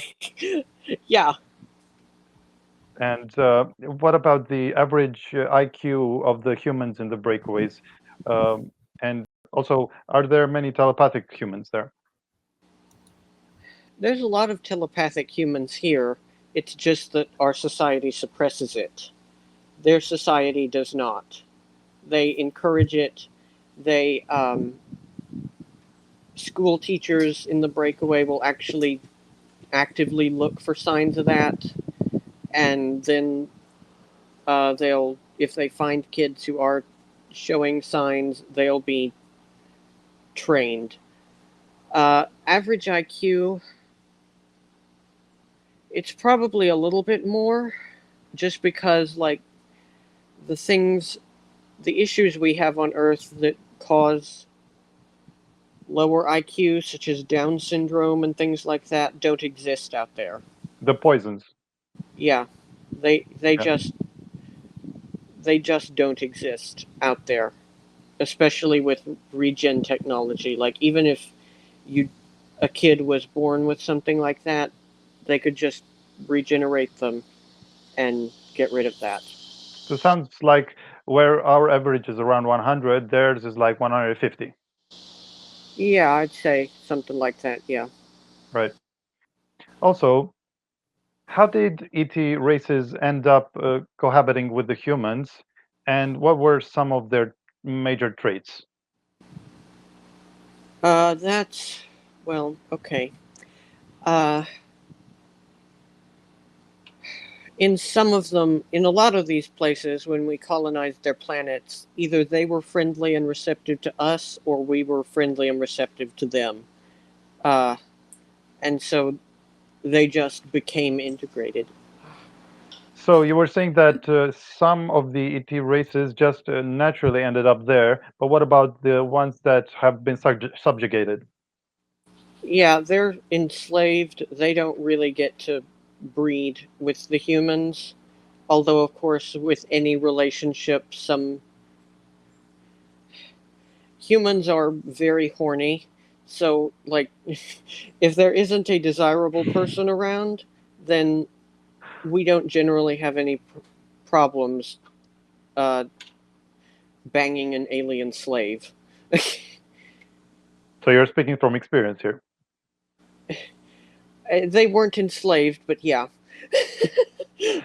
Yeah, And what about the average IQ of the humans in the breakaways? And also, are there many telepathic humans there? there's a lot of telepathic humans here. It's just that our society suppresses it. Their society does not. They encourage it. They school teachers in the breakaway will actually actively look for signs of that, and then they'll if they find kids who are showing signs, they'll be trained. Average IQ, it's probably a little bit more, just because like the things, the issues we have on Earth that cause lower IQ, such as Down syndrome and things like that, don't exist out there. The poisons. Yeah, they Yeah. just don't exist out there, especially with regen technology. Like even if you a kid was born with something like that, they could just regenerate them and get rid of that. So it sounds like where our average is around 100, theirs is like 150, Yeah, I'd say something like that. Yeah. right? Also, how did ET races end up cohabiting with the humans, and what were some of their major traits? That's well, okay. Uh, in some of them, in a lot of these places, when we colonized their planets, either they were friendly and receptive to us, or we were friendly and receptive to them. Uh, and so they just became integrated. So you were saying that some of the ET races just naturally ended up there, but what about the ones that have been subjugated? Yeah, they're enslaved. They don't really get to breed with the humans. Although, of course, with any relationship, some humans are very horny. So, like, if there isn't a desirable person around, then we don't generally have any problems uh, banging an alien slave. So you're speaking from experience here. They weren't enslaved, but yeah. Hey,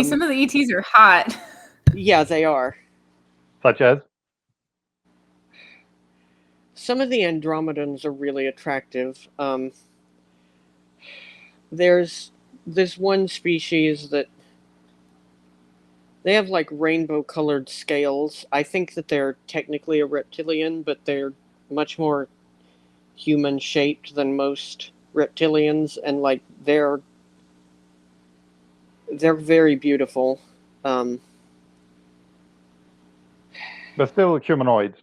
some of the ETs are hot. Yeah, they are. Such as? Some of the Andromedans are really attractive. There's this one species that they have like rainbow colored scales. I think that they're technically a reptilian, but they're much more human shaped than most reptilians, and like they're very beautiful. But still humanoid.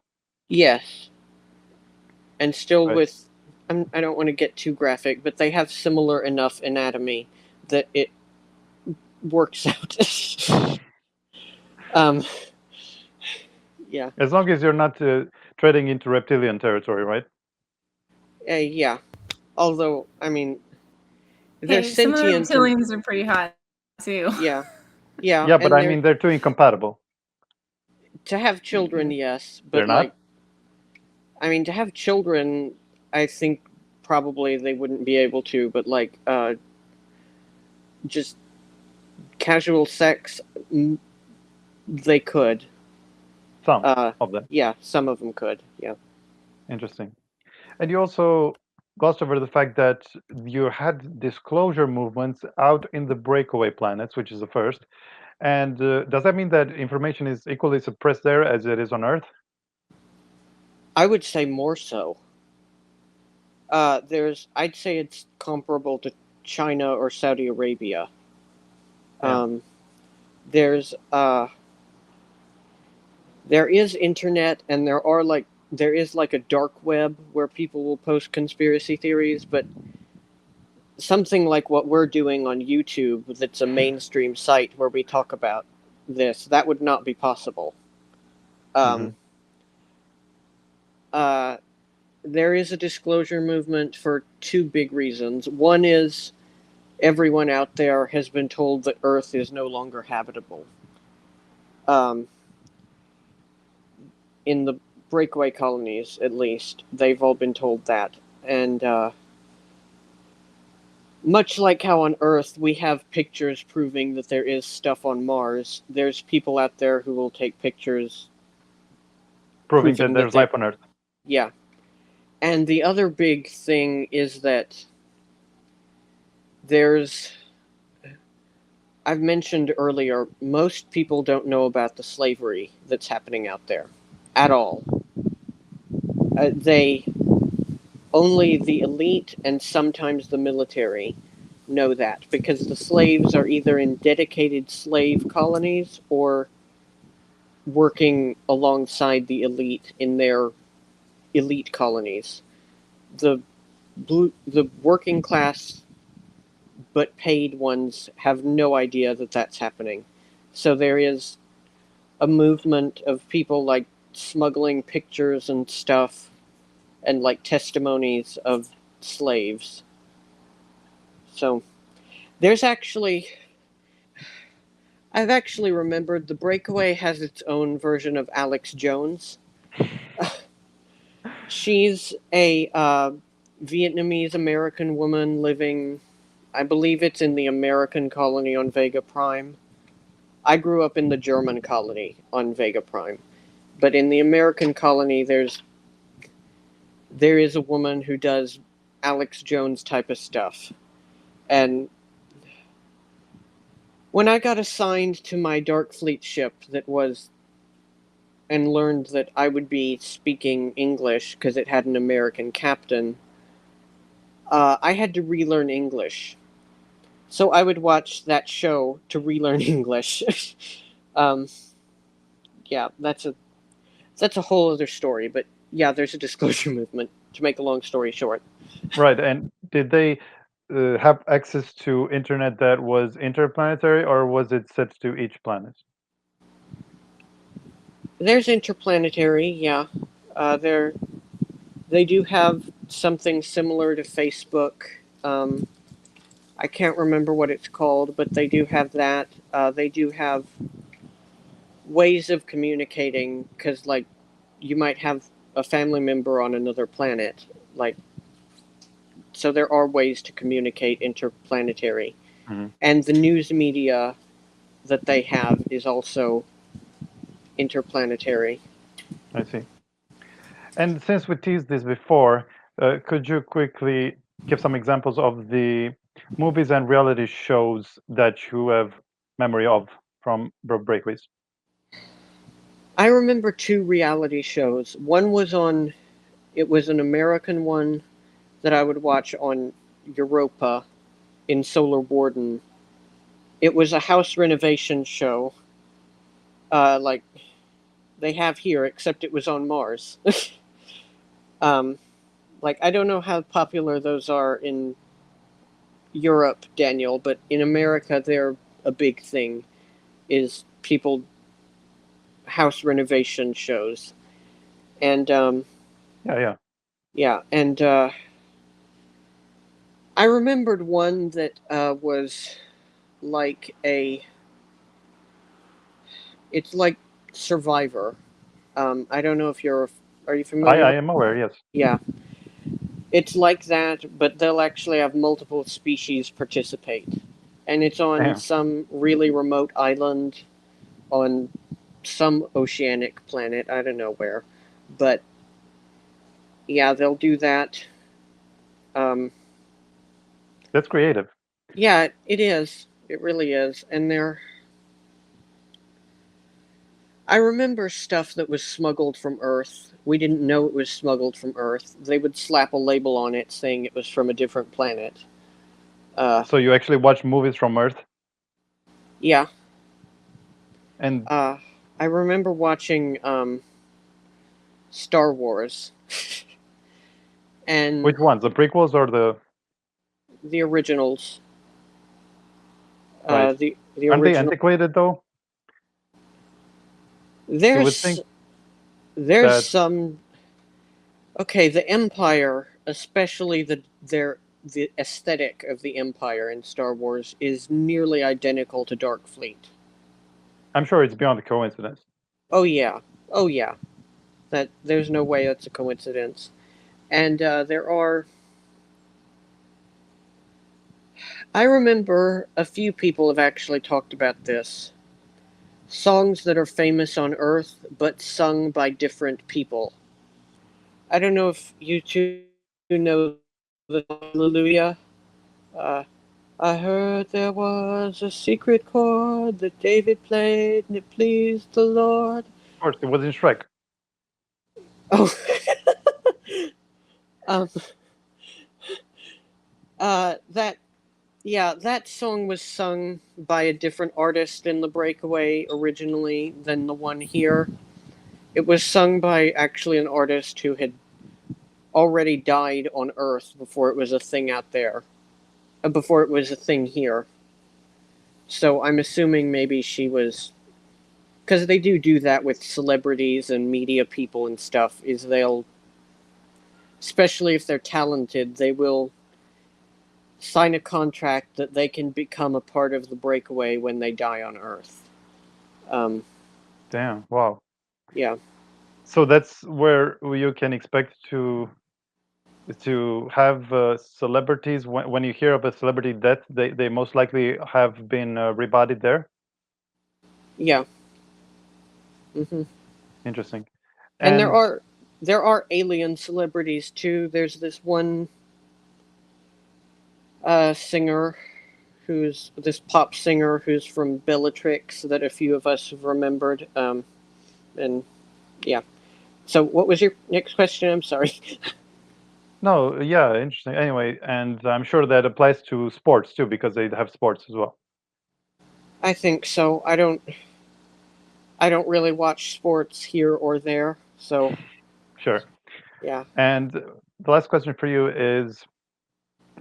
Yes, and still Right. with. I don't want to get too graphic, but they have similar enough anatomy that it works out. Yeah. As long as you're not treading into reptilian territory, right? Yeah. Although, I mean, they're Hey, some of the sentient. And, reptilians are pretty hot too. yeah. Yeah. Yeah, but And I mean they're too incompatible. to have children, yes. But, They're not? like, I mean, to have children, I think probably they wouldn't be able to, but, like, just casual sex, they could. Some of them. Yeah, some of them could. Yeah. Interesting. And you also glossed over the fact that you had disclosure movements out in the breakaway planets, which is the first. And does that mean that information is equally suppressed there as it is on Earth? I would say more so. I'd say it's comparable to China or Saudi Arabia. Yeah. There is internet, and there is like a dark web where people will post conspiracy theories, but something like what we're doing on YouTube, that's a mainstream site where we talk about this, that would not be possible. There is a disclosure movement for two big reasons. One is everyone out there has been told that Earth is no longer habitable. In the breakaway colonies, at least, they've all been told that. And much like how on Earth we have pictures proving that there is stuff on Mars, there's people out there who will take pictures Proving that there's life on Earth. Yeah. And the other big thing is that I've mentioned earlier, most people don't know about the slavery that's happening out there at all. Only the elite and sometimes the military know that, because the slaves are either in dedicated slave colonies or working alongside the elite in their elite colonies. The working class but paid ones have no idea that that's happening. So there is a movement of people like smuggling pictures and stuff and like testimonies of slaves. So I've actually remembered the Breakaway has its own version of Alex Jones. She's a Vietnamese American woman living, I believe it's in the American colony on Vega Prime. I grew up in the German colony on Vega Prime. But in the American colony, there is a woman who does Alex Jones type of stuff. And when I got assigned to my Dark Fleet ship and learned that I would be speaking English because it had an American captain, I had to relearn English. So I would watch that show to relearn English. Yeah, that's a whole other story. But yeah, there's a disclosure movement, to make a long story short. Right. And did they have access to internet that was interplanetary, or was it set to each planet? There's interplanetary, yeah. They do have something similar to Facebook. I can't remember what it's called, but they do have that. They do have ways of communicating, because, like, you might have a family member on another planet. Like, so there are ways to communicate interplanetary. Mhm. And the news media that they have is also interplanetary. I see. And since we teased this before, could you quickly give some examples of the movies and reality shows that you have memory of from Breakaways? I remember 2 reality shows. One was on, it was an American one that I would watch on Europa in Solar Warden. It was a house renovation show, like they have here, except it was on Mars. Like, I don't know how popular those are in Europe, Daniel, but in America, they're a big thing. Is people house renovation shows, and Yeah. yeah, and I remembered one that was like a. It's like Survivor. I don't know if you're. Are you familiar I with? am aware, yes. Yeah, it's like that, but they'll actually have multiple species participate, and it's on Damn. some really remote island on some oceanic planet. I don't know where, but yeah, they'll do that. Um, That's creative. yeah, it is. It really is, and they're. I remember stuff that was smuggled from Earth. We didn't know it was smuggled from Earth. They would slap a label on it saying it was from a different planet. So you actually watch movies from Earth, Yeah. and I remember watching Star Wars and which ones? The prequels or the the originals. right? The Aren't they original. antiquated though? You would There's think there's that. some. Okay, the Empire, especially the aesthetic of the Empire in Star Wars is nearly identical to Dark Fleet. I'm sure it's beyond a coincidence. Oh yeah, oh yeah. That there's no way that's a coincidence. And there are. I remember a few people have actually talked about this. Songs that are famous on Earth, but sung by different people. I don't know if you two know the Hallelujah. Uh, I heard there was a secret chord that David played and it pleased the Lord. Of course, it was in Shrek. Oh, um, that yeah, that song was sung by a different artist in the Breakaway originally than the one here. It was sung by actually an artist who had already died on Earth before it was a thing out there, before it was a thing here. So I'm assuming maybe she was, because they do that with celebrities and media people and stuff. Is they'll, especially if they're talented, they will sign a contract that they can become a part of the Breakaway when they die on Earth. Damn! Wow. Yeah. So that's where you can expect to have celebrities. When you hear of a celebrity death, they most likely have been rebodied there. Yeah. hmm Interesting. And And there are alien celebrities too. There's this one singer who's this pop singer who's from Bellatrix that a few of us have remembered. And yeah. So what was your next question? I'm sorry. no, yeah, interesting. Anyway, and I'm sure that applies to sports too, because they have sports as well. I think so. I don't really watch sports here or there. So Sure. yeah. And the last question for you is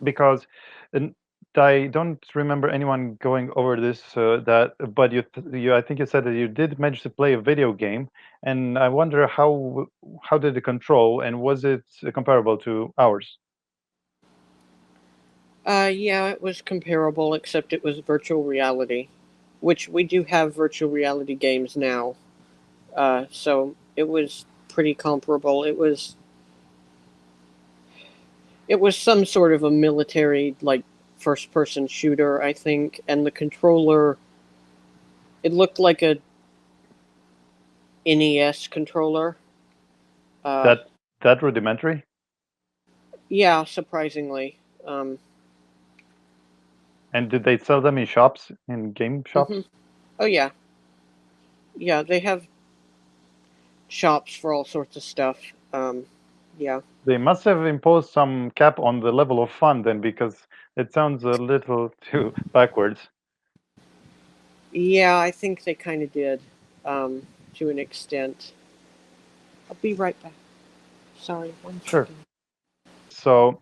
because and I don't remember anyone going over this but you I think you said that you did manage to play a video game, and I wonder how did it control, and was it comparable to ours? Yeah, it was comparable, except it was virtual reality, which we do have virtual reality games now. So it was pretty comparable. It was some sort of a military, like, first-person shooter, I think, and the controller, it looked like a NES controller. That rudimentary? Yeah, surprisingly. And did they sell them in shops, in game shops? Oh, yeah. Yeah, they have shops for all sorts of stuff. Yeah. They must have imposed some cap on the level of fun then, because it sounds a little too backwards. Yeah, I think they kind of did, to an extent. I'll be right back. Sorry, one Sure. second. So,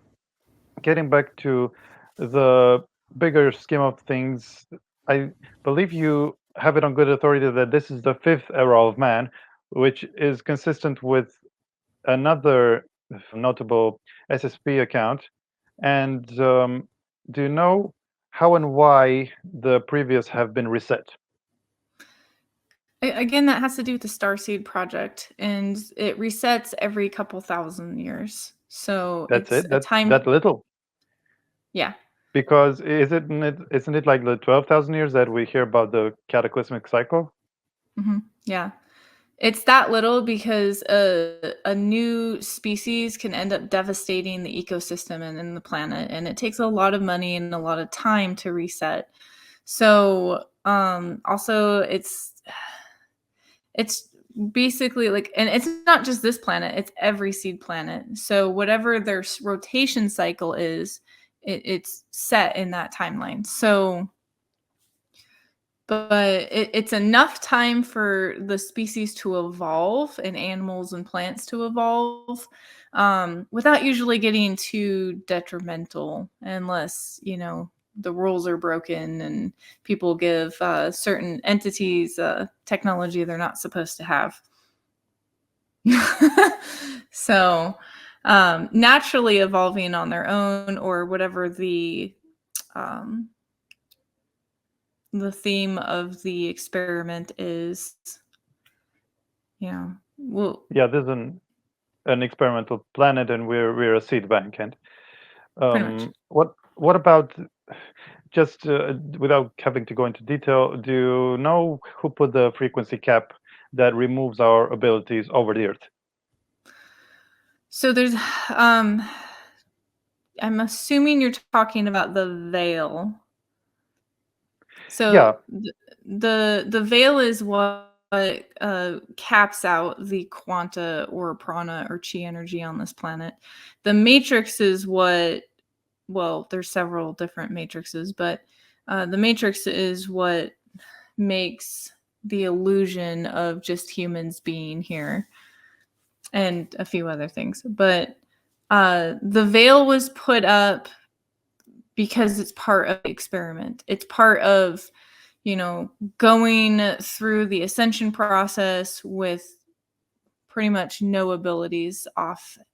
getting back to the bigger scheme of things, I believe you have it on good authority that this is the 5th era of man, which is consistent with another notable SSP account. And do you know how and why the previous have been reset? Again, that has to do with the Starseed project, and it resets every couple thousand years. So That's it's it? a time. That little? Yeah. Because isn't it like the 12,000 years that we hear about the cataclysmic cycle? Yeah. It's that little because a new species can end up devastating the ecosystem and the planet, and it takes a lot of money and a lot of time to reset. So also it's basically like, and it's not just this planet, it's every seed planet. So whatever their rotation cycle is, it's set in that timeline. So but it's enough time for the species to evolve and animals and plants to evolve without usually getting too detrimental, unless the rules are broken and people give certain entities technology they're not supposed to have. So naturally evolving on their own, or whatever the theme of the experiment is. Well, Yeah, this is an experimental planet, and we're a seed bank. And pretty much. what about, just without having to go into detail, do you know who put the frequency cap that removes our abilities over the Earth? So there's I'm assuming you're talking about the veil. So Yeah. the veil is what caps out the quanta or prana or chi energy on this planet. The matrix is what, well, there's several different matrices, but the matrix is what makes the illusion of just humans being here and a few other things. But the veil was put up because it's part of the experiment. It's part of, going through the ascension process with pretty much no abilities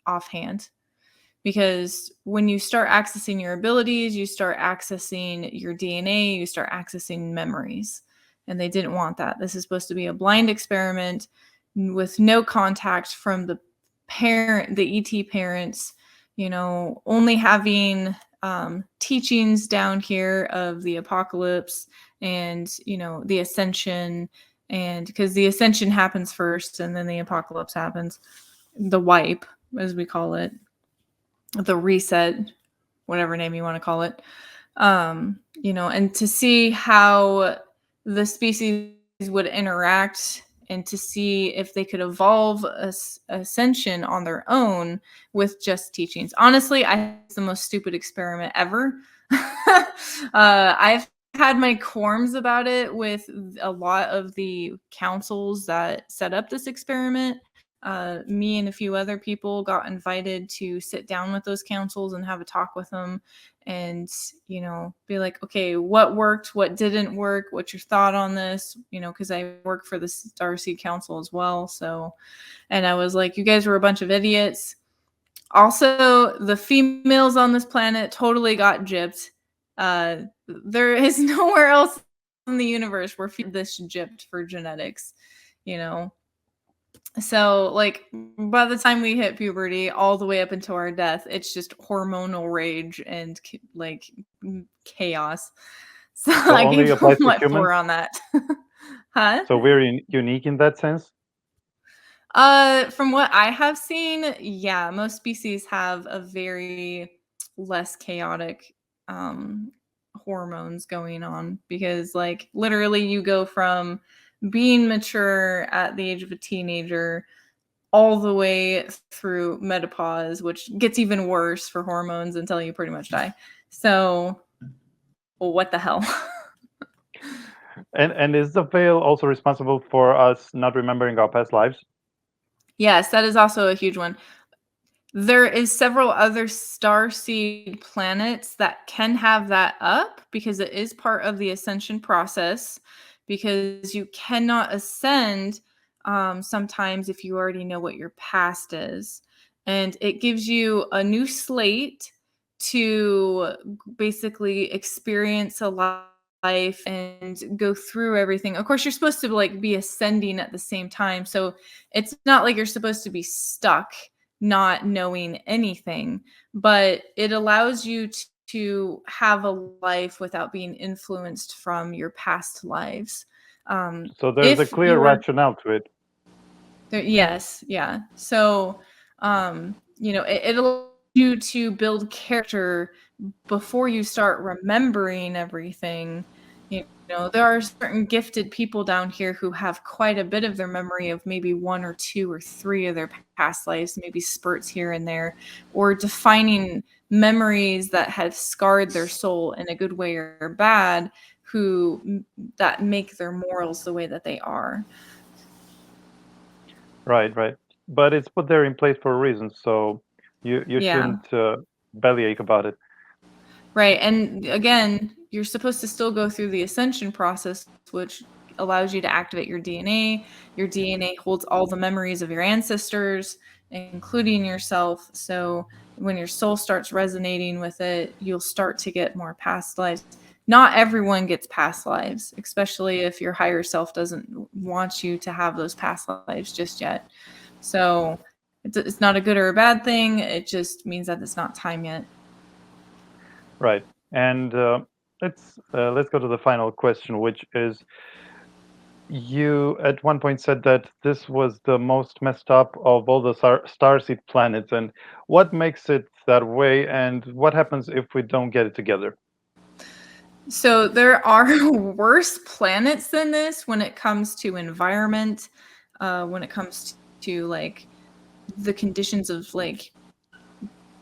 offhand. Because when you start accessing your abilities, you start accessing your DNA, you start accessing memories. And they didn't want that. This is supposed to be a blind experiment with no contact from the ET parents, only having teachings down here of the apocalypse and, the ascension. And because the ascension happens first and then the apocalypse happens, the wipe, as we call it, the reset, whatever name you want to call it, and to see how the species would interact and to see if they could evolve ascension on their own with just teachings. Honestly, it's the most stupid experiment ever. I've had my qualms about it with a lot of the councils that set up this experiment. Me and a few other people got invited to sit down with those councils and have a talk with them and, be like, okay, what worked, what didn't work, what's your thought on this? Because I work for the Starseed Council as well. So, and I was like, you guys were a bunch of idiots. Also, the females on this planet totally got gypped. There is nowhere else in the universe where this gypped for genetics, So, like, by the time we hit puberty, all the way up until our death, it's just hormonal rage and like chaos. So So I only gave applies to my humans. floor on that. Huh? So we're unique in that sense. From what I have seen, yeah, most species have a very less chaotic hormones going on because, like, literally, you go from being mature at the age of a teenager all the way through menopause, which gets even worse for hormones until you pretty much die. So, well, what the hell? And is the veil also responsible for us not remembering our past lives? Yes, that is also a huge one. There is several other starseed planets that can have that up because it is part of the ascension process, because you cannot ascend sometimes if you already know what your past is. And it gives you a new slate to basically experience a life and go through everything. Of course, you're supposed to like be ascending at the same time. So it's not like you're supposed to be stuck not knowing anything, but it allows you to have a life without being influenced from your past lives. So there's a If clear you're rationale to it. Yes, yeah. So, it allows you to build character before you start remembering everything. You there are certain gifted people down here who have quite a bit of their memory of maybe one or two or three of their past lives, maybe spurts here and there, or defining memories that have scarred their soul in a good way or bad, that make their morals the way that they are. Right, right. But it's put there in place for a reason, so you Yeah. shouldn't bellyache about it. Right. And again, you're supposed to still go through the ascension process, which allows you to activate your DNA. Your DNA holds all the memories of your ancestors, including yourself. So when your soul starts resonating with it, you'll start to get more past lives. Not everyone gets past lives, especially if your higher self doesn't want you to have those past lives just yet. So it's not a good or a bad thing. It just means that it's not time yet. Right. And let's go to the final question, which is, you at one point said that this was the most messed up of all the starseed planets, and what makes it that way, and what happens if we don't get it together? So there are worse planets than this when it comes to environment, when it comes to like the conditions of like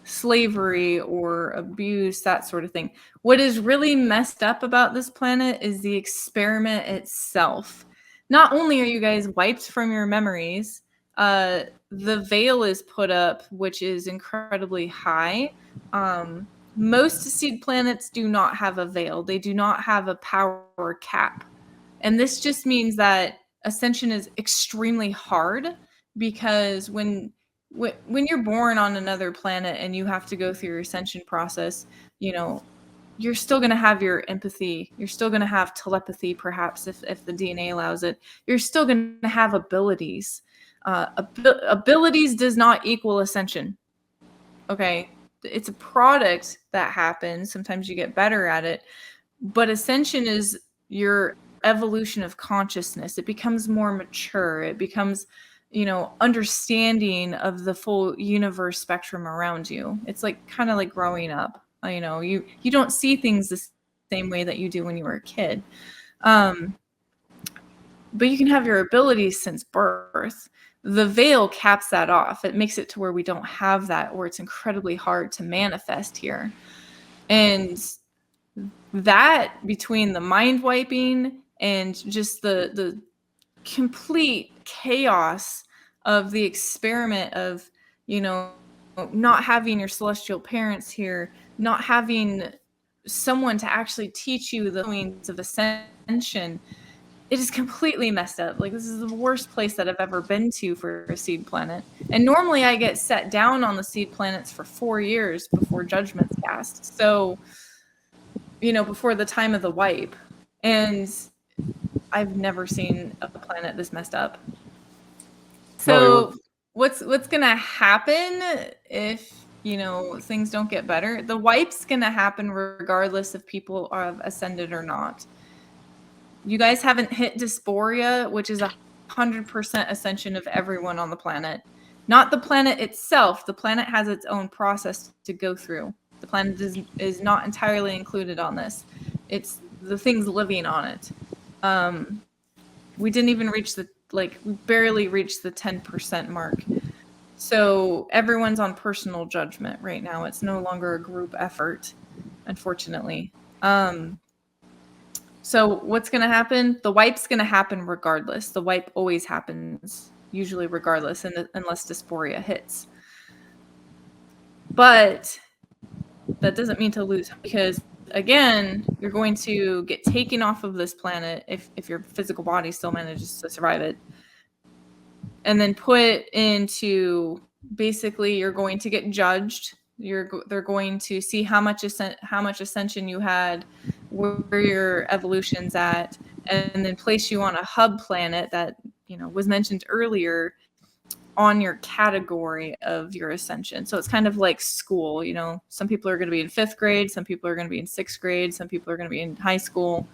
slavery or abuse, that sort of thing. What is really messed up about this planet is the experiment itself. Not only are you guys wiped from your memories, the veil is put up, which is incredibly high. Most seed planets do not have a veil, they do not have a power cap. And this just means that ascension is extremely hard because when you're born on another planet and you have to go through your ascension process, you know, you're still going to have your empathy. You're still going to have telepathy, perhaps, if the DNA allows it. You're still going to have abilities. Abilities does not equal ascension. Okay. It's a product that happens. Sometimes you get better at it. But ascension is your evolution of consciousness. It becomes more mature. It becomes understanding of the full universe spectrum around you. It's like kind of like growing up. You don't see things the same way that you do when you were a kid. But you can have your abilities since birth. The veil caps that off. It makes it to where we don't have that, or it's incredibly hard to manifest here. And that, between the mind wiping and just the complete chaos of the experiment of not having your celestial parents here, not having someone to actually teach you the means of ascension, it is completely messed up. Like, this is the worst place that I've ever been to for a seed planet. And normally I get set down on the seed planets for 4 years before judgment's cast. So before the time of the wipe. And I've never seen a planet this messed up. So what's gonna happen if things don't get better? The wipe's gonna happen regardless if people are ascended or not. You guys haven't hit dysphoria, which is 100% ascension of everyone on the planet. Not the planet itself. The planet has its own process to go through. The planet is not entirely included on this. It's the things living on it. We didn't even reach we barely reached the 10% mark. So everyone's on personal judgment right now. It's no longer a group effort, unfortunately. So what's going to happen? The wipe's going to happen regardless. The wipe always happens, usually regardless, unless dysphoria hits. But that doesn't mean to lose, because again, you're going to get taken off of this planet if your physical body still manages to survive it, and then put into, basically, you're going to get judged. They're going to see how much ascension you had, where your evolution's at, and then place you on a hub planet that was mentioned earlier on your category of your ascension. So it's kind of like school. Some people are going to be in 5th grade, some people are going to be in 6th grade, some people are going to be in high school,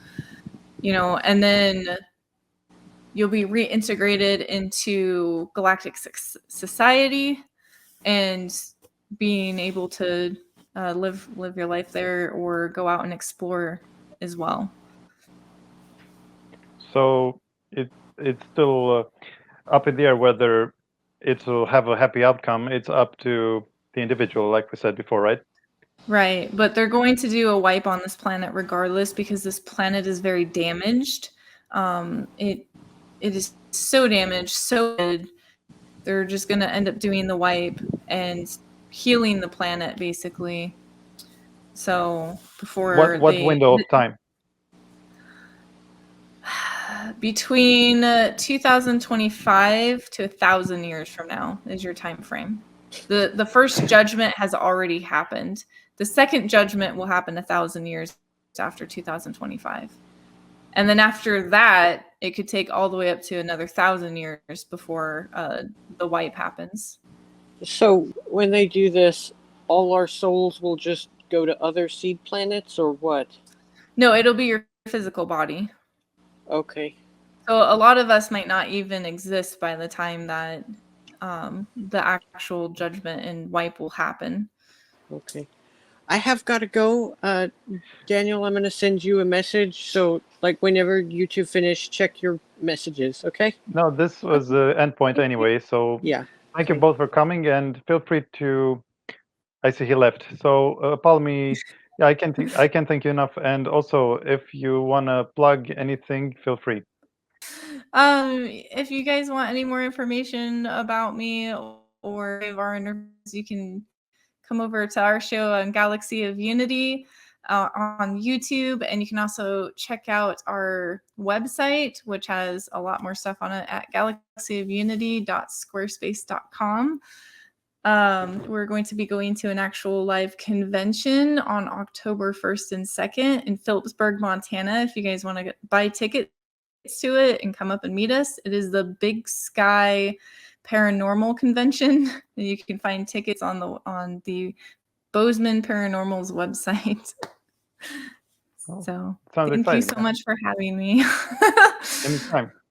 and then you'll be reintegrated into galactic society and being able to live your life there, or go out and explore as well. So it's still up in the air whether it will have a happy outcome. It's up to the individual, like we said before, right? Right, but they're going to do a wipe on this planet regardless, because this planet is very damaged. It is so damaged, so good. They're just going to end up doing the wipe and healing the planet, basically. So before what window of time? Between 2025 to 1,000 years from now is your time frame. The first judgment has already happened. The second judgment will happen 1,000 years after 2025. And then after that, it could take all the way up to another 1,000 years before the wipe happens. So when they do this, all our souls will just go to other seed planets, or what? No, it'll be your physical body. Okay. So a lot of us might not even exist by the time that the actual judgment and wipe will happen. Okay. I have got to go. Daniel, I'm going to send you a message. So, whenever you two finish, check your messages, okay? No, this was the endpoint anyway. So yeah. Thank you both for coming, and feel free to. I see he left. So Apollymi, yeah, I can't thank you enough. And also, if you want to plug anything, feel free. If you guys want any more information about me or our interviews, you can come over to our show on Galaxy of Unity on YouTube, and you can also check out our website, which has a lot more stuff on it, at galaxyofunity.squarespace.com. We're going to be going to an actual live convention on October 1st and 2nd in Phillipsburg, Montana. If you guys want to buy tickets to it and come up and meet us, it is the Big Sky Paranormal Convention. You can find tickets on the Bozeman Paranormal's website. So thank you so much for having me. Anytime.